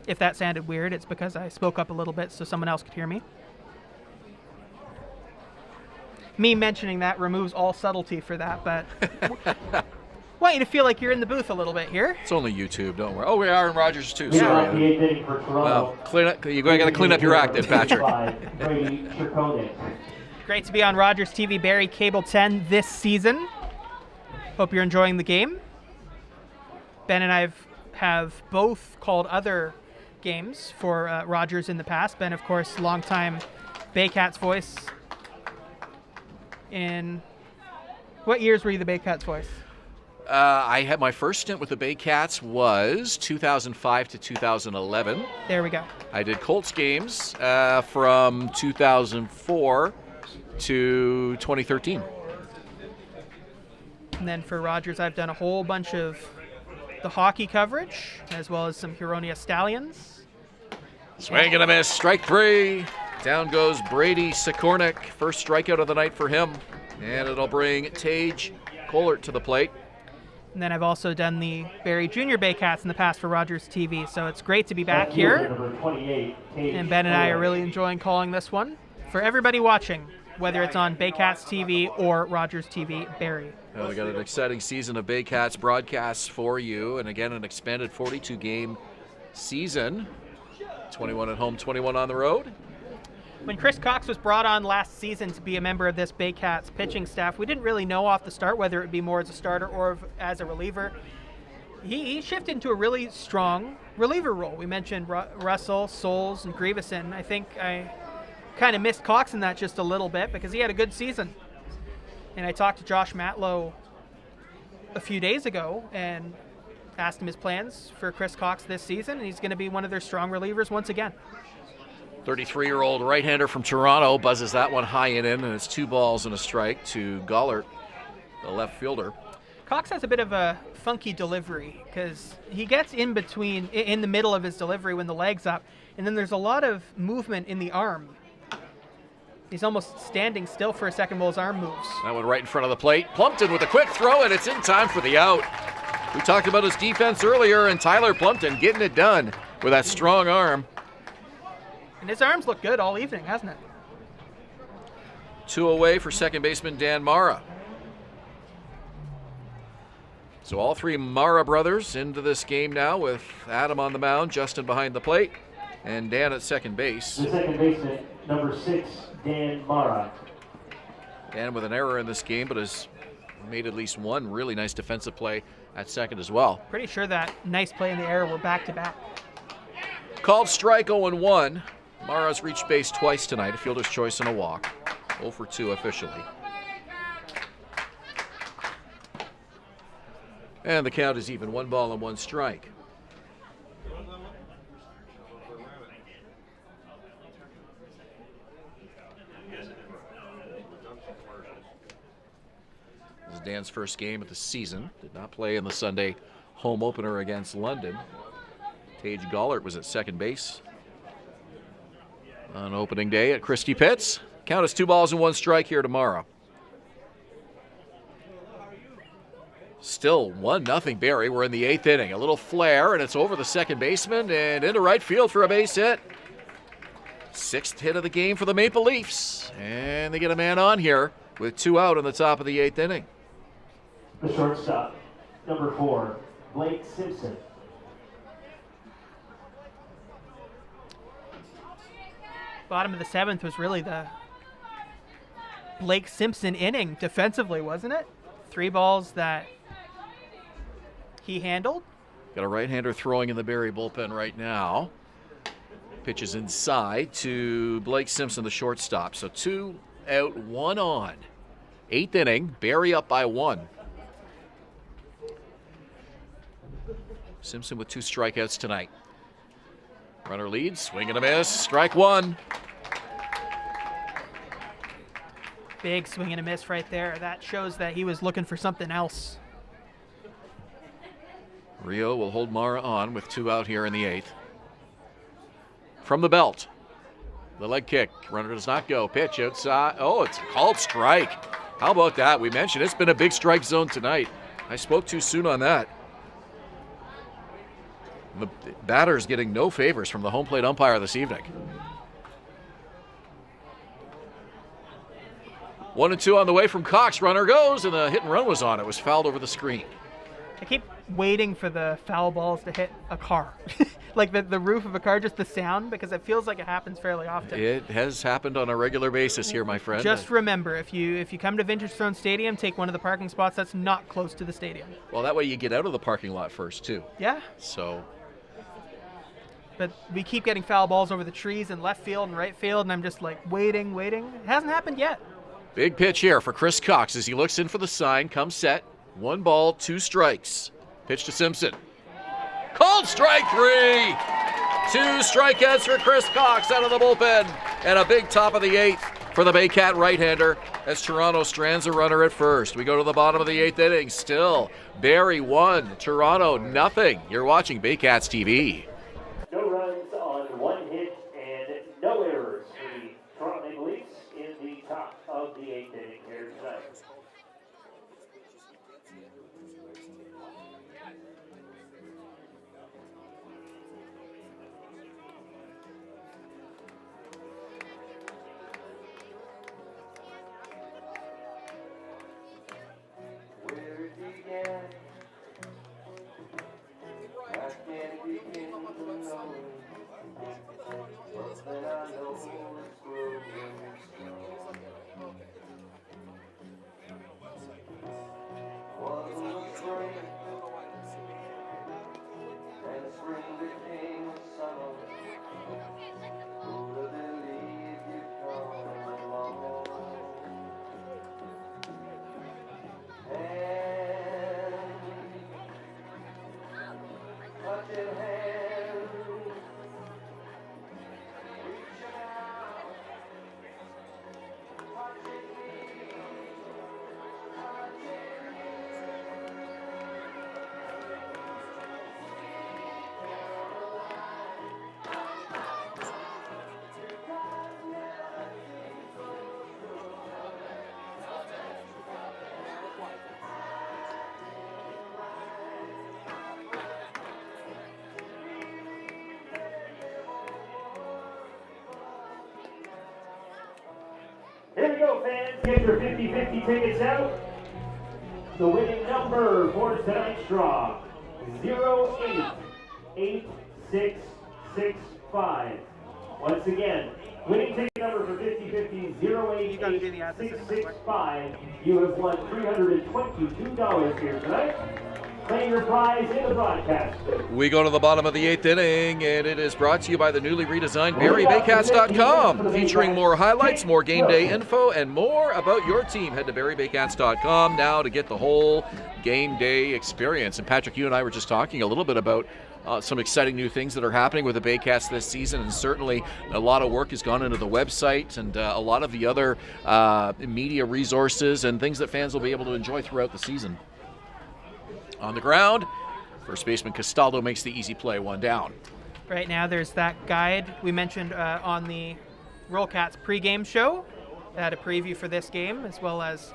If that sounded weird, it's because I spoke up a little bit so someone else could hear me. Me mentioning that removes all subtlety for that, but want you to feel like you're in the booth a little bit here. It's only YouTube, don't worry. Oh, we are in Rogers too. Sorry. Well, you got to clean up your act, then, Patrick. Great to be on Rogers TV Barrie Cable 10 this season. Hope you're enjoying the game. Ben and I have both called other games for Rogers in the past. Ben, of course, longtime Baycats voice. In what years were you the Baycats voice? I had my first stint with the Baycats was 2005 to 2011. There we go. I did Colts games from 2004 to 2013. And then for Rogers, I've done a whole bunch of the hockey coverage, as well as some Huronia Stallions. Swing and a miss, strike 3. Down goes Brady Sikornik. First strikeout of the night for him. And it'll bring Tage Kollert to the plate. And then I've also done the Barrie Junior Baycats in the past for Rogers TV, so it's great to be back here. And Ben and I are really enjoying calling this one. For everybody watching, whether it's on Baycats TV or Rogers TV Barrie. Well, we got an exciting season of Baycats broadcasts for you, and again, an expanded 42-game season. 21 at home, 21 on the road. When Chris Cox was brought on last season to be a member of this Baycats pitching staff, we didn't really know off the start whether it would be more as a starter or as a reliever. He shifted into a really strong reliever role. We mentioned Russell, Souls, and Grieveson. I think I kind of missed Cox in that just a little bit because he had a good season. And I talked to Josh Matlow a few days ago and asked him his plans for Chris Cox this season, and he's going to be one of their strong relievers once again. 33-year-old right-hander from Toronto buzzes that one high and in, and it's 2 balls and a strike to Gollert, the left fielder. Cox has a bit of a funky delivery because he gets in the middle of his delivery when the leg's up, and then there's a lot of movement in the arm. He's almost standing still for a second while his arm moves. That one right in front of the plate. Plumpton with a quick throw, and it's in time for the out. We talked about his defense earlier, and Tyler Plumpton getting it done with that strong arm. And his arms look good all evening, hasn't it? 2 away for second baseman Dan Mara. So all 3 Mara brothers into this game now with Adam on the mound, Justin behind the plate, and Dan at second base. The second baseman, number 6, Dan Mara. Dan with an error in this game, but has made at least one really nice defensive play at second as well. Pretty sure that nice play in the air were back-to-back. Called strike 0-1. Mara's reached base twice tonight, a fielder's choice and a walk. 0 for 2 officially. And the count is even, 1 ball and 1 strike. This is Dan's first game of the season. Did not play in the Sunday home opener against London. Tage Gollert was at second base on opening day at Christie Pitts. Count is 2 balls and 1 strike here tomorrow. Still 1-0 Barrie. We're in the 8th inning. A little flare, and it's over the second baseman and into right field for a base hit. 6th hit of the game for the Maple Leafs. And they get a man on here with 2 out in the top of the 8th inning. The shortstop, number 4, Blake Simpson. Bottom of the 7th was really the Blake Simpson inning defensively, wasn't it? 3 balls that he handled. Got a right-hander throwing in the Barrie bullpen right now. Pitches inside to Blake Simpson, the shortstop. So 2 out, 1 on. 8th inning, Barrie up by 1. Simpson with 2 strikeouts tonight. Runner leads, swing and a miss, strike 1. Big swing and a miss right there. That shows that he was looking for something else. Rio will hold Mara on with 2 out here in the 8th. From the belt, the leg kick. Runner does not go. Pitch outside. Oh, it's a called strike. How about that? We mentioned it's been a big strike zone tonight. I spoke too soon on that. The batter's getting no favors from the home plate umpire this evening. 1-2 on the way from Cox. Runner goes, and the hit and run was on. It was fouled over the screen. I keep waiting for the foul balls to hit a car. Like the roof of a car, just the sound, because it feels like it happens fairly often. It has happened on a regular basis here, my friend. Just remember, if you come to Vintage Throne Stadium, take one of the parking spots that's not close to the stadium. Well, that way you get out of the parking lot first, too. Yeah. So. But we keep getting foul balls over the trees in left field and right field, and I'm just like waiting. It hasn't happened yet. Big pitch here for Chris Cox as he looks in for the sign. Comes set. 1 ball, 2 strikes. Pitch to Simpson. Called strike 3. 2 strikeouts for Chris Cox out of the bullpen. And a big top of the 8th for the Baycat right-hander as Toronto strands a runner at first. We go to the bottom of the 8th inning. Still, Barrie 1, Toronto nothing. You're watching Baycats TV. No runs on 1 hit and no errors for the Toronto Maple Leafs in the top of the 8th inning here tonight. Here we go, fans. Get your 50-50 tickets out. The winning number for tonight's draw, 088665. Once again, winning ticket number for 50-50, 088665. You have won $322 here tonight. Claim your prize in the broadcast booth. We go to the bottom of the 8th inning, and it is brought to you by the newly redesigned BarrieBaycats.com, featuring more highlights, more game day info, and more about your team. Head to BarrieBaycats.com now to get the whole game day experience. And Patrick, you and I were just talking a little bit about some exciting new things that are happening with the Baycats this season, and certainly a lot of work has gone into the website and a lot of the other media resources and things that fans will be able to enjoy throughout the season. On the ground, first baseman Castaldo makes the easy play, one down. Right now there's that guide we mentioned on the Roll Cats pregame show. It had a preview for this game as well as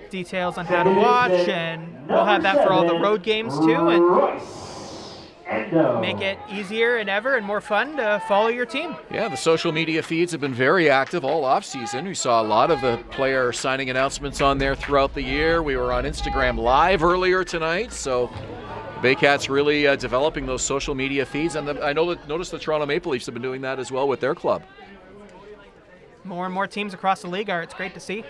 details on how to watch, and we'll have that for all the road games too, and make it easier and ever and more fun to follow your team. Yeah, the social media feeds have been very active all off-season. We saw a lot of the player signing announcements on there throughout the year. We were on Instagram Live earlier tonight, so Baycats really developing those social media feeds, and I noticed the Toronto Maple Leafs have been doing that as well with their club. More and more teams across the league are. It's great to see.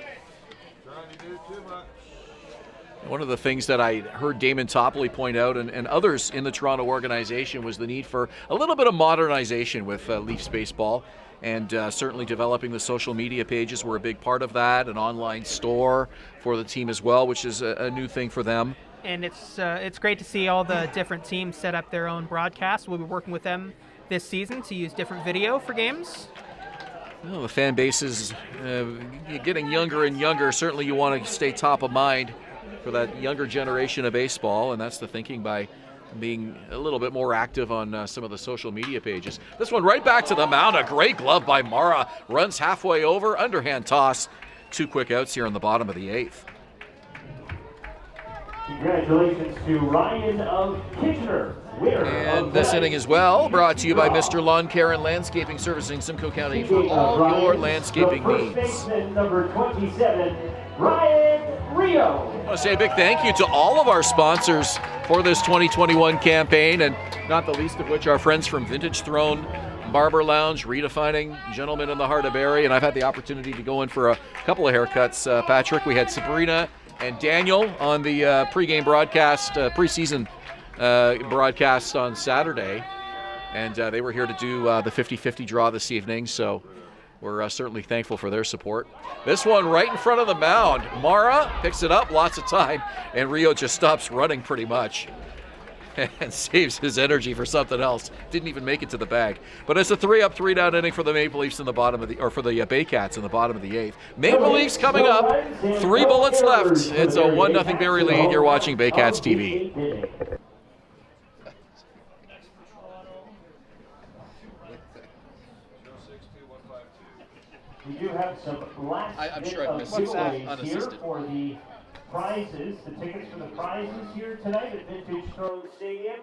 One of the things that I heard Damon Topley point out and others in the Toronto organization was the need for a little bit of modernization with Leafs baseball, and certainly developing the social media pages were a big part of that, an online store for the team as well, which is a new thing for them. And it's great to see all the different teams set up their own broadcasts. We'll be working with them this season to use different video for games. Well, the fan base is getting younger and younger. Certainly you want to stay top of mind for that younger generation of baseball, and that's the thinking by being a little bit more active on some of the social media pages. This one right back to the mound. A great glove by Mara. Runs halfway over, underhand toss. 2 quick outs here on the bottom of the 8th. Congratulations to Ryan of Kitchener, winner And this inning as well, brought to you by Mr. Lawn Care and Landscaping, servicing Simcoe County for all your landscaping needs. First baseman number 27, Ryan Rio. I want to say a big thank you to all of our sponsors for this 2021 campaign, and not the least of which our friends from Vintage Throne Barber Lounge, redefining Gentlemen in the Heart of Barrie. And I've had the opportunity to go in for a couple of haircuts. Patrick, we had Sabrina and Daniel on the pregame broadcast, preseason broadcast on Saturday, and they were here to do the 50-50 draw this evening, so we're certainly thankful for their support. This one right in front of the mound. Mara picks it up, lots of time, and Rio just stops running pretty much and saves his energy for something else. Didn't even make it to the bag. But it's a 3-up, 3-down inning for the Maple Leafs in the bottom of the, or for the Baycats in the bottom of the 8th. Maple Leafs coming up, 3 bullets left. It's a 1-0 Barrie lead. You're watching Baycats TV. We do have some last I'm bit sure I've of missed giveaways unassisted. here for the prizes, the tickets for the prizes here tonight at Vintage Throne Stadium.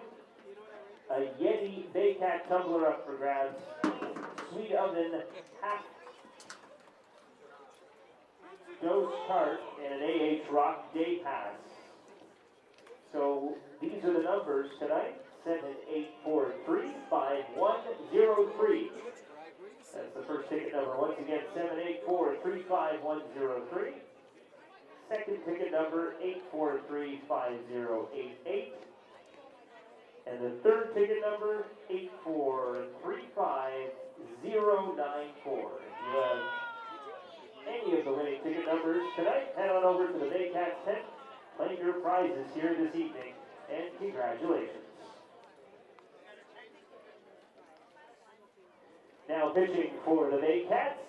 A Yeti Baycat tumbler up for grabs. Sweet oven half dose cart and an AH Rock day pass. So these are the numbers tonight: 7843-5103. That's the first ticket number. Once again, 784-35103. Second ticket number, 843-5088. And the third ticket number, 8435094. If you have any of the winning ticket numbers tonight, head on over to the Baycats tent, claim your prizes here this evening, and congratulations. Now pitching for the Baycats,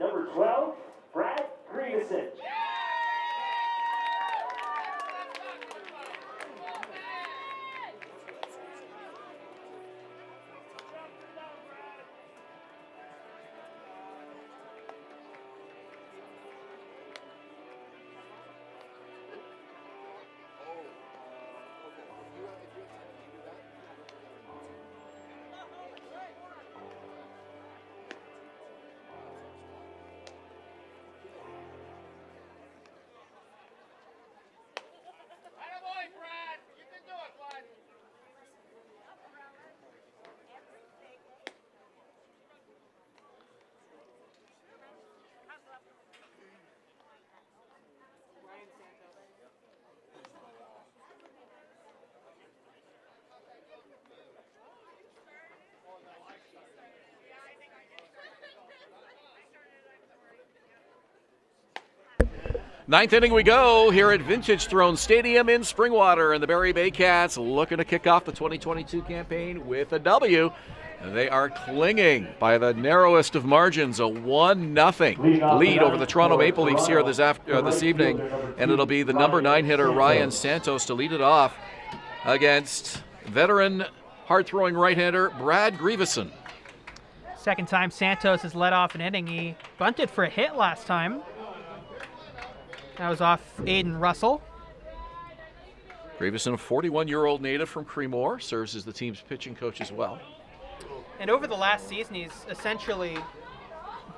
number 12, Brad Gregerson. Ninth inning we go here at Vintage Throne Stadium in Springwater, and the Barrie Baycats looking to kick off the 2022 campaign with a W. They are clinging by the narrowest of margins, a 1-0 lead over the Toronto Maple Leafs here this evening, and it'll be the number 9 hitter Ryan Santos to lead it off against veteran hard-throwing right-hander Brad Grieveson. Second time Santos has led off an inning. He bunted for a hit last time. That was off Aiden Russell. Grieveson, a 41-year-old native from Creemore, serves as the team's pitching coach as well. And over the last season, he's essentially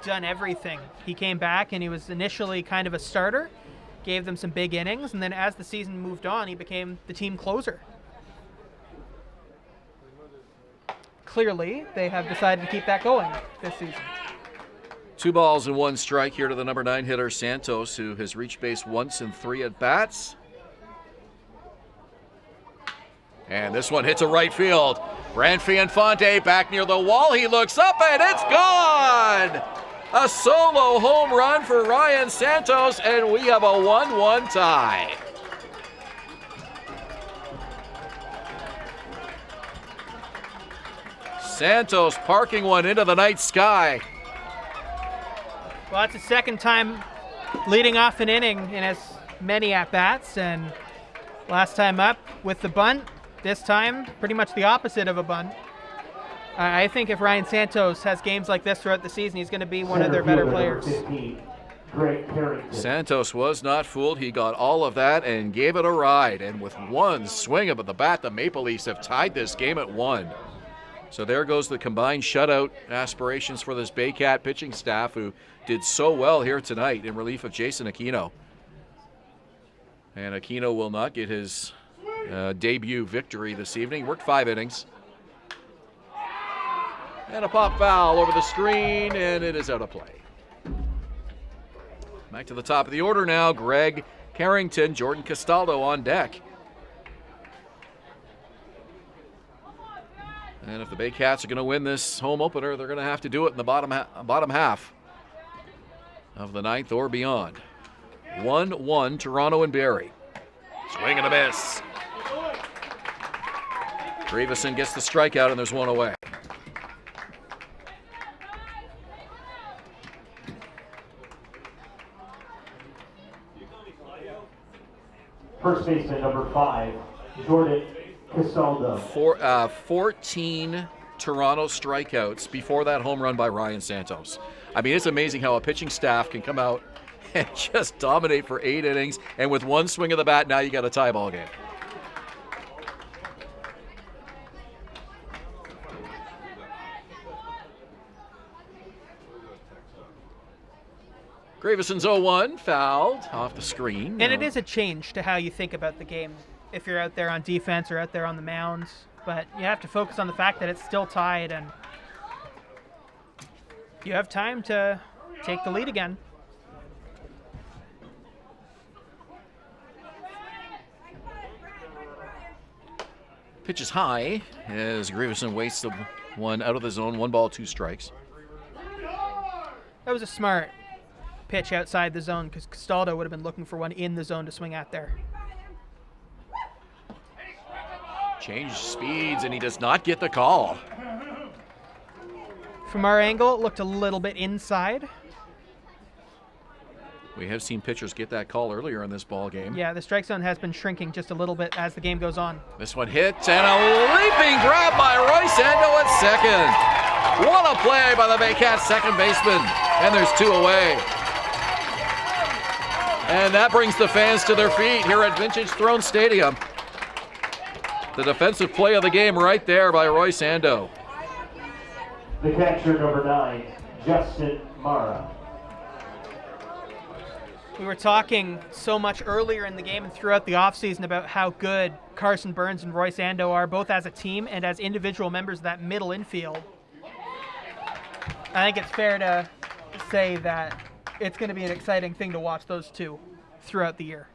done everything. He came back and he was initially kind of a starter, gave them some big innings, and then as the season moved on, he became the team closer. Clearly, they have decided to keep that going this season. 2 balls and 1 strike here to the number 9 hitter Santos, who has reached base once in 3 at-bats. And this one hits a right field. Branfi Infante back near the wall. He looks up and it's gone! A solo home run for Ryan Santos, and we have a 1-1 tie. Santos parking one into the night sky. Well, it's the second time leading off an inning in as many at-bats, and last time up with the bunt, this time pretty much the opposite of a bunt. I think if Ryan Santos has games like this throughout the season, he's going to be one of their better players. Santos was not fooled. He got all of that and gave it a ride, and with one swing of the bat, the Maple Leafs have tied this game at 1. So there goes the combined shutout aspirations for this Baycat pitching staff, who did so well here tonight in relief of Jason Aquino. And Aquino will not get his debut victory this evening. Worked 5 innings. And a pop foul over the screen, and it is out of play. Back to the top of the order now. Greg Carrington, Jordan Castaldo on deck. And if the Baycats are going to win this home opener, they're going to have to do it in the bottom half of the 9th or beyond. 1-1 Toronto and Barrie. Swing and a miss. Grieveson gets the strikeout, and there's 1 away. First baseman number 5, Jordan Castaldo. 14 Toronto strikeouts before that home run by Ryan Santos. I mean, it's amazing how a pitching staff can come out and just dominate for 8 innings, and with 1 swing of the bat, now you got a tie ball game. Grieveson's 0-1, fouled off the screen. And it is a change to how you think about the game if you're out there on defense or out there on the mounds. But you have to focus on the fact that it's still tied and you have time to take the lead again. Pitch is high as Grieveson wastes the one out of the zone. 1 ball, 2 strikes. That was a smart pitch outside the zone because Castaldo would have been looking for one in the zone to swing at there. Change speeds, and he does not get the call. From our angle, it looked a little bit inside. We have seen pitchers get that call earlier in this ball game. Yeah, the strike zone has been shrinking just a little bit as the game goes on. This one hits, and a leaping grab by Royce Ando at second. What a play by the Baycats second baseman, and there's 2 away. And that brings the fans to their feet here at Vintage Throne Stadium. The defensive play of the game right there by Royce Ando. The catcher number 9, Justin Mara. We were talking so much earlier in the game and throughout the offseason about how good Carson Burns and Royce Ando are, both as a team and as individual members of that middle infield. I think it's fair to say that it's going to be an exciting thing to watch those two throughout the year.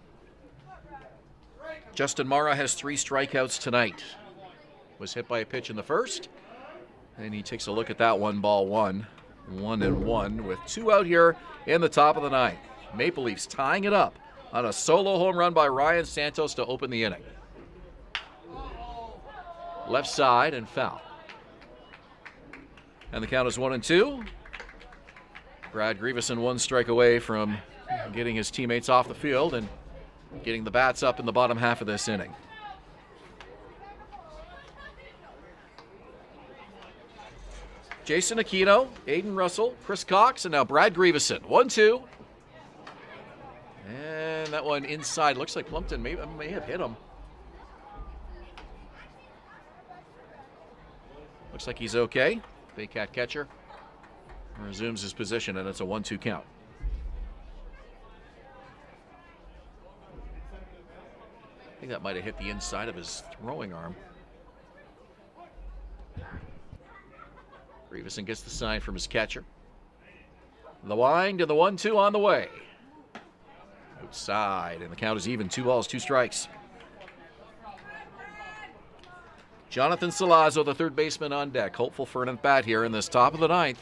Justin Mara has 3 strikeouts tonight. Was hit by a pitch in the first, and he takes a look at that 1 ball 1. 1-1 with 2 out here in the top of the 9th. Maple Leafs tying it up on a solo home run by Ryan Santos to open the inning. Left side and foul. And the count is 1-2. Brad Grieveson 1 strike away from getting his teammates off the field and getting the bats up in the bottom half of this inning. Jason Aquino, Aiden Russell, Chris Cox, and now Brad Grieveson. 1-2. And that one inside. Looks like Plumpton may have hit him. Looks like he's okay. Baycat catcher resumes his position, and it's a 1-2 count. I think that might have hit the inside of his throwing arm. Grieveson gets the sign from his catcher. The wind and the 1-2 on the way. Outside, and the count is even. 2 balls, 2 strikes. Jonathan Salazzo, the third baseman, on deck. Hopeful for an at-bat here in this top of the 9th.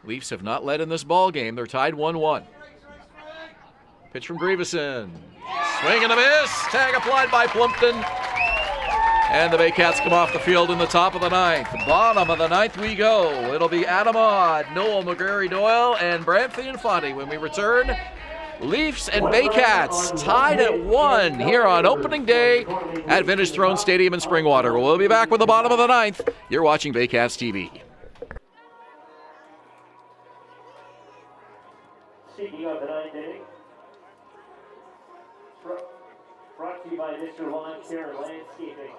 Leafs have not led in this ball game. They're tied 1-1. Pitch from Grieveson. Swing and a miss. Tag applied by Plumpton. And the Baycats come off the field in the top of the 9th. Bottom of the 9th we go. It'll be Adam Odd, Noel McGarry-Doyle, and Brantley Infante when we return. Leafs and Baycats tied at 1 here on opening day at Vintage Throne Stadium in Springwater. We'll be back with the bottom of the 9th. You're watching Baycats TV. Speaking of the 9th inning, brought to you by Mr. Lawn Care and Landscaping.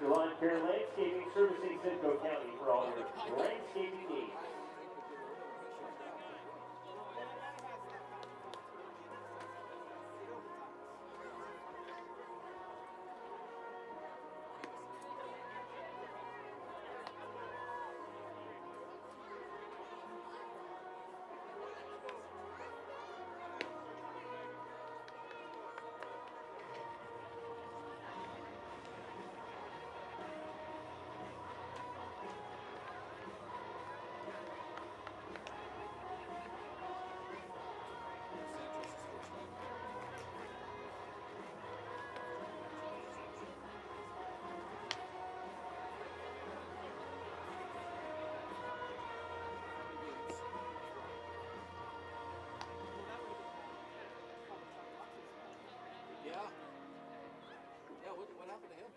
Mr. Lawn Care and Landscaping, servicing Simcoe County for all your landscaping needs. What happened to him?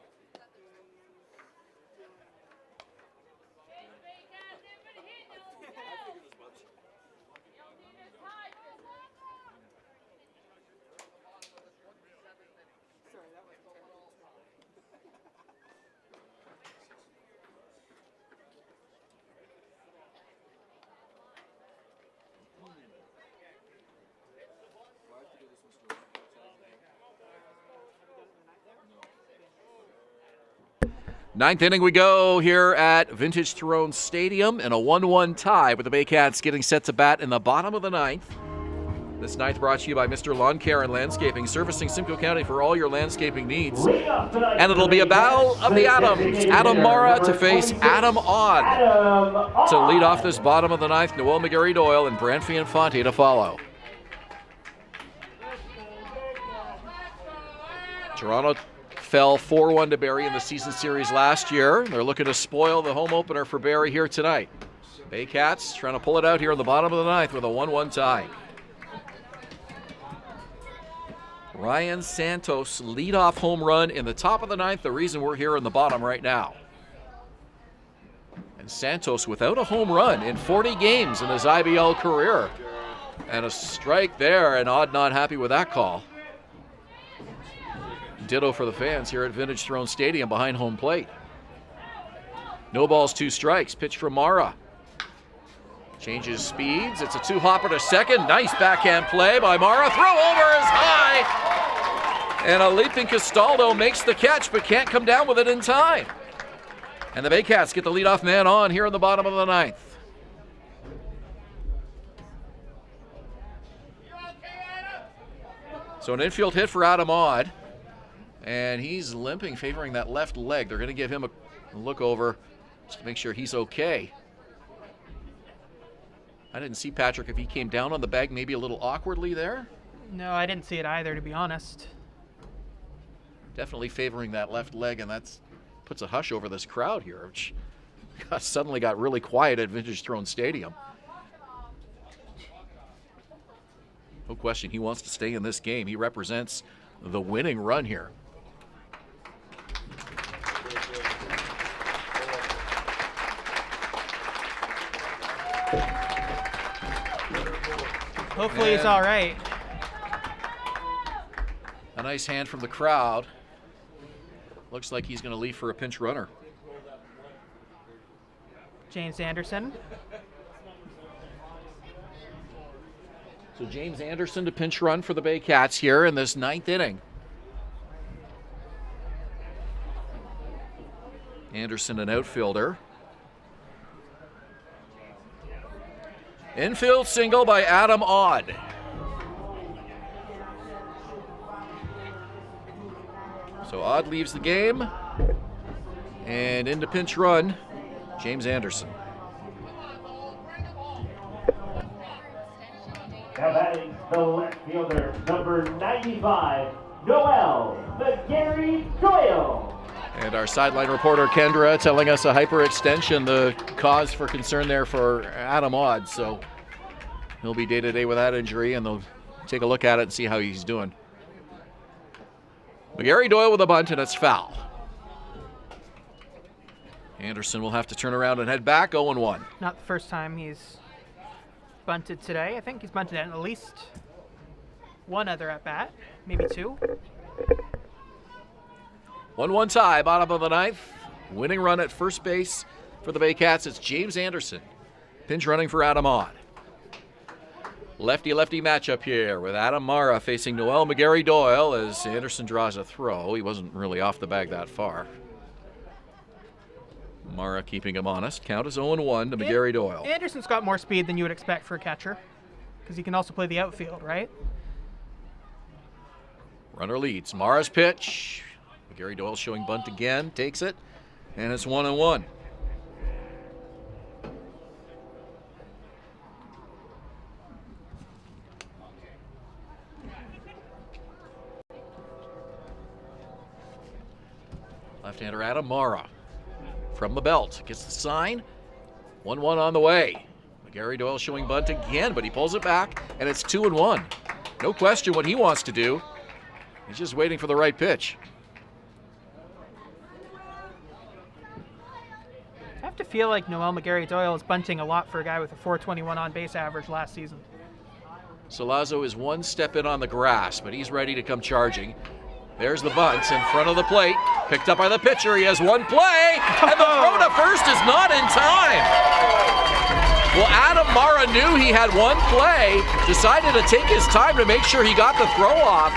Ninth inning we go here at Vintage Throne Stadium in a 1-1 tie with the Baycats getting set to bat in the bottom of the 9th. This 9th brought to you by Mr. Lawn Care and Landscaping, servicing Simcoe County for all your landscaping needs. And it'll be a battle of the Adams. Adam Mara to face Adam Odd to lead off this bottom of the 9th. Noel McGarry-Doyle and Brantley Infante to follow. Toronto fell 4-1 to Barrie in the season series last year. They're looking to spoil the home opener for Barrie here tonight. Baycats trying to pull it out here in the bottom of the 9th with a 1-1 tie. Ryan Santos leadoff home run in the top of the 9th, the reason we're here in the bottom right now. And Santos without a home run in 40 games in his IBL career. And a strike there, and Odd not happy with that call. Ditto for the fans here at Vintage Throne Stadium behind home plate. No balls, 2 strikes. Pitch from Mara. Changes speeds. It's a 2-hopper to second. Nice backhand play by Mara. Throw over is high. And a leaping Castaldo makes the catch but can't come down with it in time. And the Baycats get the leadoff man on here in the bottom of the 9th. So an infield hit for Adam Odd. And he's limping, favoring that left leg. They're going to give him a look over just to make sure he's okay. I didn't see Patrick if he came down on the bag maybe a little awkwardly there. No, I didn't see it either, to be honest. Definitely favoring that left leg, and that puts a hush over this crowd here, which suddenly got really quiet at Vintage Throne Stadium. No question, he wants to stay in this game. He represents the winning run here. Hopefully he's all right. A nice hand from the crowd. Looks like he's going to leave for a pinch runner. James Anderson. So James Anderson to pinch run for the Baycats here in this 9th inning. Anderson, an outfielder. Infield single by Adam Odd. So Odd leaves the game, and into pinch run, James Anderson. Now batting the left fielder, number 95, Noel McGarry Doyle. And our sideline reporter Kendra telling us a hyperextension, the cause for concern there for Adam Odd. So he'll be day-to-day with that injury, and they'll take a look at it and see how he's doing. McGarry Doyle with a bunt, and it's foul. Anderson will have to turn around and head back, 0-1. Not the first time he's bunted today. I think he's bunted at least one other at-bat, maybe two. 1-1 tie, bottom of the 9th. Winning run at first base for the Baycats. It's James Anderson. Pinch running for Adam Odd. Lefty-lefty matchup here with Adam Mara facing Noel McGarry Doyle as Anderson draws a throw. He wasn't really off the bag that far. Mara keeping him honest. Count is 0-1 to McGarry Doyle. Anderson's got more speed than you would expect for a catcher because he can also play the outfield, right? Runner leads. Mara's pitch. McGarry Doyle showing bunt again. Takes it. And it's 1-1. Left-hander Adam Mara from the belt. Gets the sign. 1-1 on the way. McGarry Doyle showing bunt again, but he pulls it back, and it's 2-1. No question what he wants to do. He's just waiting for the right pitch. I have to feel like Noel McGarry Doyle is bunting a lot for a guy with a 421 on-base average last season. Salazzo is one step in on the grass, but he's ready to come charging. There's the bunt in front of the plate. Picked up by the pitcher. He has one play, and the throw to first is not in time. Well, Adam Mara knew he had one play, decided to take his time to make sure he got the throw off,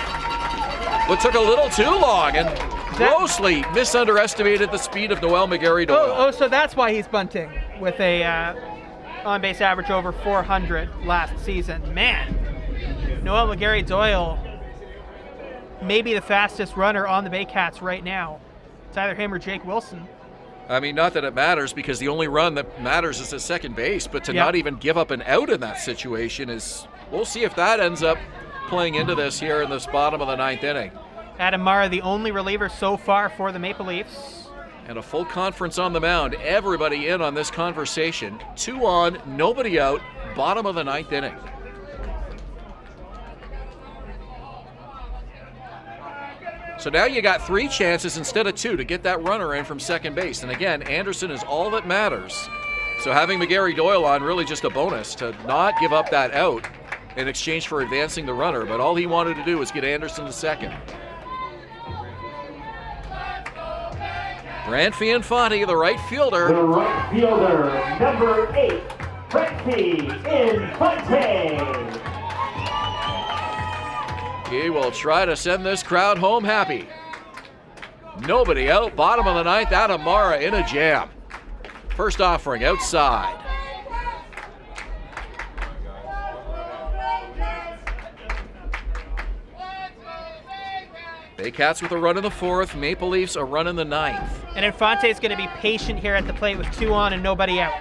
but took a little too long and grossly misunderestimated the speed of Noel McGarry Doyle. Oh, so that's why he's bunting with a on-base average over 400 last season. Man, Noel McGarry Doyle, maybe the fastest runner on the Baycats right now. It's either him or Jake Wilson. I mean, not that it matters, because the only run that matters is at second base, but to not even give up an out in that situation is, we'll see if that ends up playing into this here in this bottom of the 9th inning. Adam Mara, the only reliever so far for the Maple Leafs. And a full conference on the mound. Everybody in on this conversation. 2 on, nobody out, bottom of the 9th inning. So now you got 3 chances instead of 2 to get that runner in from second base. And again, Anderson is all that matters. So having McGarry Doyle on, really just a bonus to not give up that out in exchange for advancing the runner. But all he wanted to do was get Anderson to second. Brant Fianfanti, the right fielder. The right fielder, number 8, Brant Infante. He will try to send this crowd home happy. Nobody out, bottom of the 9th, Adam Mara in a jam. First offering outside. Baycats with a run in the 4th, Maple Leafs a run in the 9th. And Infante is going to be patient here at the plate with 2 on and nobody out.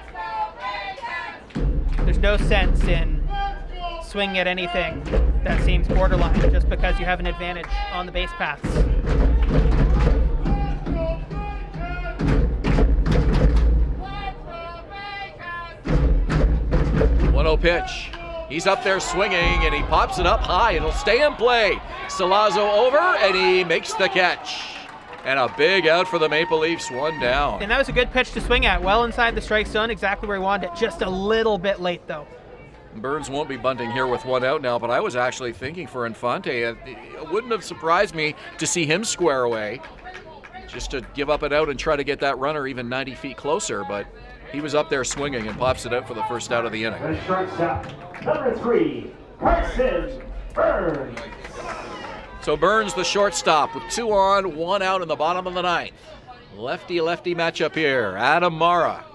There's no sense in swinging at anything that seems borderline just because you have an advantage on the base paths. 1-0 pitch. He's up there swinging, and he pops it up high. It'll stay in play. Salazzo over, and he makes the catch. And a big out for the Maple Leafs, 1 down. And that was a good pitch to swing at. Well inside the strike zone, exactly where he wanted it. Just a little bit late, though. Burns won't be bunting here with 1 out now, but I was actually thinking for Infante. It wouldn't have surprised me to see him square away, just to give up an out and try to get that runner even 90 feet closer, but he was up there swinging and pops it out for the first out of the inning. The shortstop, number 3, Carson Burns. So Burns, the shortstop, with 2 on, 1 out in the bottom of the 9th. Lefty-lefty matchup here. Adam Mara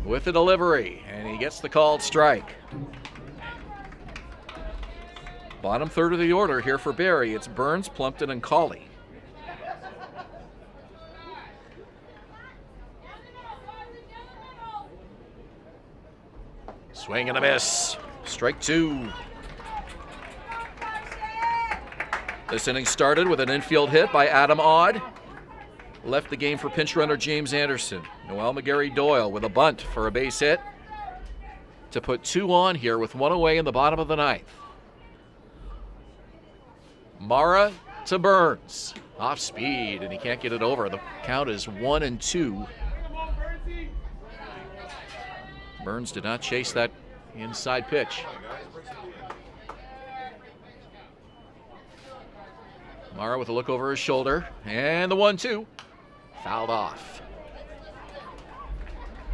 with the delivery, and he gets the called strike. Bottom third of the order here for Barrie. It's Burns, Plumpton, and Cawley. Swing and a miss. Strike 2. This inning started with an infield hit by Adam Odd. Left the game for pinch runner James Anderson. Noel McGarry-Doyle with a bunt for a base hit to put 2 on here with 1 away in the bottom of the 9th. Mara to Burns. Off speed, and he can't get it over. The count is 1-2. Burns did not chase that inside pitch. Mara with a look over his shoulder, and the 1-2. Fouled off.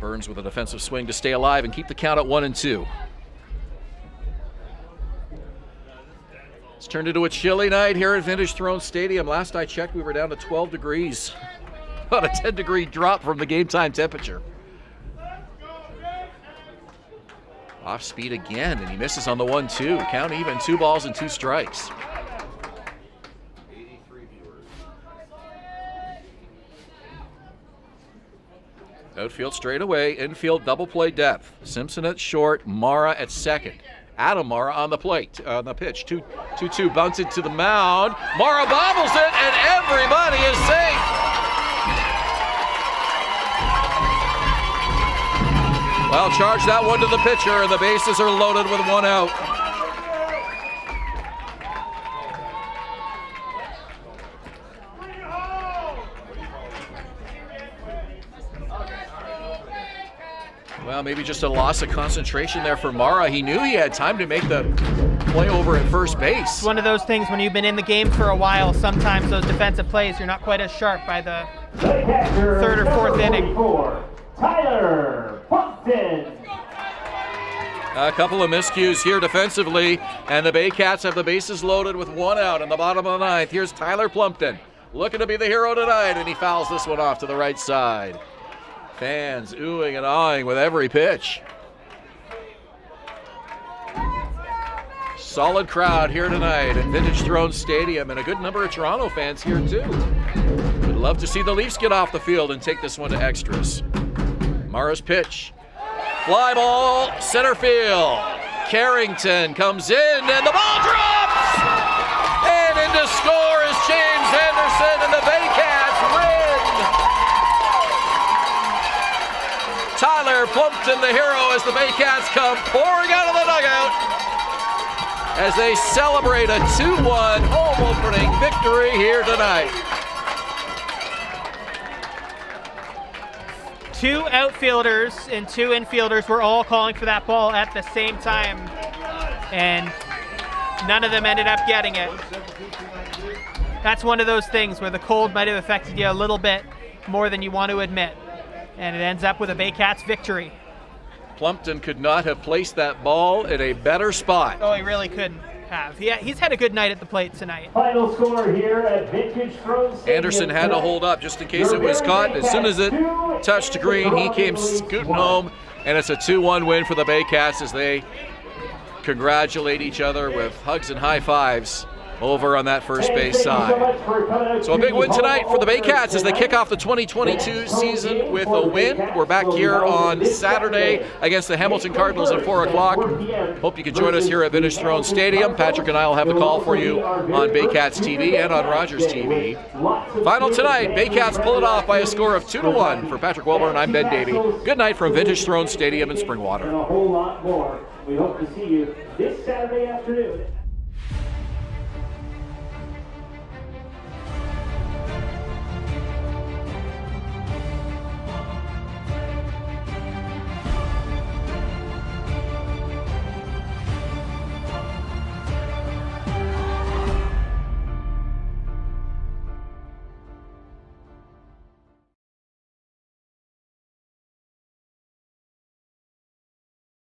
Burns with a defensive swing to stay alive and keep the count at 1-2. It's turned into a chilly night here at Vintage Throne Stadium. Last I checked, we were down to 12 degrees. About a 10-degree drop from the game time temperature. Off speed again, and he misses on the 1-2. Count even, 2 balls and 2 strikes. Outfield straight away, infield double play depth. Simpson at short, Mara at second. Adam Mara on the plate, on the pitch. 2-2 bounce it to the mound. Mara bobbles it, and everybody is safe. Well, charge that one to the pitcher, and the bases are loaded with 1 out. Well, maybe just a loss of concentration there for Mara. He knew he had time to make the play over at first base. It's one of those things when you've been in the game for a while, sometimes those defensive plays, you're not quite as sharp by the third or fourth inning. Tyler Plumpton. A couple of miscues here defensively, and the Baycats have the bases loaded with 1 out in the bottom of the 9th. Here's Tyler Plumpton, looking to be the hero tonight, and he fouls this one off to the right side. Fans oohing and awing with every pitch. Solid crowd here tonight at Vintage Throne Stadium, and a good number of Toronto fans here too. Would love to see the Leafs get off the field and take this one to extras. Mara's pitch. Fly ball, center field. Carrington comes in, and the ball drops! And in to score is James Anderson, and the Baycats win! Tyler Plumpton, the hero, as the Baycats come pouring out of the dugout as they celebrate a 2-1 home opening victory here tonight. 2 outfielders and 2 infielders were all calling for that ball at the same time, and none of them ended up getting it. That's one of those things where the cold might have affected you a little bit more than you want to admit, and it ends up with a Baycats victory. Plumpton could not have placed that ball in a better spot. Oh, he really couldn't have. He's had a good night at the plate tonight. Final score here at Vintage Throne Stadium. Anderson had to hold up just in case it was caught. As soon as it touched green, he came scooting home, and it's a 2-1 win for the Baycats as they congratulate each other with hugs and high fives over on that first base side. So a big win tonight for the Baycats as they kick off the 2022 season with a win. We're back here on Saturday against the Hamilton Cardinals at 4 o'clock. Hope you can join us here at Vintage Throne Stadium. Patrick and I will have the call for you on Baycats TV and on Rogers TV. Final tonight, Baycats pull it off by a score of 2-1. For Patrick Welborn, I'm Ben Davy. Good night from Vintage Throne Stadium in Springwater. And a whole lot more. We hope to see you this Saturday afternoon.